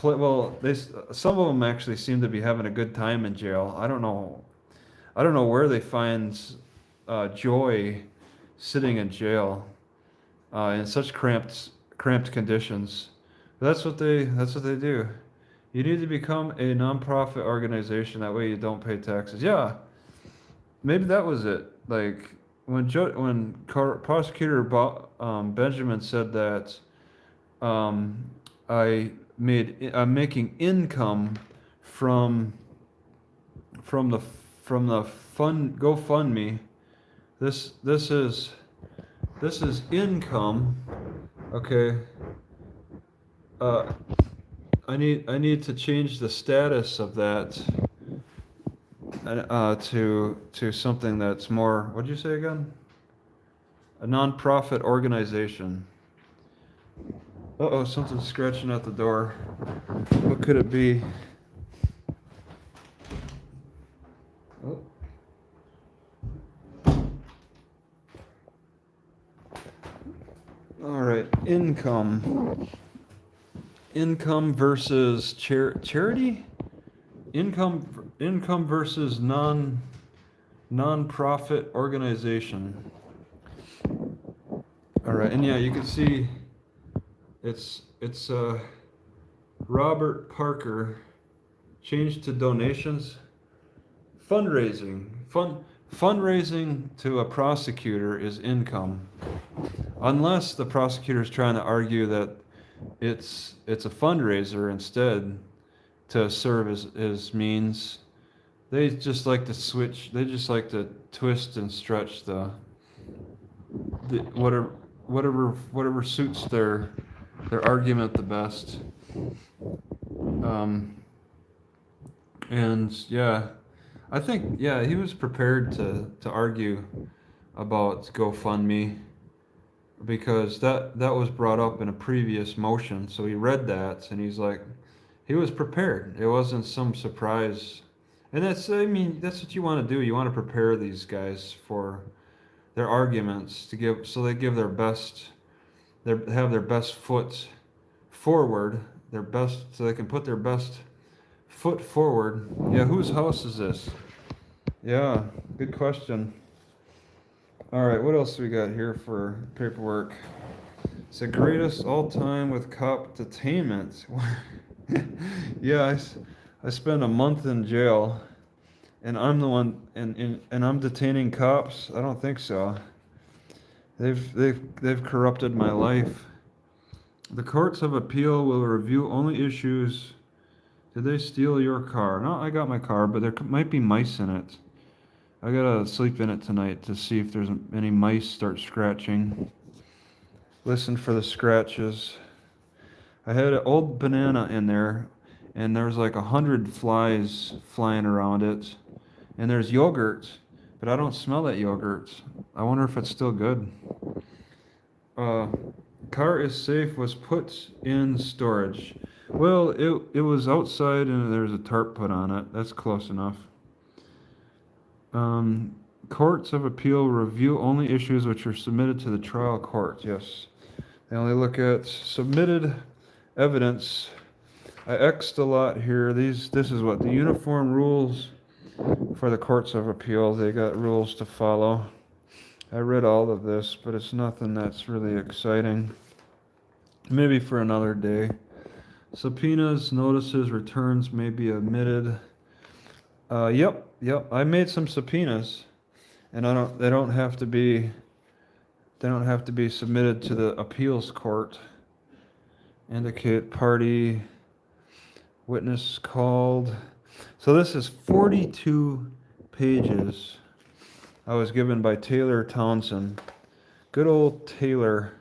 Some of them actually seem to be having a good time in jail. I don't know where they find joy sitting in jail in such cramped conditions. That's what they do. You need to become a nonprofit organization. That way you don't pay taxes. Yeah, maybe that was it. Like when Prosecutor Benjamin said that I'm making income from the GoFundMe. This is income. Okay. I need to change the status of that to something that's more. What'd you say again? A nonprofit organization. Uh-oh, something's scratching at the door. What could it be? Oh. All right, income. Income versus charity? Income versus non-profit organization. All right, and yeah, you can see it's Robert Parker changed to donations. Fundraising to a prosecutor is income, unless the prosecutor is trying to argue that it's a fundraiser instead to serve as means. They just like to switch. They just like to twist and stretch the whatever suits their argument the best. And yeah, I think he was prepared to argue about GoFundMe. because that was brought up in a previous motion. So he read that and he's like, he was prepared. It wasn't some surprise. And I mean, that's what you want to do. You want to prepare these guys for their arguments so they give their best, have their best foot forward, so they can put their best foot forward. Yeah, whose house is this? Yeah, good question. All right, what else we got here for paperwork? It's the greatest all time with cop detainment. Yeah, I spent a month in jail, and I'm the one, and I'm detaining cops. I don't think so. They've corrupted my life. The courts of appeal will review only issues. Did they steal your car? No, I got my car, but there might be mice in it. I gotta sleep in it tonight to see if there's any mice start scratching. Listen for the scratches. I had an old banana in there, and there's like 100 flies flying around it. And there's yogurt, but I don't smell that yogurt. I wonder if it's still good. Car is safe was put in storage. Well, it was outside and there's a tarp put on it. That's close enough. Courts of appeal review only issues which are submitted to the trial court. Yes. They only look at submitted evidence. I X'd a lot here. This is what the uniform rules for the courts of appeal. They got rules to follow. I read all of this, but it's nothing that's really exciting. Maybe for another day. Subpoenas, notices, returns may be omitted. Yep. I made some subpoenas, and they don't have to be submitted to the appeals court. Indicate party, witness called. So this is 42 pages. I was given by Taylor Townsend. Good old Taylor.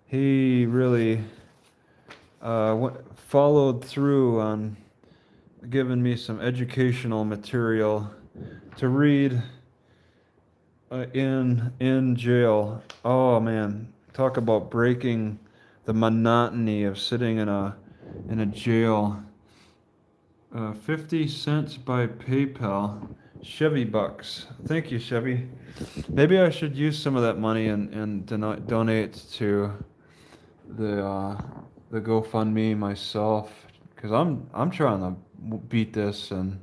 He really followed through on giving me some educational material to read in jail. Oh man, talk about breaking the monotony of sitting in a jail. 50 cents by PayPal. Chevy bucks. Thank you, Chevy. Maybe I should use some of that money and donate to the GoFundMe myself, because I'm trying to beat this, and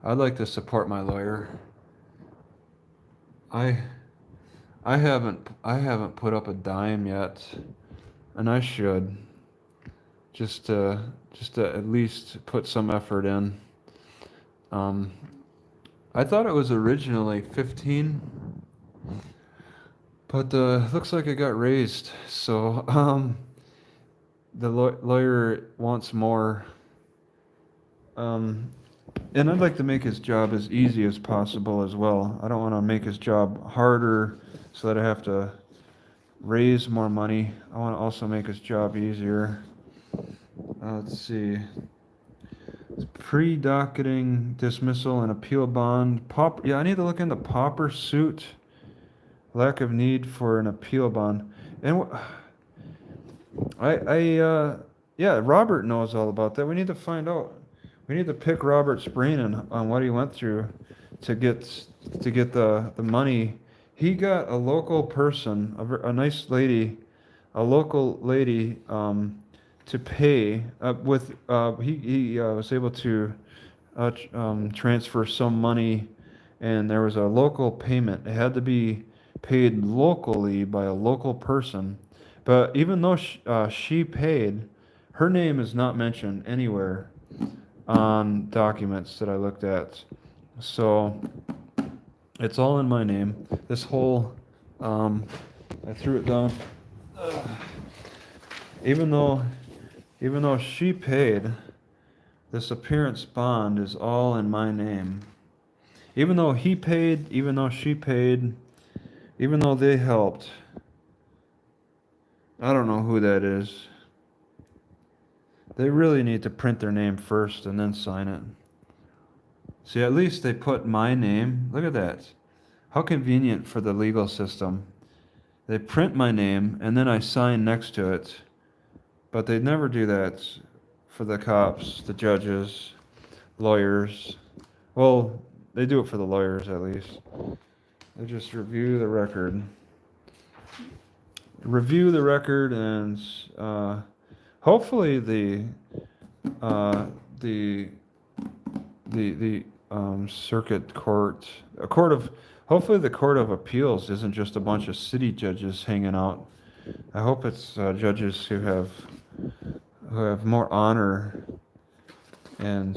I'd like to support my lawyer. I haven't put up a dime yet, and I should, just to at least put some effort in. I thought it was originally 15, but looks like it got raised. So the lawyer wants more, and I'd like to make his job as easy as possible as well. I don't want to make his job harder so that I have to raise more money. I want to also make his job easier. Let's see. Pre-docketing, dismissal, and appeal bond. Yeah, I need to look into pauper suit. Lack of need for an appeal bond. And yeah, Robert knows all about that. We need to find out. We need to pick Robert's brain on what he went through to get the money. He got a local person, a nice lady, a local lady, to pay with. He was able to transfer some money, and there was a local payment. It had to be paid locally by a local person. But even though she paid, her name is not mentioned anywhere on documents that I looked at. So it's all in my name. This whole, I threw it down. Even though she paid, this appearance bond is all in my name. Even though he paid, even though she paid, even though they helped. I don't know who that is. They really need to print their name first and then sign it. See, at least they put my name. Look at that. How convenient for the legal system. They print my name, and then I sign next to it. But they never do that for the cops, the judges, lawyers. Well, they do it for the lawyers at least. They just review the record. Review the record, and hopefully the circuit court, hopefully the Court of Appeals isn't just a bunch of city judges hanging out. I hope it's judges who have more honor and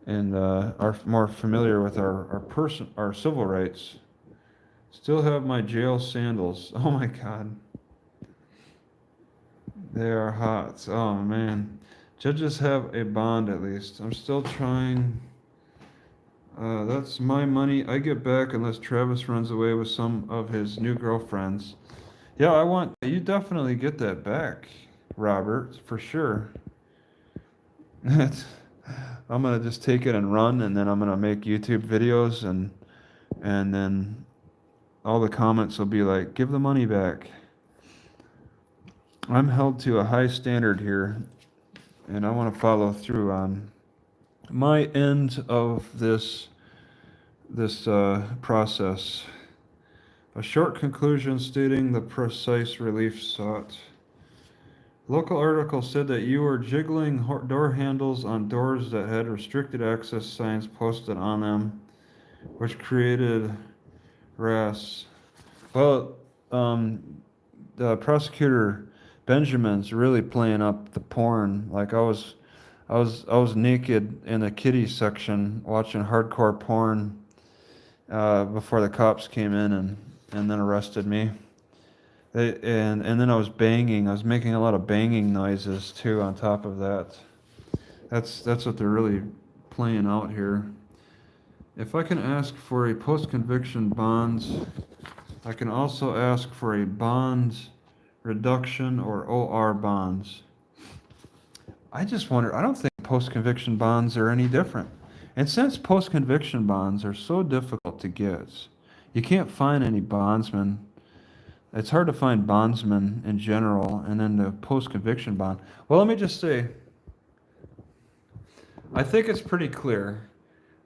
are more familiar with our civil rights. Still have my jail sandals. Oh my God. They are hot. Oh man. Judges have a bond at least. I'm still trying. That's my money I get back unless Travis runs away with some of his new girlfriends. Yeah, you definitely get that back, Robert, for sure. I'm gonna just take it and run, and then I'm gonna make YouTube videos, and then all the comments will be like, give the money back. I'm held to a high standard here, and I want to follow through on my end of this process. A short conclusion stating the precise relief sought. Local article said that you were jiggling door handles on doors that had restricted access signs posted on them, which created RAS. Well, the prosecutor Benjamin's really playing up the porn. Like I was naked in the kiddie section watching hardcore porn before the cops came in and then arrested me. And then I was banging. I was making a lot of banging noises too on top of that. That's what they're really playing out here. If I can ask for a post-conviction bond, I can also ask for a bond reduction or OR bonds. I just wonder, I don't think post-conviction bonds are any different. And since post-conviction bonds are so difficult to get, you can't find any bondsmen. It's hard to find bondsmen in general, and then the post-conviction bond. Well, let me just say, I think it's pretty clear.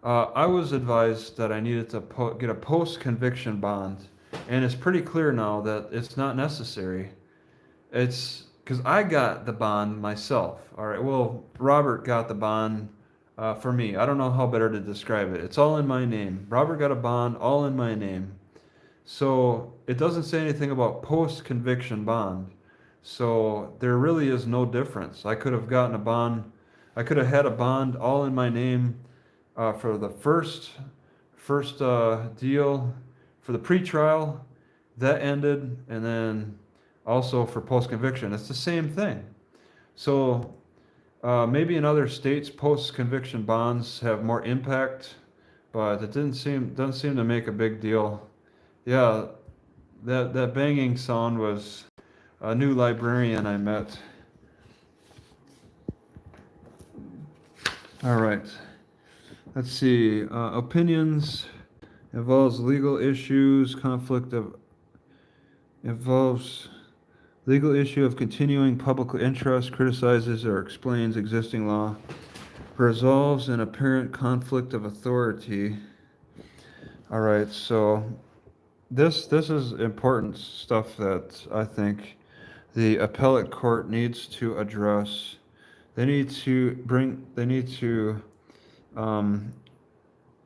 I was advised that I needed to get a post-conviction bond, and it's pretty clear now that it's not necessary. It's because I got the bond myself. All right, well, Robert got the bond for me. I don't know how better to describe it. It's all in my name. Robert got a bond all in my name. So it doesn't say anything about post-conviction bond. So there really is no difference. I could have gotten a bond. I could have had a bond all in my name for the first deal, for the pretrial. That ended, and then also for post-conviction. It's the same thing. So maybe in other states, post-conviction bonds have more impact, but it doesn't seem to make a big deal. Yeah, that banging sound was a new librarian I met. All right. Let's see. Opinions involves legal issues. Involves legal issue of continuing public interest, criticizes or explains existing law, resolves an apparent conflict of authority. All right, so this is important stuff that I think the appellate court needs to address. They need to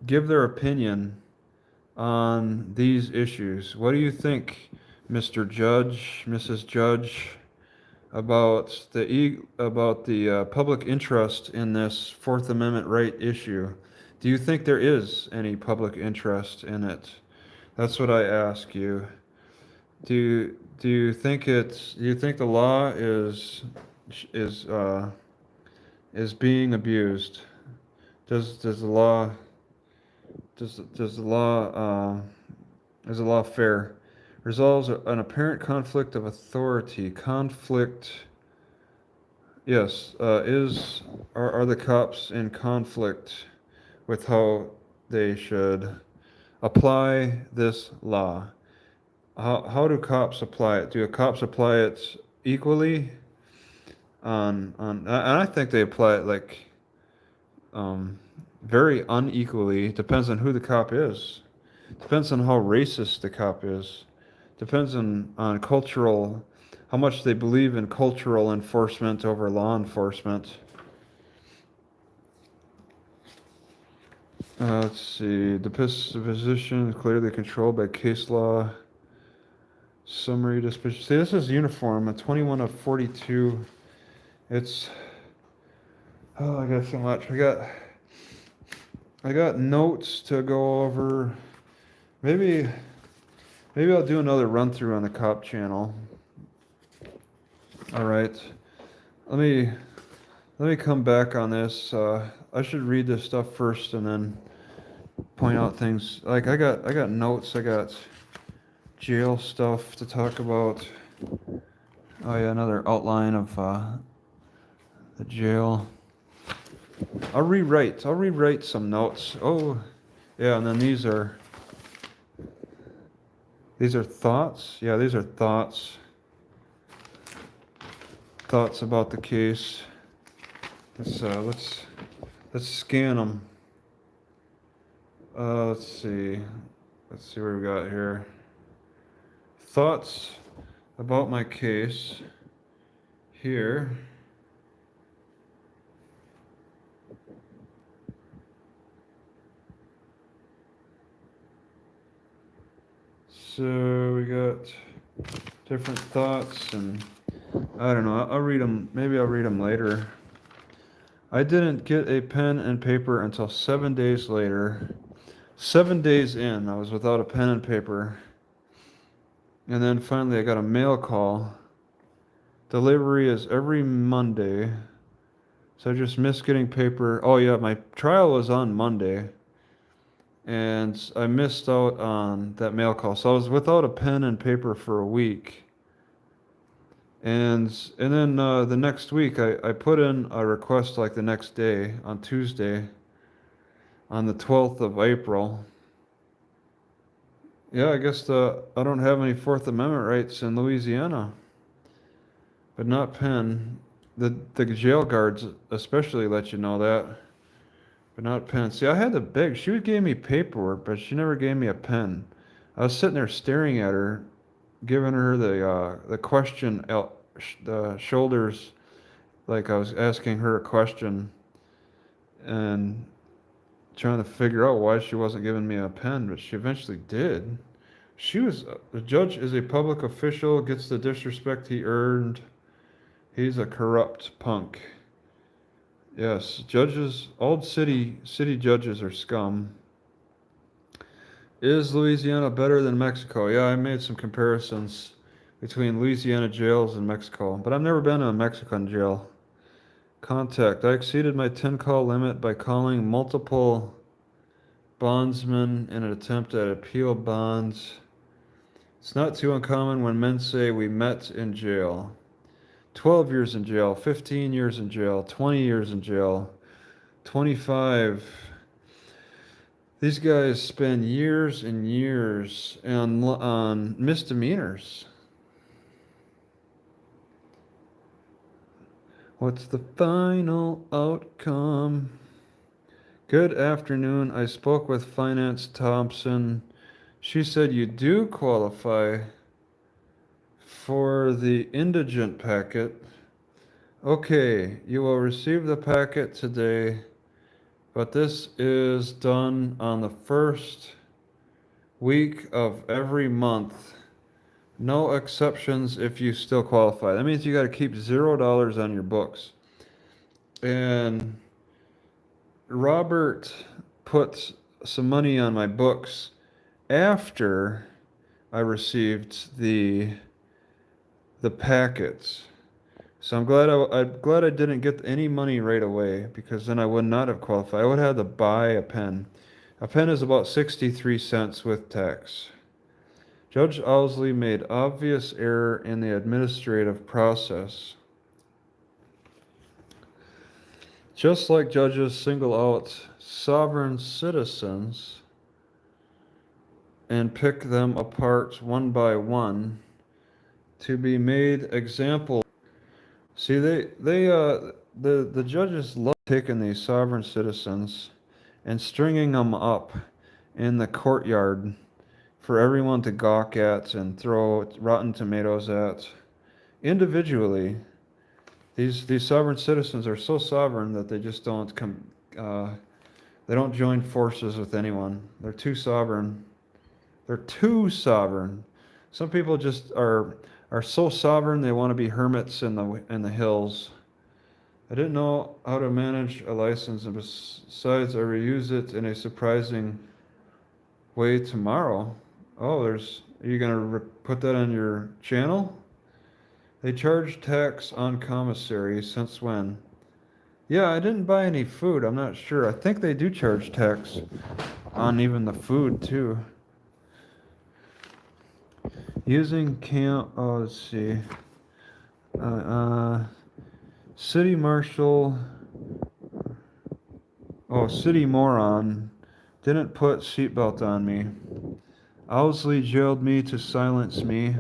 give their opinion on these issues. What do you think, Mr. Judge, Mrs. Judge, about the public interest in this Fourth Amendment right issue? Do you think there is any public interest in it? That's what I ask you. Do you think the law is being abused? Is the law fair? Resolves an apparent conflict of authority. Yes, are the cops in conflict with how they should apply this law? how do cops apply it? Do cops apply it equally and I think they apply it like very unequally. Depends on who the cop is. Depends on how racist the cop is. Depends on cultural, how much they believe in cultural enforcement over law enforcement. Let's see. The position is clearly controlled by case law. Summary disposition. See, this is uniform. A 21 of 42. It's. Oh, I got so much. I got notes to go over. Maybe I'll do another run through on the cop channel. All right. Let me come back on this. I should read this stuff first and then point out things. Like I got notes. I got jail stuff to talk about. Oh yeah, another outline of the jail. I'll rewrite some notes. Oh, yeah, and then these are thoughts. Yeah, these are thoughts. Thoughts about the case. Let's scan them. Let's see what we got here. Thoughts about my case here. So we got different thoughts, and I don't know, I'll read them. Maybe I'll read them later. I didn't get a pen and paper until 7 days later. 7 days in, I was without a pen and paper. And then finally I got a mail call. Delivery is every Monday. So I just missed getting paper. Oh yeah, my trial was on Monday. And I missed out on that mail call. So I was without a pen and paper for a week. And then the next week, I put in a request like the next day, on Tuesday, on the 12th of April. Yeah, I guess I don't have any Fourth Amendment rights in Louisiana, but not pen. The jail guards especially let you know that, but not pen. See, I had to beg. She gave me paperwork, but she never gave me a pen. I was sitting there staring at her, giving her the question, the shoulders, like I was asking her a question, and trying to figure out why she wasn't giving me a pen, but she eventually did. The judge is a public official, gets the disrespect he earned. He's a corrupt punk. Yes, judges, old city judges are scum. Is Louisiana better than Mexico? Yeah, I made some comparisons between Louisiana jails and Mexico, but I've never been to a Mexican jail. Contact. I exceeded my 10-call limit by calling multiple bondsmen in an attempt at appeal bonds. It's not too uncommon when men say we met in jail. 12 years in jail, 15 years in jail, 20 years in jail, 25. These guys spend years and years on misdemeanors. What's the final outcome? Good afternoon. I spoke with Finance Thompson. She said you do qualify for the indigent packet. Okay, you will receive the packet today, but this is done on the first week of every month. No exceptions if you still qualify. That means you got to keep $0 on your books. And Robert put some money on my books after I received the packets. So I'm glad I didn't get any money right away, because then I would not have qualified. I would have had to buy a pen. A pen is about 63 cents with tax. Judge Owsleys made obvious error in the administrative process. Just like judges single out sovereign citizens and pick them apart one by one to be made example. See, the judges love taking these sovereign citizens and stringing them up in the courtyard for everyone to gawk at and throw rotten tomatoes at. Individually, these sovereign citizens are so sovereign that they just don't they don't join forces with anyone. They're too sovereign. They're too sovereign. Some people just are so sovereign they want to be hermits in the hills. I didn't know how to manage a license, and besides, I will use it in a surprising way tomorrow. Oh, are you gonna put that on your channel? They charge tax on commissary. Since when? Yeah, I didn't buy any food. I'm not sure. I think they do charge tax on even the food too. Using let's see. City marshal. Oh, city moron. Didn't put seatbelt on me. Owsley jailed me to silence me.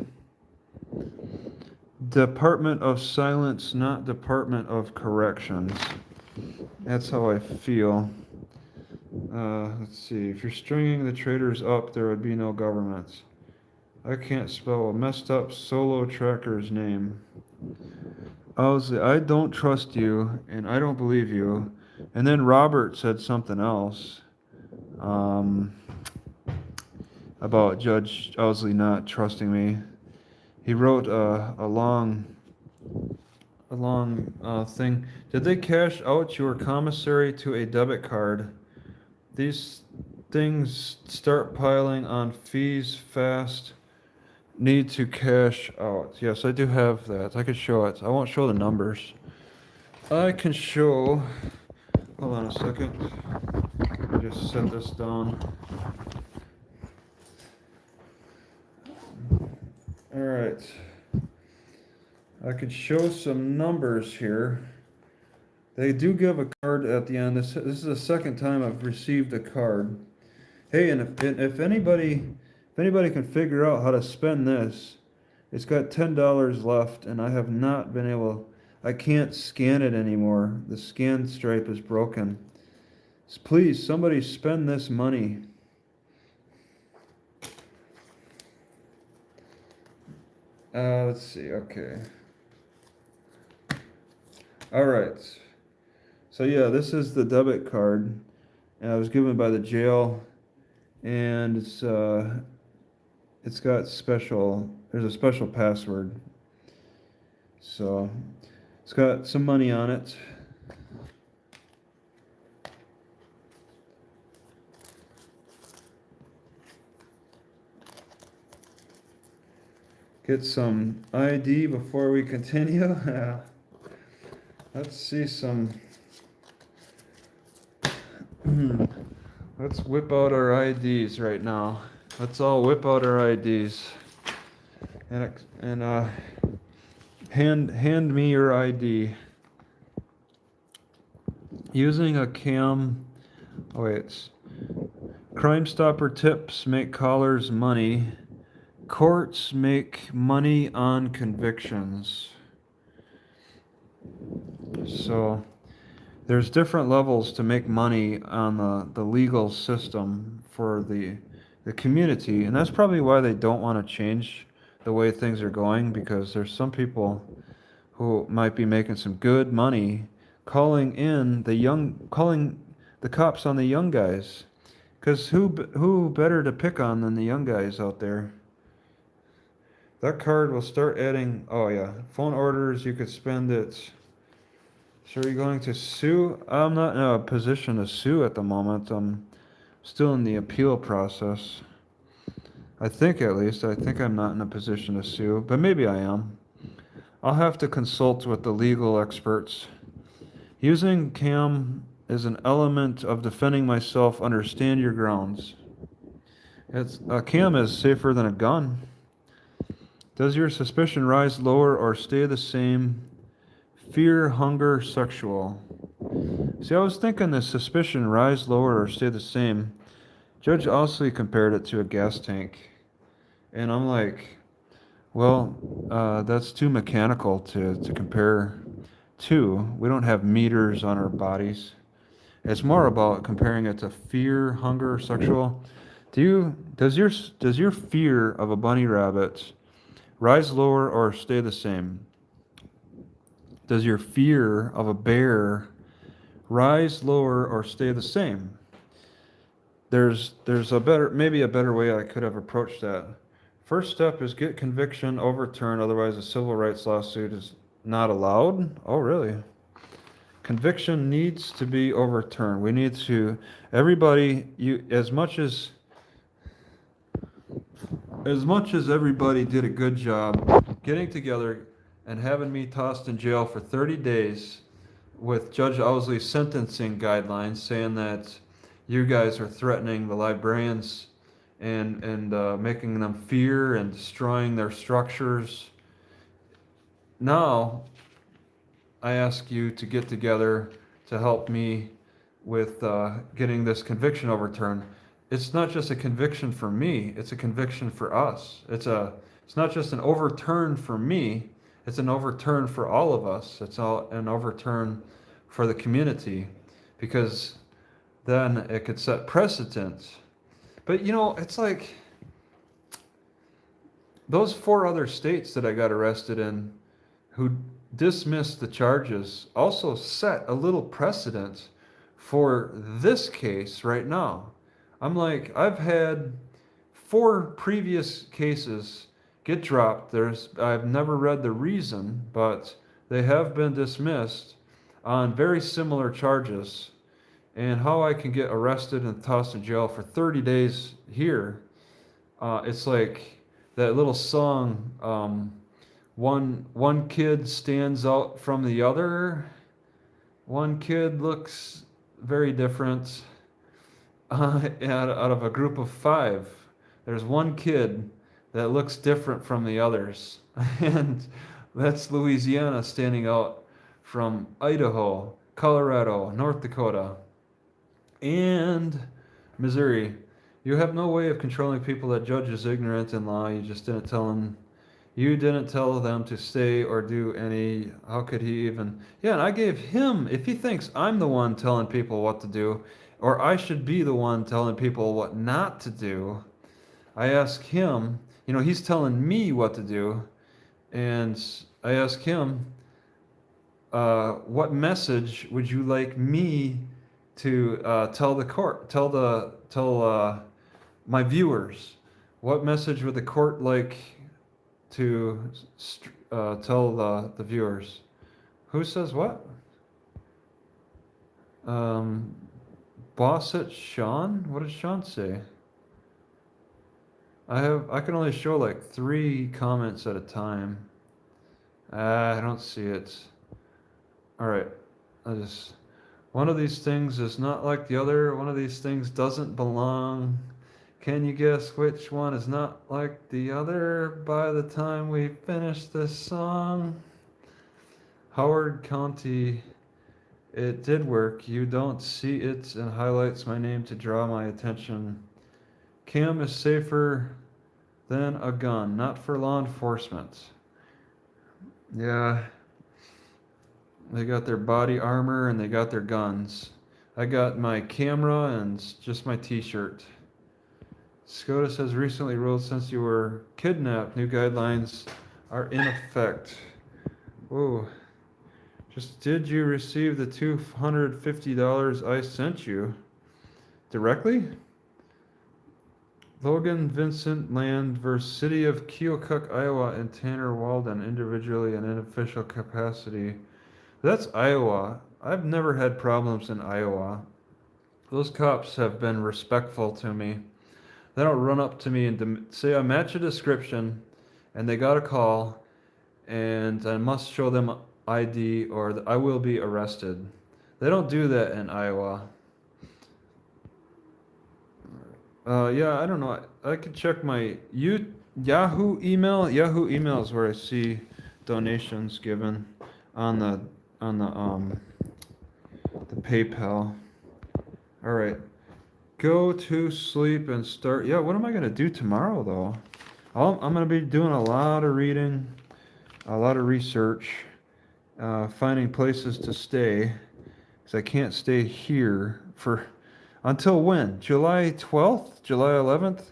Department of Silence, not Department of Corrections. That's how I feel. Let's see. If you're stringing the traitors up, there would be no government. I can't spell a messed up solo tracker's name. Owsley, I don't trust you, and I don't believe you. And then Robert said something else about Judge Owsley not trusting me. He wrote a long thing. Did they cash out your commissary to a debit card? These things start piling on fees fast. Need to cash out. Yes, I do have that. I can show it. I won't show the numbers. I can show. Hold on a second. Just set this down. All right. I could show some numbers here. They do give a card at the end. This is the second time I've received a card. Hey, and if anybody can figure out how to spend this, it's got $10 left, and I have not been able. I can't scan it anymore. The scan stripe is broken. Please, somebody spend this money. Let's see. Okay. All right. So yeah, this is the debit card, and I was given by the jail, and it's got special. There's a special password. So it's got some money on it. Get some ID before we continue. Let's see some. Let's whip out our IDs right now. Let's all whip out our IDs. And hand me your ID. Using a cam. Oh wait. Crime Stopper tips make callers money. Courts make money on convictions. So there's different levels to make money on the legal system for the community, and that's probably why they don't want to change the way things are going, because there's some people who might be making some good money calling the cops on the young guys, because who better to pick on than the young guys out there? That card will start adding. Oh yeah, phone orders, you could spend it. So are you going to sue? I'm not in a position to sue at the moment. I'm still in the appeal process. I think at least. I think I'm not in a position to sue, but maybe I am. I'll have to consult with the legal experts. Using CAM is an element of defending myself. Understand your grounds. A CAM is safer than a gun. Does your suspicion rise lower or stay the same? Fear, hunger, sexual. See, I was thinking the suspicion rise lower or stay the same. Judge Owsleys compared it to a gas tank. And I'm like, well, that's too mechanical to compare to. We don't have meters on our bodies. It's more about comparing it to fear, hunger, sexual. Does your fear of a bunny rabbit rise lower or stay the same? Does your fear of a bear rise lower or stay the same? There's maybe a better way I could have approached that. First step is get conviction overturned, otherwise a civil rights lawsuit is not allowed. Oh, really? Conviction needs to be overturned. We need to, everybody, as much as everybody did a good job getting together and having me tossed in jail for 30 days with Judge Owsleys' sentencing guidelines saying that you guys are threatening the librarians and making them fear and destroying their structures. Now, I ask you to get together to help me with getting this conviction overturned. It's not just a conviction for me, it's a conviction for us. It's not just an overturn for me, it's an overturn for all of us. It's an overturn for the community, because then it could set precedent. But it's like those 4 other states that I got arrested in who dismissed the charges also set a little precedent for this case right now. I'm like, I've had 4 previous cases get dropped. I've never read the reason, but they have been dismissed on very similar charges. And how I can get arrested and tossed in jail for 30 days here, it's like that little song, one kid stands out from the other. One kid looks very different out of a group of 5. There's one kid that looks different from the others. And that's Louisiana standing out from Idaho, Colorado, North Dakota, and Missouri. You have no way of controlling people. That judge is ignorant in law. You didn't tell them to stay or do any. How could he even? Yeah, and I gave him, if he thinks I'm the one telling people what to do, or I should be the one telling people what not to do, I ask him, he's telling me what to do, and I ask him, what message would you like me to tell the court, tell my viewers? What message would the court like to tell the viewers? Who says what? Boss it, Sean? What did Sean say? I can only show like 3 comments at a time. I don't see it. All right. One of these things is not like the other. One of these things doesn't belong. Can you guess which one is not like the other by the time we finish this song? Howard County, it did work. You don't see it and highlights my name to draw my attention. Cam is safer than a gun, not for law enforcement. Yeah. They got their body armor and they got their guns. I got my camera and just my t-shirt. SCOTUS has recently ruled since you were kidnapped, new guidelines are in effect. Whoa. Did you receive the $250 I sent you directly? Logan Vincent Land versus City of Keokuk, Iowa, and Tanner Walden, individually and in official capacity. That's Iowa. I've never had problems in Iowa. Those cops have been respectful to me. They don't run up to me and say I match a description and they got a call and I must show them ID or I will be arrested. They don't do that in Iowa. Yeah, I don't know. I could check my Yahoo email. Yahoo email is where I see donations given on the PayPal. All right. go to sleep and start. Yeah, what am I gonna do tomorrow though? I'm gonna be doing a lot of reading, a lot of research, finding places to stay, because I can't stay here for until when? July 12th? July 11th?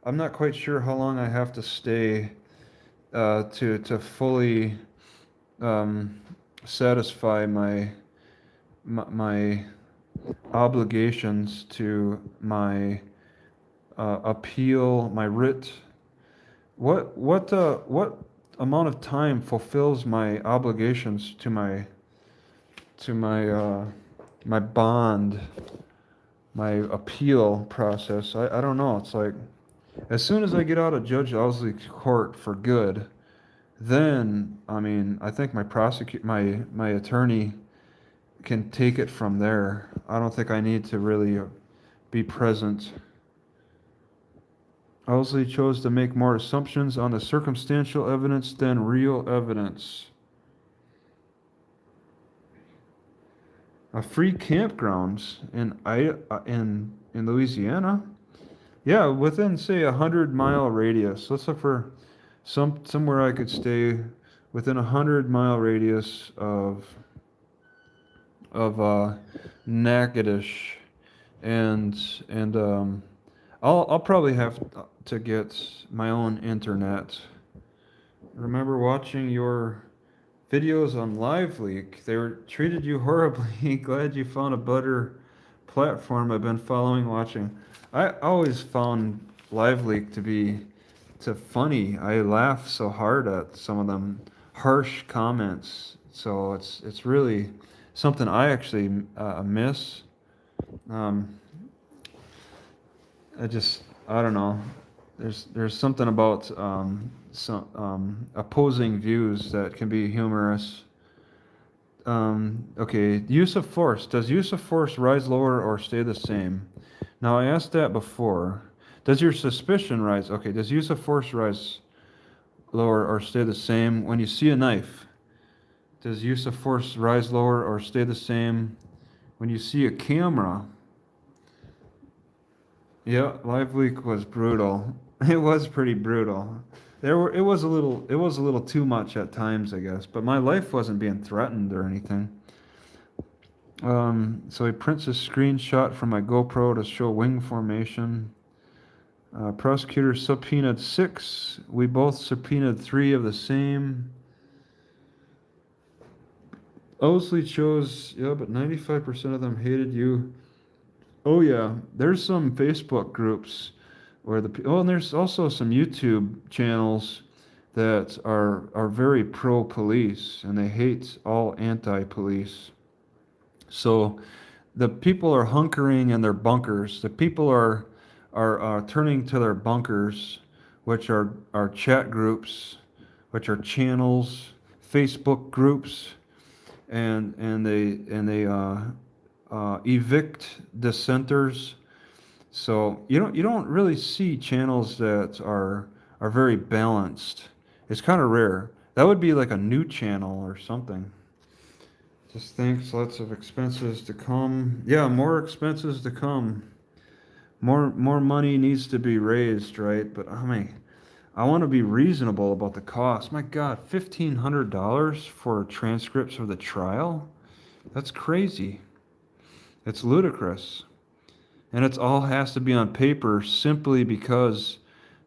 I'm not quite sure how long I have to stay to fully satisfy my obligations to my appeal, my writ. What amount of time fulfills my obligations to my bond, my appeal process? I don't know. It's like as soon as I get out of Judge Owsleys' court for good, then I mean I think my attorney can take it from there. I don't think I need to really be present. Owsley chose to make more assumptions on the circumstantial evidence than real evidence. Free campgrounds in Louisiana. Yeah, within say 100-mile radius. Let's look for somewhere I could stay within 100-mile radius of Natchitoches, and I'll probably have to get my own internet. Remember watching your videos on LiveLeak? They treated you horribly. Glad you found a better platform. I've been watching. I always found LiveLeak to be funny. I laugh so hard at some of them harsh comments. So it's really something I actually miss. I don't know. There's something about some opposing views that can be humorous. Okay, use of force. Does use of force rise, lower, or stay the same? Now I asked that before. Does your suspicion rise? Okay, does use of force rise, lower, or stay the same when you see a knife? Does use of force rise, lower, or stay the same when you see a camera? Yeah, LiveLeak was brutal. It was pretty brutal. It was a little too much at times, I guess, but my life wasn't being threatened or anything. So he prints a screenshot from my GoPro to show wing formation. Prosecutor subpoenaed 6. We both subpoenaed 3 of the same. Owsley chose, yeah, but 95% of them hated you. Oh yeah, there's some Facebook groups where and there's also some YouTube channels that are very pro-police, and they hate all anti-police. So the people are hunkering in their bunkers. The people are turning to their bunkers, which are chat groups, which are channels, Facebook groups, and they evict dissenters. So you don't really see channels that are very balanced. It's kind of rare. That would be like a new channel or something. Just thanks, lots of expenses to come. Yeah, more expenses to come. More money needs to be raised, right? But I mean, I want to be reasonable about the cost. My God, $1,500 for transcripts of the trial? That's crazy. It's ludicrous. And it all has to be on paper simply because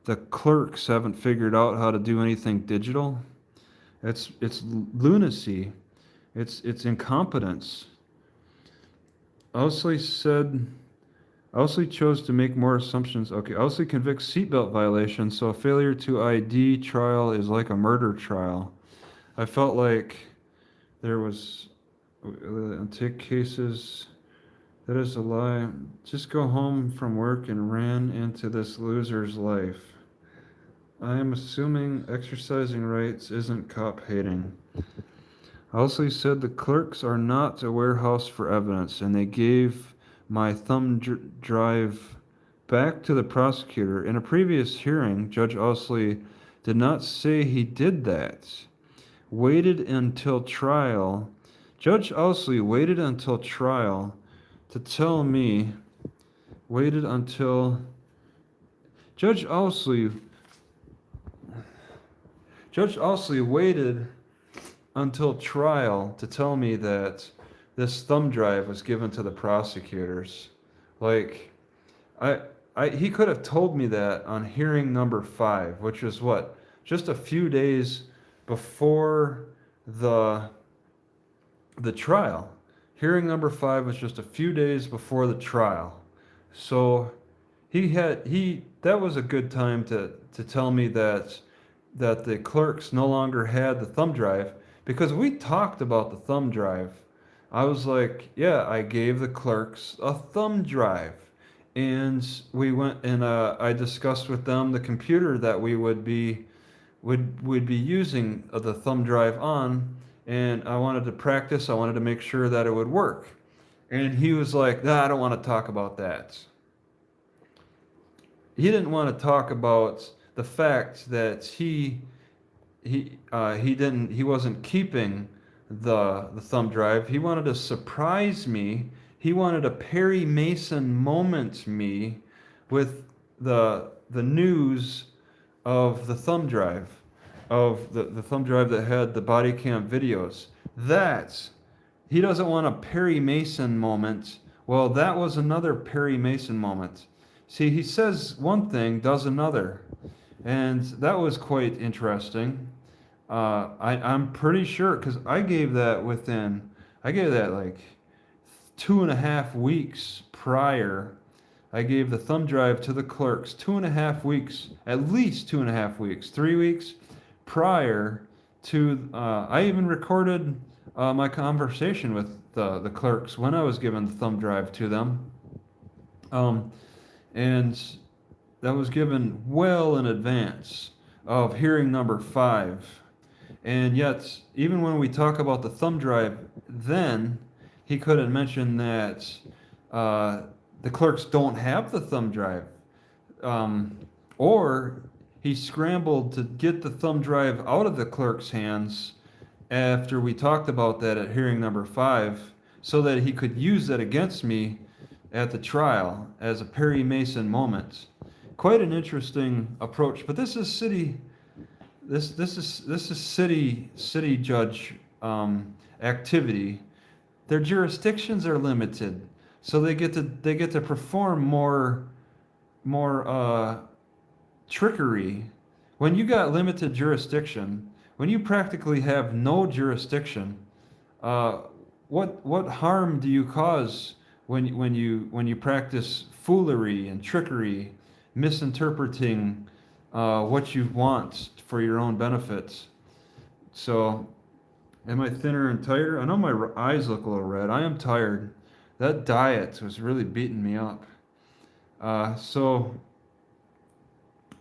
the clerks haven't figured out how to do anything digital. It's lunacy. It's incompetence. Owsley chose to make more assumptions. Okay, Owsley convicts seatbelt violation, so a failure to ID trial is like a murder trial. I felt like there was, take cases, that is a lie. Just go home from work and ran into this loser's life. I am assuming exercising rights isn't cop hating. Owsley said the clerks are not a warehouse for evidence, and they gave my thumb drive back to the prosecutor. In a previous hearing, Judge Owsley did not say he did that. Judge Owsley waited until trial to tell me waited until Judge Owsley waited until trial to tell me that this thumb drive was given to the prosecutors. Like, he could have told me that on hearing number 5, which was what? Just a few days before the trial. Hearing number 5 was just a few days before the trial. So that was a good time to tell me that the clerks no longer had the thumb drive, because we talked about the thumb drive. I was like, yeah, I gave the clerks a thumb drive. And we went and I discussed with them the computer that we would be using the thumb drive on, and I wanted to practice. I wanted to make sure that it would work. And he was like, "Nah, I don't want to talk about that." He didn't want to talk about the fact that he wasn't keeping the thumb drive. He wanted to surprise me. He wanted to Perry Mason moment me with the news of the thumb drive, of the thumb drive that had the body cam videos. He doesn't want a Perry Mason moment. Well, that was another Perry Mason moment. See, he says one thing, does another. And that was quite interesting. I'm pretty sure, because I gave that like 2.5 weeks prior. I gave the thumb drive to the clerks 2.5 weeks, at least 2.5 weeks, 3 weeks prior to, I even recorded my conversation with the clerks when I was given the thumb drive to them. And that was given well in advance of hearing number 5. And yet, even when we talk about the thumb drive, then he couldn't mention that the clerks don't have the thumb drive. Or he scrambled to get the thumb drive out of the clerk's hands after we talked about that at hearing number 5, so that he could use that against me at the trial as a Perry Mason moment. Quite an interesting approach, but this is city judge activity. Their jurisdictions are limited, so they get to perform more trickery. When you got limited jurisdiction, when you practically have no jurisdiction, what harm do you cause when you practice foolery and trickery, misinterpreting what you want for your own benefits? So, am I thinner and tighter? I know my eyes look a little red. I am tired. That diet was really beating me up. So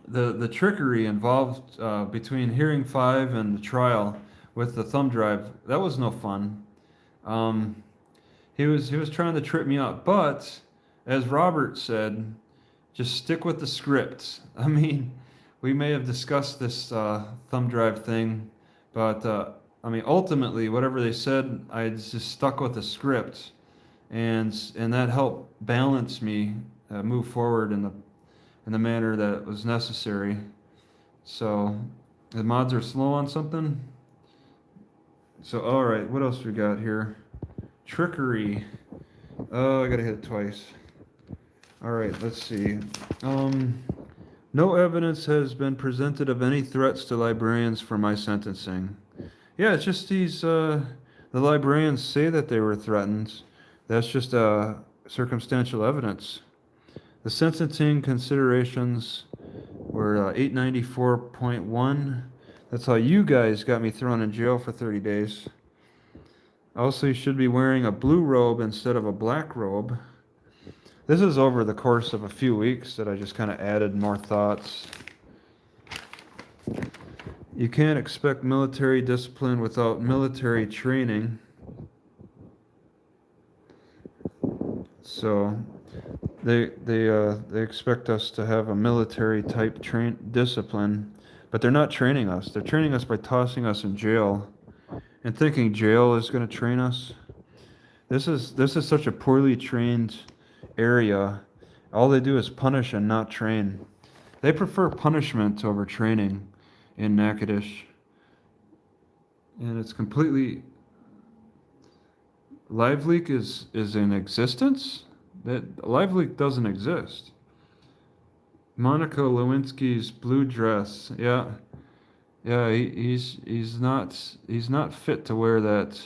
the trickery involved between hearing 5 and the trial with the thumb drive, that was no fun. He was trying to trip me up, but as Robert said, just stick with the script. I mean, we may have discussed this thumb drive thing, but I mean, ultimately, whatever they said, I just stuck with the script, and that helped balance me move forward in the manner that was necessary. So, the mods are slow on something. So, all right, what else we got here? Trickery. Oh, I gotta hit it twice. All right, let's see. No evidence has been presented of any threats to librarians for my sentencing. Yeah, it's just these, the librarians say that they were threatened. That's just circumstantial evidence. The sentencing considerations were 894.1. That's how you guys got me thrown in jail for 30 days. Also, you should be wearing a blue robe instead of a black robe. This is over the course of a few weeks that I just kind of added more thoughts. You can't expect military discipline without military training. So they expect us to have a military type discipline, but they're not training us. They're training us by tossing us in jail and thinking jail is going to train us. This is such a poorly trained area. All they do is punish and not train. They prefer punishment over training in Natchitoches. And it's completely... LiveLeak is in existence? That LiveLeak doesn't exist. Monica Lewinsky's blue dress. Yeah. Yeah, he's not fit to wear that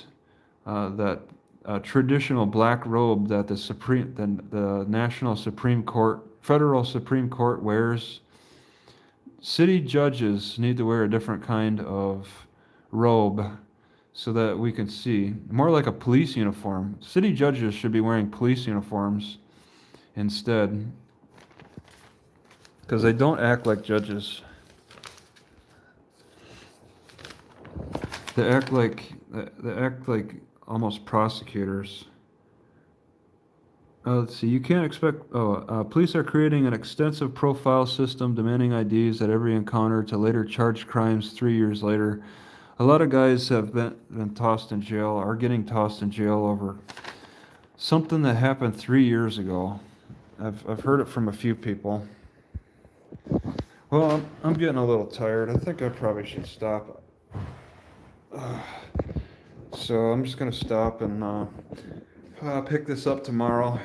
traditional black robe that the National Supreme Court, Federal Supreme Court wears. City judges need to wear a different kind of robe so that we can see. More like a police uniform. City judges should be wearing police uniforms instead, because they don't act like judges. They act like almost prosecutors. Let's see. You can't expect. Police are creating an extensive profile system demanding IDs at every encounter to later charge crimes 3 years later. A lot of guys have been tossed in jail, are getting tossed in jail over something that happened 3 years ago. I've heard it from a few people. Well, I'm getting a little tired. I think I probably should stop. So I'm just gonna stop and pick this up tomorrow.